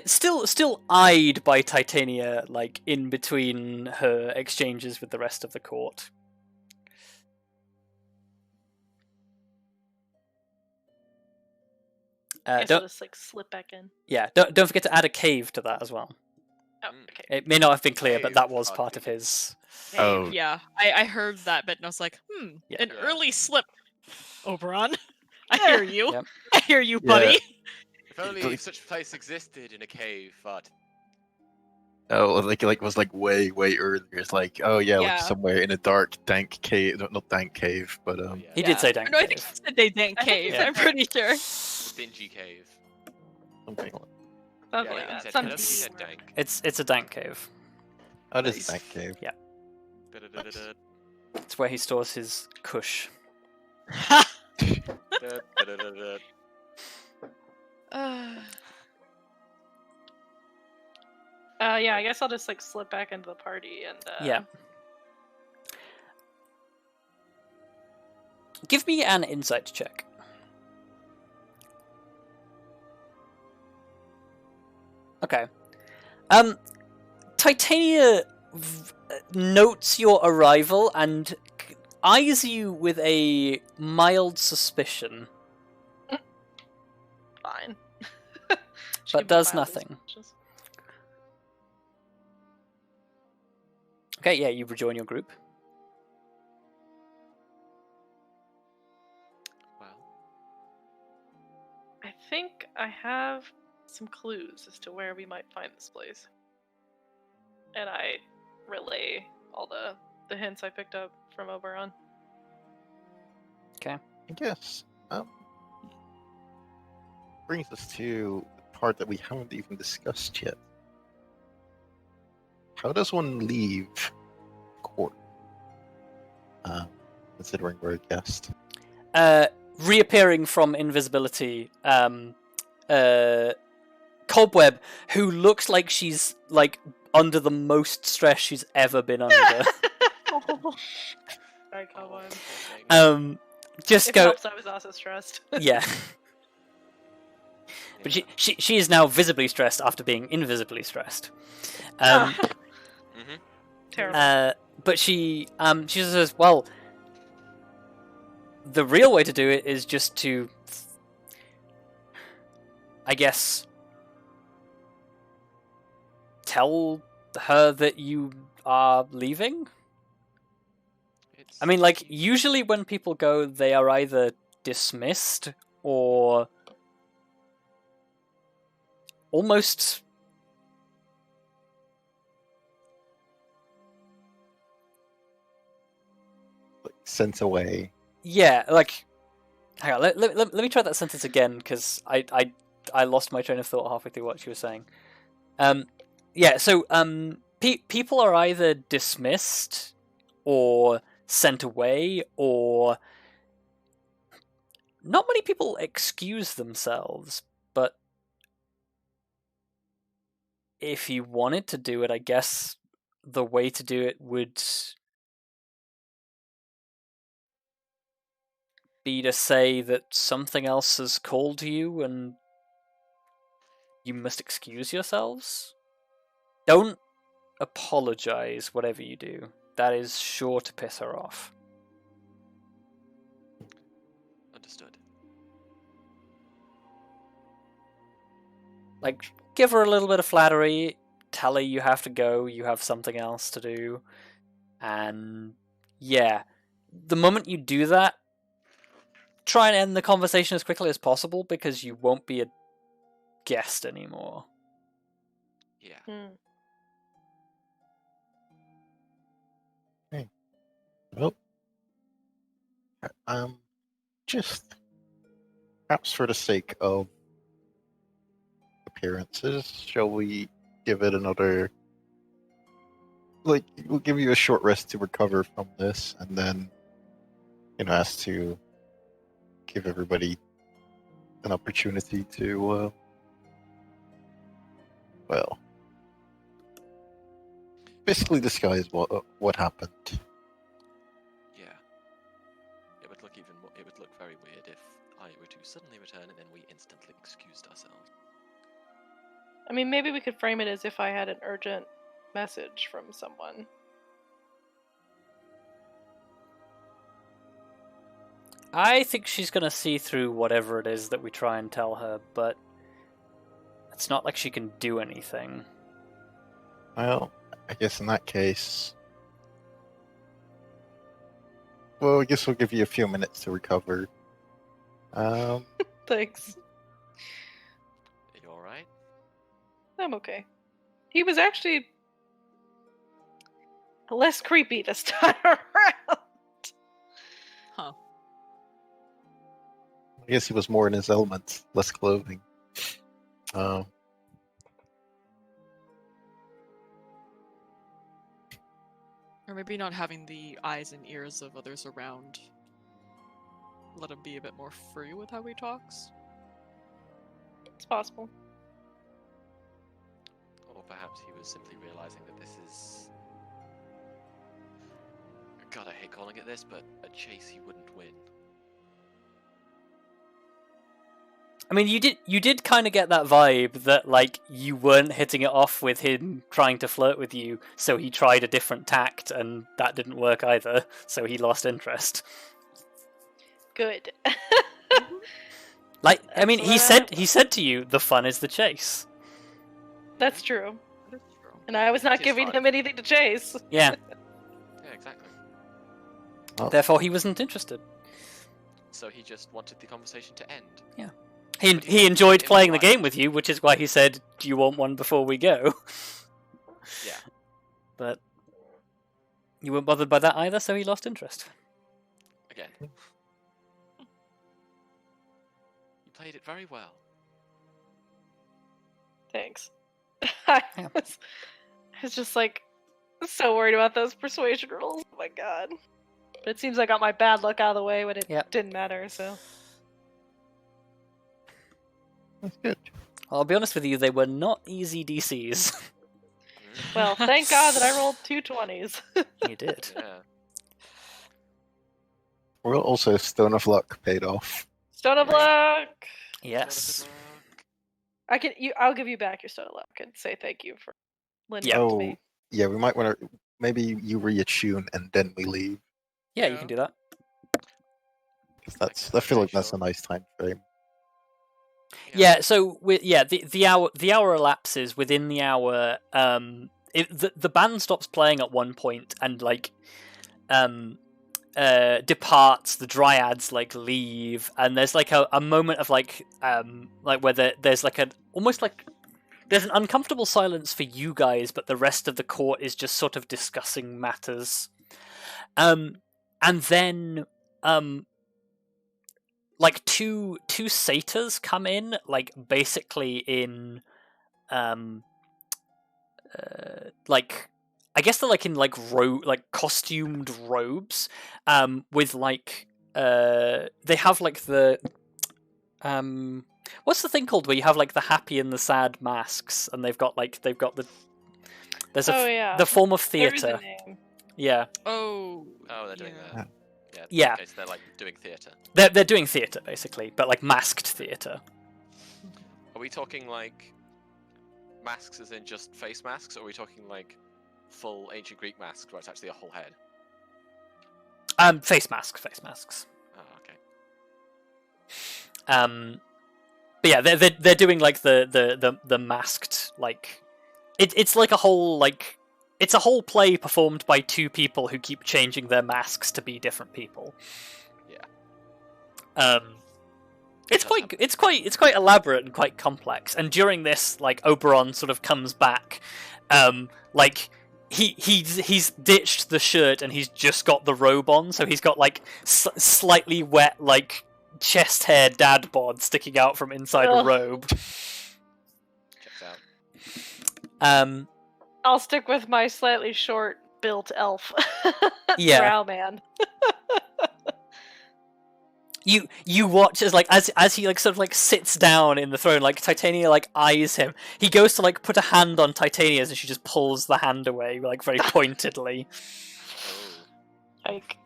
still eyed by Titania, like in between her exchanges with the rest of the court. I guess I'll just like slip back in. Don't forget to add a cave to that as well. Oh, Mm. okay. It may not have been clear, but Cave that was are part of good. his. Oh. Yeah, I heard that bit and I was like, Yeah. an Yeah. early slip. Oberon, I hear you. Yep. I hear you, Yeah. buddy. If only Believe- such a place existed in a cave, but Oh, like was like way earlier. It's like, oh yeah, Yeah. like somewhere in a dark, dank cave. Not dank cave, but oh, yeah. He did say dank No, I think cave. he said they dank I think he cave. said I'm dank. pretty sure. Dingy cave. something like. Something Yeah, like he that. said, Some I don't think he deep said word. dank. It's a dank cave. Oh, it is Nice. a dank cave. Da-da-da-da-da. It's where he stores his kush. Da-da-da-da-da. Yeah, I guess I'll just like slip back into the party and Yeah. Give me an insight check. Okay. Titania notes your arrival and eyes you with a mild suspicion, fine. She but can be does mildly nothing. suspicious. Okay, yeah, you rejoin your group. Well, I think I have some clues as to where we might find this place. And I relay all the hints I picked up from Oberon. I guess. Brings us to the part that we haven't even discussed yet. How does one leave court? Considering we're a guest. Reappearing from invisibility, Cobweb, who looks like she's like under the most stress she's ever been under. Sorry, Cowboy. poor thing. Just If it go, helps, I was also stressed. yeah. But she is now visibly stressed after being invisibly stressed. Mhm. Terrible. But she just says, well, the real way to do it is just to, I guess, tell her that you are leaving. I mean, like, usually when people go, they are either dismissed or almost Like, sent away. yeah, like, hang on, let me try that sentence again, because I lost my train of thought halfway through what she was saying. Yeah, so people are either dismissed or sent away, or not many people excuse themselves, but if you wanted to do it, I guess the way to do it would be to say that something else has called you and you must excuse yourselves. Don't apologize, whatever you do. That is sure to piss her off. Understood. like give her a little bit of flattery, tell her you have to go, you have something else to do, and yeah, the moment you do that, try and end the conversation as quickly as possible because you won't be a guest anymore. Yeah. Well, just perhaps for the sake of appearances, shall we give it another? Like, we'll give you a short rest to recover from this, and then, as to give everybody an opportunity to, well, basically disguise what happened. Yeah. It would look it would look very weird if I were to suddenly return and then we instantly excused ourselves. I mean, maybe we could frame it as if I had an urgent message from someone. I think she's gonna see through whatever it is that we try and tell her, but it's not like she can do anything. Well, I guess in that case, well, I guess we'll give you a few minutes to recover. Thanks. Are you alright? I'm okay. He was actually less creepy this time around. Huh. I guess he was more in his element, less clothing. Or maybe not having the eyes and ears of others around. Let him be a bit more free with how he talks. It's possible. Or perhaps he was simply realizing that this is... God, I hate calling it this, but a chase he wouldn't win. I mean, you did kind of get that vibe that like you weren't hitting it off with him trying to flirt with you, so he tried a different tact and that didn't work either, so he lost interest. Good. Like, I mean, he That's said to you, the fun is the chase. That's true. That's true. And I was not It is giving fun. him anything to chase. Yeah, Yeah, exactly. therefore he wasn't interested. So he just wanted the conversation to end. Yeah. But He enjoyed in playing the life- game with you, which is why he said, "Do you want one before we go?" Yeah. But you weren't bothered by that either, so he lost interest. Again. You played it very well. Thanks. I Yeah. was just like so worried about those persuasion rolls. Oh my god. But it seems I got my bad luck out of the way when it Yep. didn't matter, so. That's good. I'll be honest with you, they were not easy DCs. Well, thank God that I rolled 2 20s. You did. Yeah. Well, also, Stone of Luck paid off. Stone of luck! Yes. I'll give you back your stone of luck and say thank you for lending Yeah. it to Oh, me. yeah, we might want to. Maybe you reattune and then we leave. Yeah, you Yeah. can do that. 'Cause I feel like that's a nice time frame. Yeah, so the hour elapses. Within the hour, the band stops playing at one point and like departs. The dryads like leave, and there's like a moment of like where there's like an almost like there's an uncomfortable silence for you guys, but the rest of the court is just sort of discussing matters. And then like two satyrs come in, like basically in like I guess they're like in like costumed robes, with like they have like the what's the thing called where you have like the happy and the sad masks, and they've got the there's Yeah. the form of There is a theatre. name. Yeah, Oh. Oh, they're doing yeah. that. Yeah. Yeah. Okay, so they're like doing theatre. they're doing theatre basically, but like masked theatre. Are we talking like masks as in just face masks, or are we talking like full ancient Greek masks where it's actually a whole head? Face masks. Oh, okay. But yeah, they're doing like the masked like it's like a whole like it's a whole play performed by two people who keep changing their masks to be different people. Yeah. It's quite elaborate and quite complex. And during this, like Oberon sort of comes back, like he's ditched the shirt and he's just got the robe on, so he's got like slightly wet like chest hair dad bod sticking out from inside a robe. Checks out. I'll stick with my slightly short built elf. Yeah. Drow man. You watch as he like sort of like sits down in the throne, like Titania like eyes him. He goes to like put a hand on Titania's and she just pulls the hand away like very pointedly. Like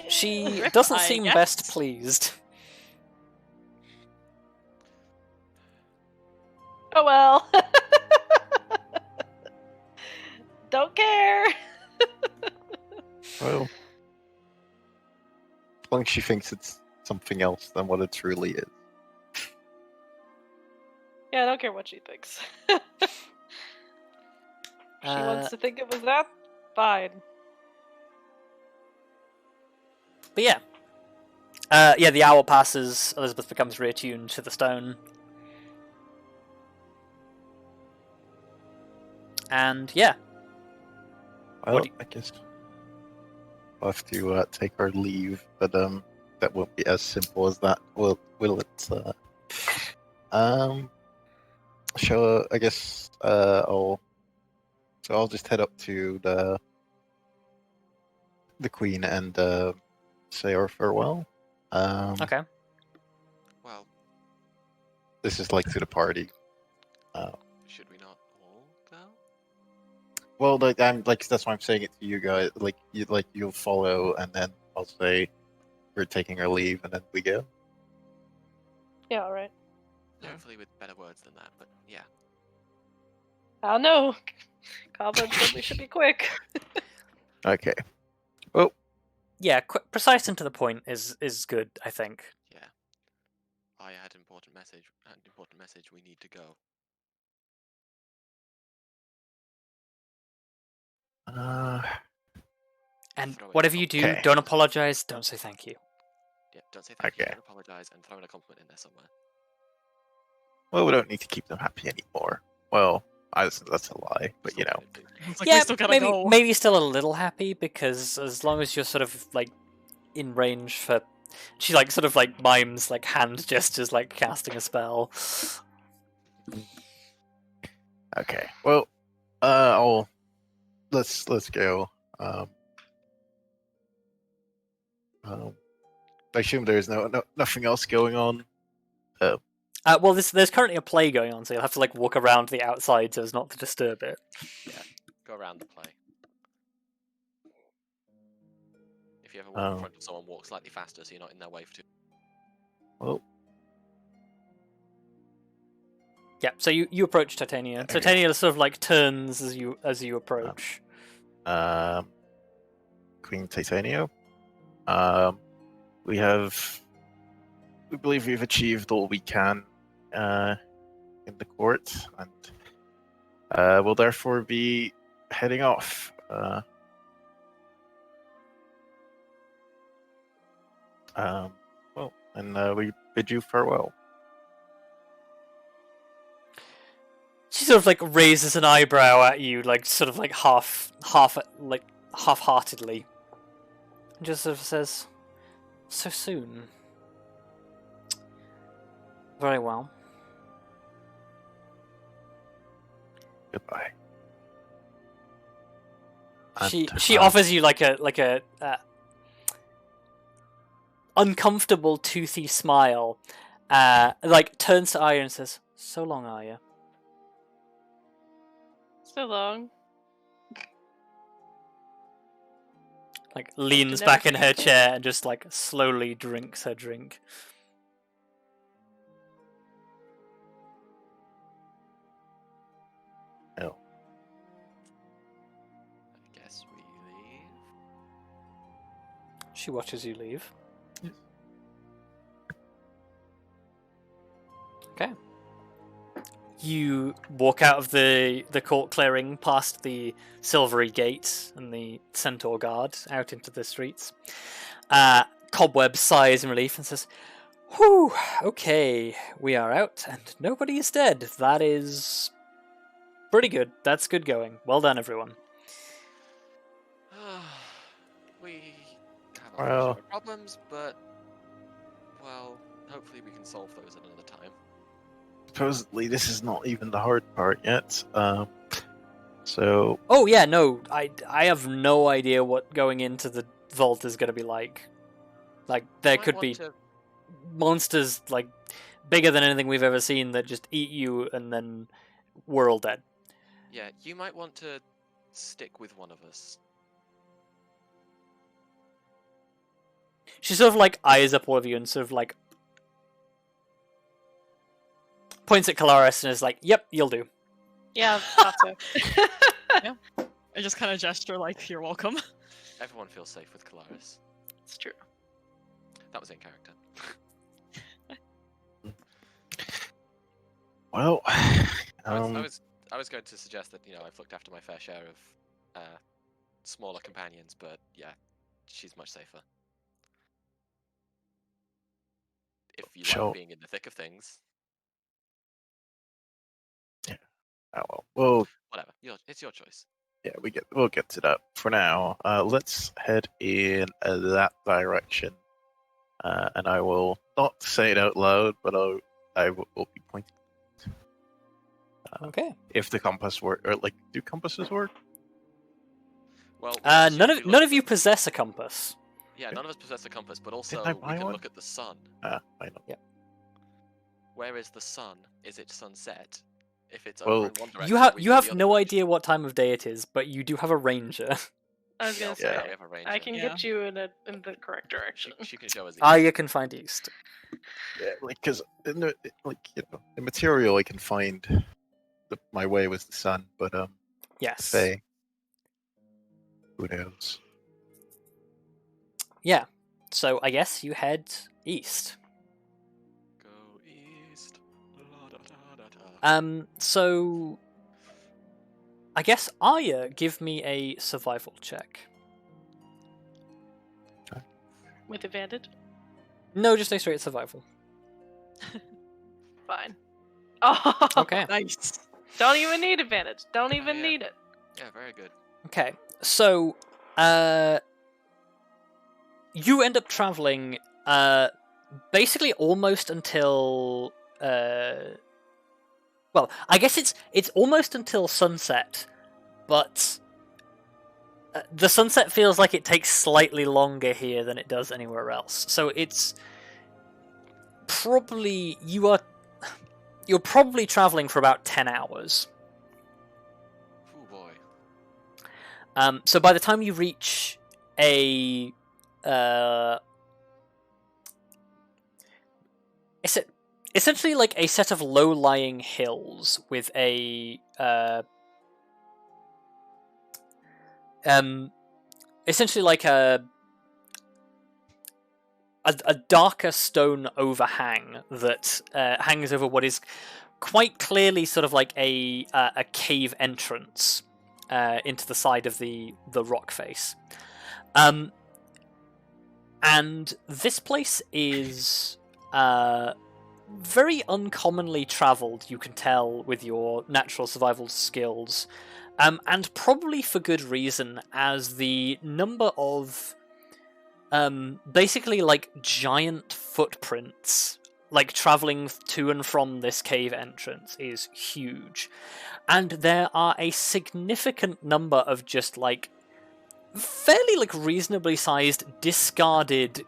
She Rip, doesn't I seem guess. best pleased. oh well. Don't care. Well, as long as she thinks it's something else than what it truly is. Yeah, I don't care what she thinks. If she wants to think it was that, fine. But yeah. Yeah, the hour passes, Elizabeth becomes reattuned to the stone. And yeah. Well, do you- I guess we'll have to take our leave, but that won't be as simple as that. Will it? I guess I'll just head up to the Queen and say our farewell. Okay. Well, This is like to the party. should we not all go? Well, that's why I'm saying it to you guys. You'll follow, and then I'll say we're taking our leave, and then we go. Yeah, alright. Yeah. Hopefully with better words than that, but yeah. I don't know. Goblin said we should be quick. Okay. Yeah, precise and to the point is good, I think. Yeah. I had an important message. We need to go. And Throw in whatever a you do, Okay. don't apologize, don't say thank you. Yeah, don't say thank you, Okay. don't apologise, and throw in a compliment in there somewhere. Well, we don't need to keep them happy anymore. Well, that's a lie, but you know. It's like yeah, we still gotta maybe go. maybe still a little happy because as long as you're sort of like in range for, she like sort of like mimes like hand gestures like casting a spell. Okay. Well, let's go. I assume there's nothing else going on. Well, there's currently a play going on, so you'll have to like walk around the outside so as not to disturb it. Go around the play. If you ever walk in front of someone, walk slightly faster so you're not in their way for too. Well, Yeah, so you approach Titania. Okay. Titania sort of like turns as you approach. Queen Titania. We believe we've achieved all we can in the court, and we'll therefore be heading off. We bid you farewell. She sort of like raises an eyebrow at you, like sort of like half-heartedly, and just sort of says, "So soon." Very well. Goodbye. She offers you like a uncomfortable toothy smile, like turns to Arya and says, "So long, Arya." So long. Like leans never back in her see you. chair and just like slowly drinks her drink. Oh. I guess we leave. She watches you leave. Okay. You walk out of the court clearing past the silvery gate and the centaur guard out into the streets. Cobweb sighs in relief and says, "Whew, okay, we are out and nobody is dead. That is pretty good. That's good going. Well done, everyone." We have our share of problems, but, well, hopefully we can solve those at another time. Supposedly, this is not even the hard part yet. So Oh yeah, no, I have no idea what going into the vault is going to be like. Like, there could be monsters, like, bigger than anything we've ever seen that just eat you and then we're all dead. Yeah, you might want to stick with one of us. She sort of, like, eyes up all of you and sort of, like, points at Kelariis and is like, "Yep, you'll do." Yeah, thought so. I just kind of gesture like, "You're welcome." Everyone feels safe with Kelariis. It's true. That was in character. well, I was going to suggest that I've looked after my fair share of smaller companions, but yeah, she's much safer. If you Sure. like being in the thick of things. well, Whatever, it's your choice. yeah, we'll get to that. For now, let's head in that direction, and I will not say it out loud, but I will be pointing. Okay. If the compass work, or like, do compasses work? Well, None of you possess a compass. Yeah, none of us possess a compass, but also I we buy can one? look at the sun. I know. Yeah. Where is the sun? Is it sunset? If it's Well, over in one direction, You have no direction. idea what time of day it is, but you do have a ranger. I was gonna Also, say, yeah, we have a ranger. I can get you in the correct direction. She can show us. Arya can find east. Yeah, like, because the material I can find, my way was the sun, but Yes. Faye, who knows? Yeah. So I guess you head east. Go east. La, da, da, da, da. So I guess Arya, give me a survival check. With advantage? No, just a straight survival. Fine. Oh, Okay. Nice. Don't even need advantage. Don't even yeah. need it. Yeah, very good. Okay. So, you end up traveling, basically almost until, well, I guess it's almost until sunset, but the sunset feels like it takes slightly longer here than it does anywhere else. So it's probably you're probably traveling for about 10 hours. Oh boy. So by the time you reach a essentially like a set of low-lying hills with a essentially like a darker stone overhang that hangs over what is quite clearly sort of like a cave entrance into the side of the rock face. And this place is very uncommonly travelled, you can tell with your natural survival skills, and probably for good reason, as the number of basically like giant footprints like travelling to and from this cave entrance is huge. And there are a significant number of just like fairly like reasonably sized discarded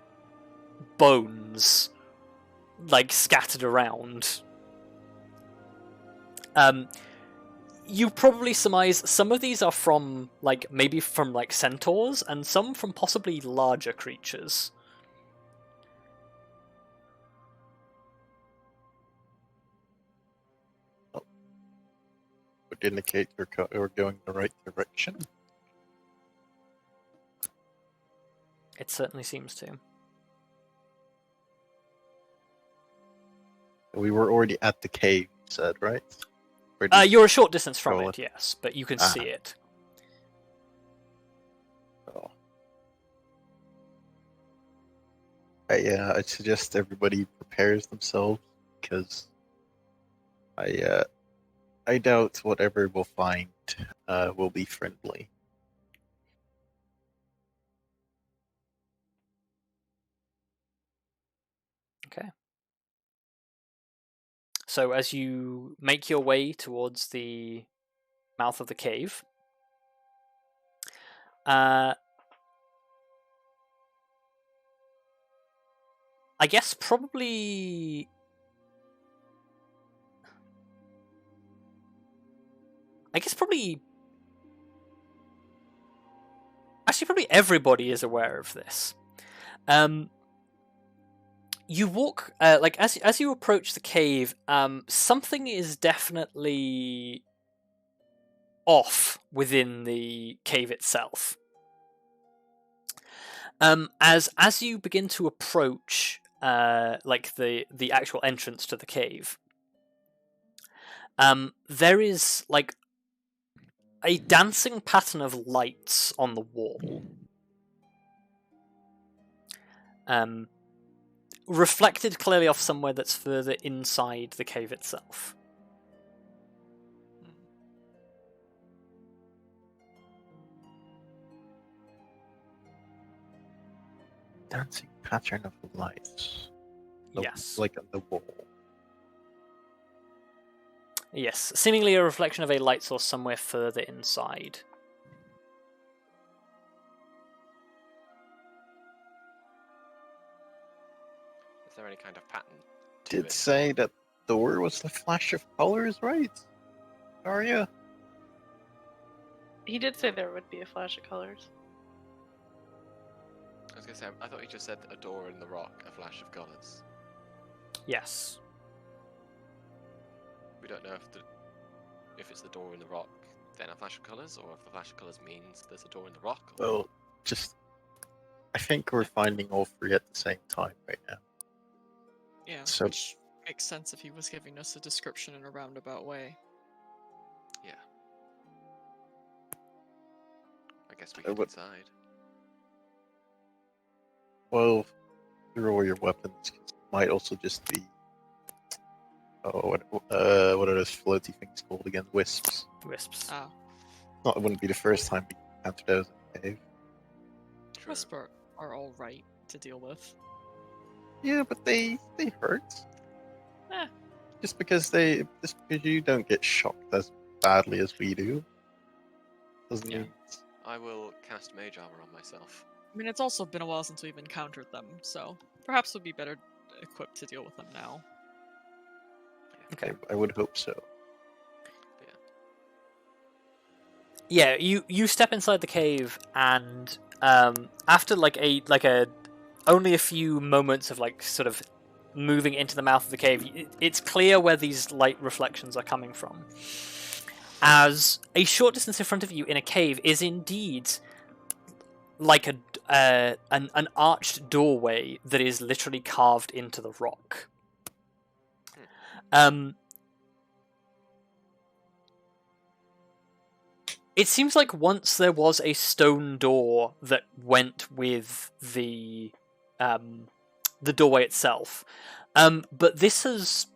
bones like scattered around. You probably surmise some of these are from like maybe from like centaurs and some from possibly larger creatures. Would indicate you're going the right direction. It certainly seems to. We were already at the cave, you said, right? Or did You're a short distance from Roll it, yes, but you can Ah. see it. Oh. I suggest everybody prepares themselves because I doubt whatever we'll find will be friendly. Okay. So as you make your way towards the mouth of the cave, I guess probably actually probably everybody is aware of this. You walk like as you approach the cave, something is definitely off within the cave itself. As you begin to approach like the actual entrance to the cave, there is like a dancing pattern of lights on the wall. Reflected clearly off somewhere that's further inside the cave itself. Dancing pattern of lights. Yes. Like on the wall. Yes, seemingly a reflection of a light source somewhere further inside. Is there any kind of pattern to Did it? say that the door was the flash of colors, right? Arya? He did say there would be a flash of colors. I was gonna say, I thought you just said a door in the rock, a flash of colours. Yes. We don't know if it's the door in the rock, then a flash of colours, or if the flash of colours means there's a door in the rock. Or... Well, I think we're finding all three at the same time right now. Yeah, So- which makes sense if he was giving us a description in a roundabout way. Yeah. I guess we So can what- decide. Well, through all your weapons, might also just be. Oh, what are those floaty things called again? Wisps. Wisps. Ah, It wouldn't be the first time we encountered those in the cave. True. Whisper are alright to deal with. Yeah, but they hurt. Eh. Just because you don't get shocked as badly as we do, doesn't Yeah. mean. I will cast Mage Armor on myself. I mean, it's also been a while since we've encountered them, so perhaps we'd be better equipped to deal with them now. Okay. I would hope so. Yeah, you step inside the cave, and after like a only a few moments of like sort of moving into the mouth of the cave, it's clear where these light reflections are coming from. As a short distance in front of you in a cave is indeed like an arched doorway that is literally carved into the rock. It seems like once there was a stone door that went with the doorway itself, but this has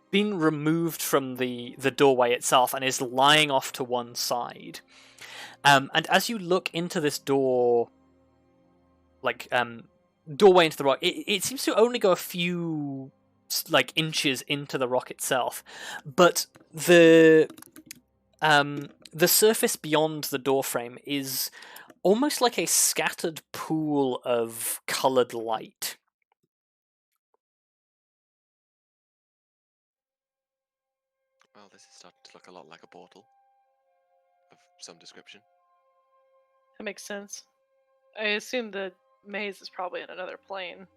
been removed from the doorway itself and is lying off to one side. And as you look into this door, like doorway into the rock, it seems to only go a few like inches into the rock itself, but the surface beyond the doorframe is almost like a scattered pool of coloured light. Well, this is starting to look a lot like a portal of some description. That makes sense. I assume the maze is probably in another plane.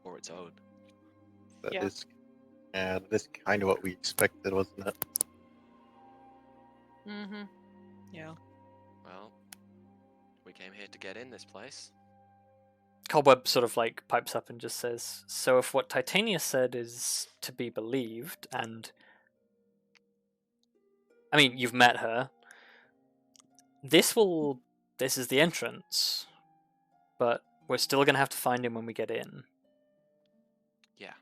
Or its own. That Yeah. is kind of what we expected, wasn't it? Mm-hmm. Yeah. Well, we came here to get in this place. Cobweb sort of like pipes up and just says, "So if what Titania said is to be believed, and I mean you've met her, this is the entrance, but we're still gonna have to find him when we get in. Yeah.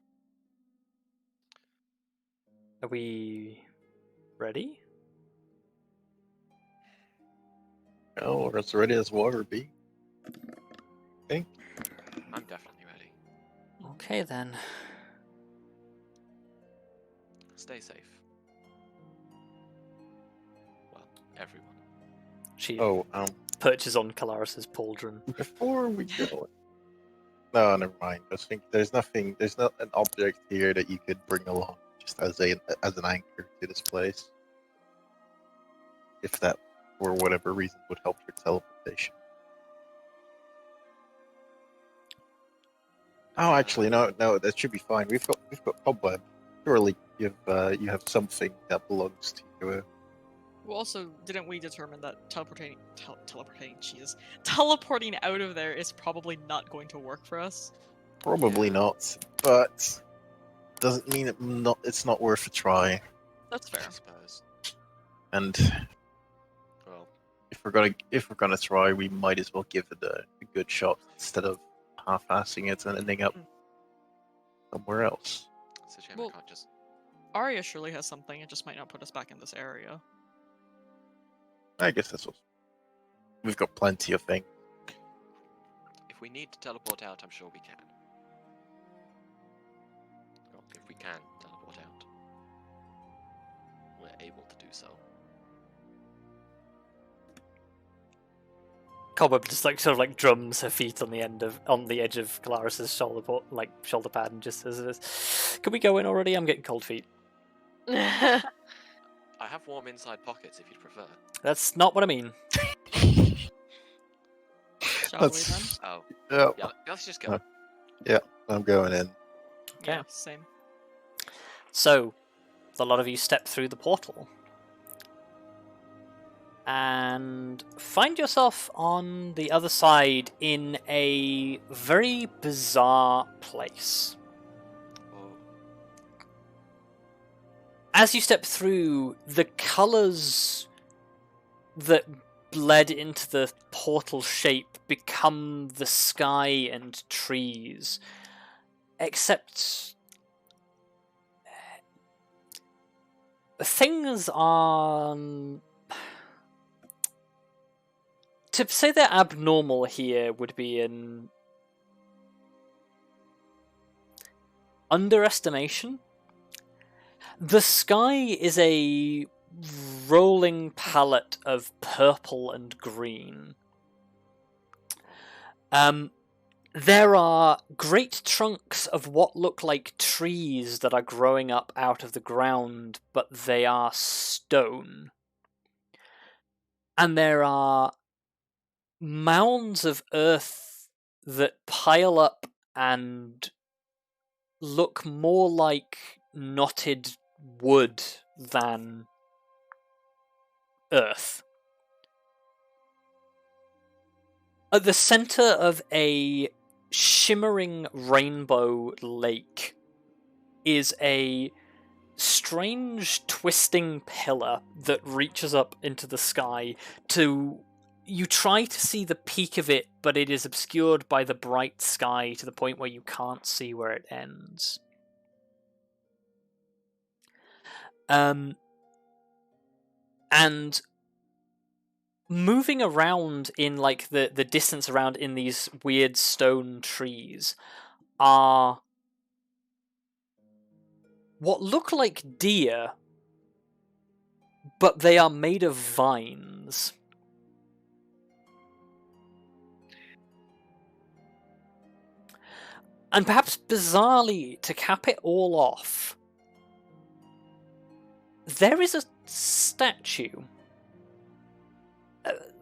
Are we ready?" Oh, we're as ready as water be. I'm definitely ready. Okay then. Stay safe. Well, everyone. She Oh, perches on Kelariis' pauldron. before we go. No, never mind. I think there's not an object here that you could bring along just as an anchor to this place. If that, for whatever reason, would help your teleportation. Oh, actually, no, that should be fine. We've got cobweb. Surely you have something that belongs to you. Well, also, didn't we determine that teleporting out of there is probably not going to work for us? Probably Yeah. not, but doesn't mean it's not worth a try. That's fair. I suppose. And Well, if we're gonna try, we might as well give it a good shot instead of half-assing it and ending up somewhere else. it's a shame Well- I can't just. Arya surely has something, it just might not put us back in this area. I guess that's what we've got plenty of things. If we need to teleport out, I'm sure we can. Well, if we can teleport out, we're able to do so. Cobweb just like sort of like drums her feet on the edge of Kelariis' shoulder pad and just says this. Can we go in already? I'm getting cold feet. I have warm inside pockets if you'd prefer. That's not what I mean. Shall we then? Oh, Yeah, yeah, let's just go. I'm going in. Okay. Yeah, same. So, a lot of you step through the portal and find yourself on the other side in a very bizarre place. Oh, As you step through, the colours that bled into the portal shape become the sky and trees, except things are... To say they're abnormal here would be an underestimation. The sky is a rolling palette of purple and green. There are great trunks of what look like trees that are growing up out of the ground, but they are stone. And there are mounds of earth that pile up and look more like knotted wood than earth. At the center of a shimmering rainbow lake is a strange twisting pillar that reaches up into the sky. You try to see the peak of it, but it is obscured by the bright sky to the point where you can't see where it ends. And moving around in like the distance around in these weird stone trees are what look like deer, but they are made of vines. And perhaps bizarrely, to cap it all off, there is a statue.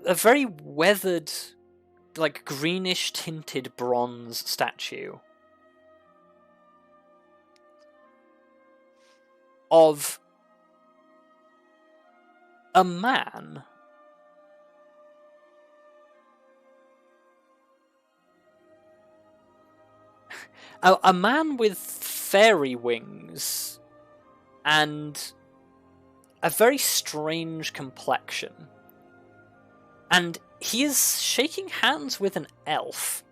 A very weathered, like greenish tinted bronze statue of a man a man with fairy wings and a very strange complexion. And he is shaking hands with an elf.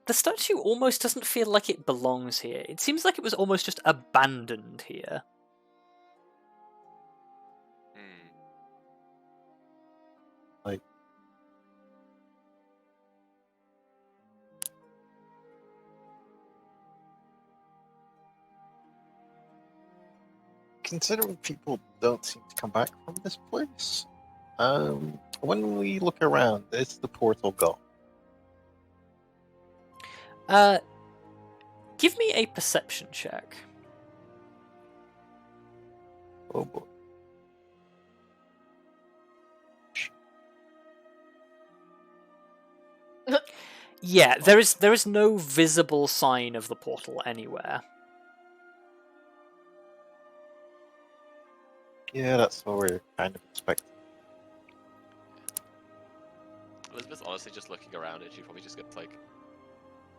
The statue almost doesn't feel like it belongs here. It seems like it was almost just abandoned here. Like, considering people don't seem to come back from this place, when we look around, is the portal gone? Give me a perception check. Oh boy. Yeah, there is no visible sign of the portal anywhere. Yeah, that's what we're kind of expecting. Elizabeth, honestly, just looking around it, she probably just gets like,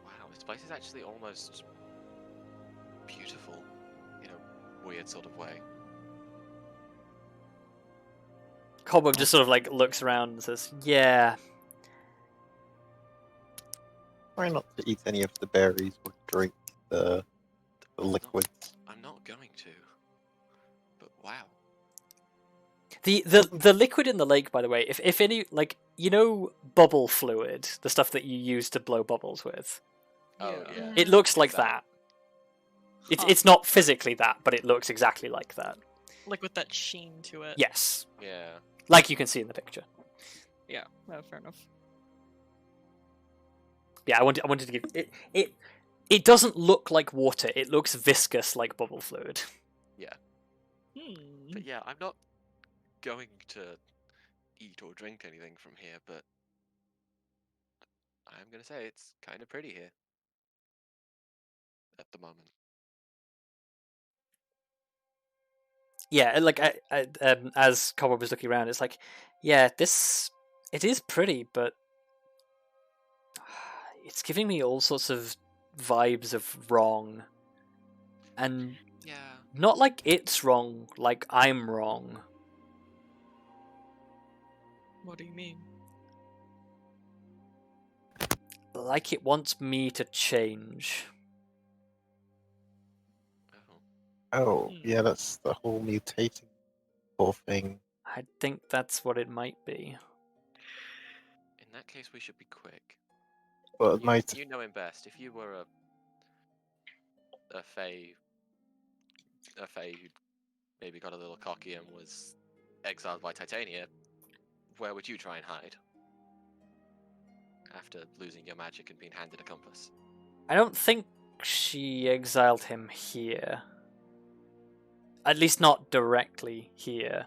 wow, this place is actually almost beautiful in a weird sort of way. Cobweb just sort of like looks around and says, yeah. Try not to eat any of the berries or drink the liquids. I'm not going to. But wow. The liquid in the lake, by the way, if any, like, you know bubble fluid, the stuff that you use to blow bubbles with? Oh, yeah. It looks like Exactly. that. It's not physically that, but it looks exactly like that. Like with that sheen to it. Yes. Yeah. Like you can see in the picture. Yeah, fair enough. Yeah, I wanted to give it doesn't look like water, it looks viscous like bubble fluid. Yeah. Hmm. But yeah, I'm not going to eat or drink anything from here, but I'm gonna say it's kind of pretty here at the moment. Yeah, like as Cobweb was looking around, it's like, yeah, it is pretty, but it's giving me all sorts of vibes of wrong, and Yeah. not like it's wrong, like I'm wrong. What do you mean? Like it wants me to change. Oh. Oh, yeah, that's the whole mutating whole thing. I think that's what it might be. In that case, we should be quick. But it might. You know him best. If you were a fae who maybe got a little cocky and was exiled by Titania, where would you try and hide? After losing your magic and being handed a compass. I don't think she exiled him here. At least not directly here.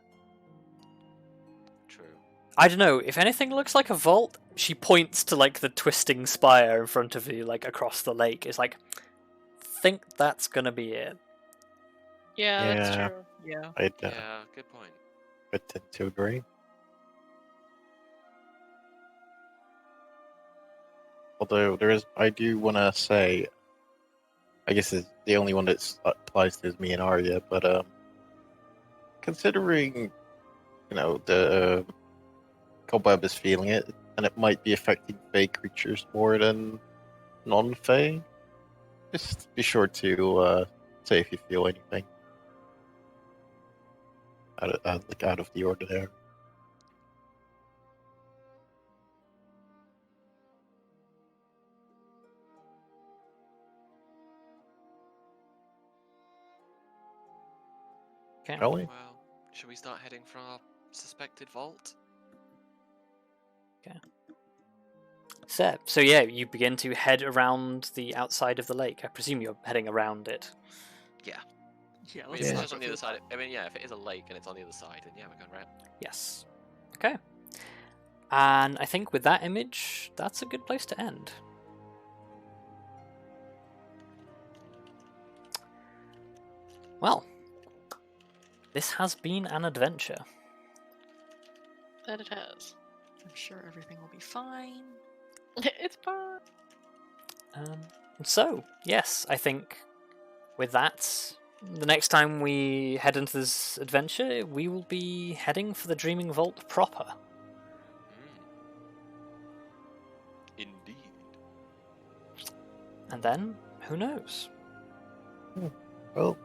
True. I don't know, if anything looks like a vault, she points to like the twisting spire in front of you, like across the lake. It's like, think that's gonna be it. Yeah, that's Yeah. true. Yeah. I'd Yeah, good point. tend to agree. Although I do want to say, I guess it's the only one that applies to is me and Arya, but considering, the cobweb is feeling it, and it might be affecting Fey creatures more than non-Fey, just be sure to say if you feel anything out of the ordinary. Okay. Shall we? Well, should we start heading for our suspected vault? So yeah, you begin to head around the outside of the lake. I presume you're heading around it. Yeah, I mean, let's if it's Yeah. just on the other side. I mean, yeah, if it is a lake and it's on the other side, then yeah, we're going round. Yes. Okay. And I think with that image, that's a good place to end. Well, this has been an adventure. That it has. I'm sure everything will be fine. It's fun. So, yes, I think with that, the next time we head into this adventure, we will be heading for the Dreaming Vault proper. Indeed. And then, who knows? Well,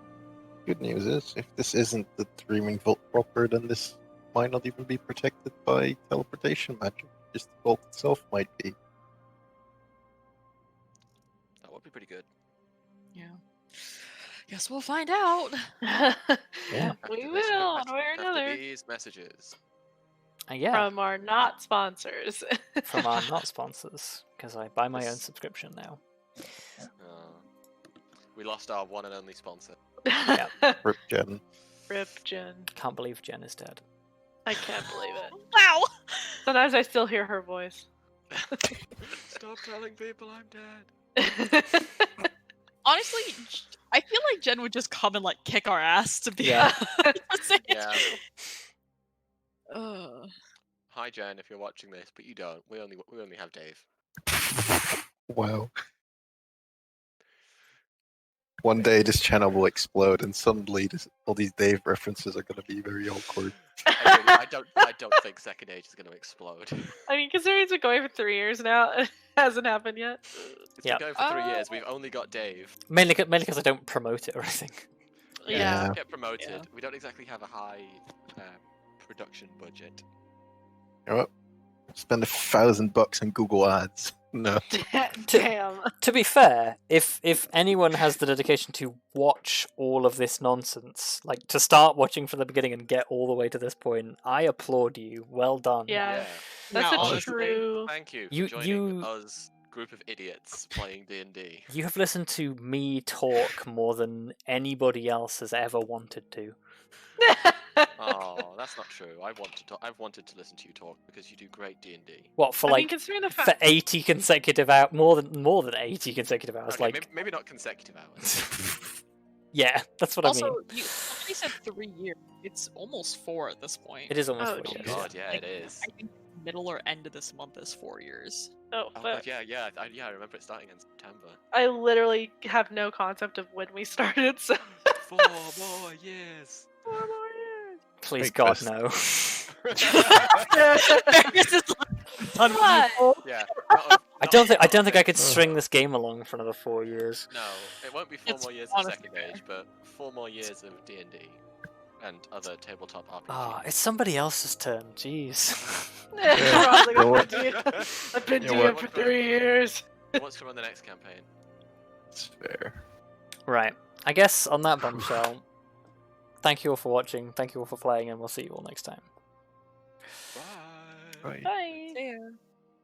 good news is, if this isn't the Dreaming Vault proper, then this might not even be protected by teleportation magic. Just the vault itself might be. That would be pretty good. Yeah. Guess we'll find out. Yeah. We After this- will, one after- way or after another. these messages. Yeah, From our not sponsors. from our not sponsors, because I buy my own Yes. subscription now. We lost our one and only sponsor. Rip Jen. Rip Jen. Can't believe Jen is dead. I can't believe it. Wow. Sometimes I still hear her voice. Stop telling people I'm dead. Honestly, I feel like Jen would just come and like kick our ass to be Yeah. Yeah. Ugh. Hi Jen, if you're watching this, but you don't. We only have Dave. Wow. One day this channel will explode, and suddenly all these Dave references are going to be very awkward. I don't think Second Age is going to explode. I mean, considering it's been going for 3 years now, it hasn't happened yet. It's Yeah. been going for 3 years. We've only got Dave. Mainly because I don't promote it or anything. Yeah. We get promoted. Yeah. We don't exactly have a high production budget. You know what? Spend $1,000 on Google Ads. No. Damn. To be fair, if anyone has the dedication to watch all of this nonsense, like to start watching from the beginning and get all the way to this point, I applaud you. Well done. Yeah. That's Yeah, a honestly. true. Thank you for You- joining us, group of idiots playing D&D. You have listened to me talk more than anybody else has ever wanted to. Oh, that's not true. I've wanted to listen to you talk because you do great D&D. What for I mean, like considering the for fact. 80 consecutive hours, more than 80 consecutive hours. Okay, Like maybe not consecutive hours. yeah, that's what Also, I mean. you only said 3 years. It's almost 4 at this point. It is almost Oh, 4 Oh years. geez. god, yeah, Like, it is. I think middle or end of this month is 4 years. Oh, Oh but god, yeah, I remember it starting in September. I literally have no concept of when we started, so. 4 more years. 4 more years. Please Make God this- no. This is done with What? you. Yeah. I don't think I could string this game along for another 4 years. No, it won't be 4 It's more years of honestly Second fair. Age, but 4 more years of D&D and other tabletop RPGs. Ah, it's somebody else's turn. Jeez. Rob's like, Go I've on. been doing- I've been You doing know it for 3 years. Who wants to run the next campaign? It's fair. Right. I guess on that bombshell, thank you all for watching. Thank you all for playing, and we'll see you all next time. Bye. Right. Bye. Yeah.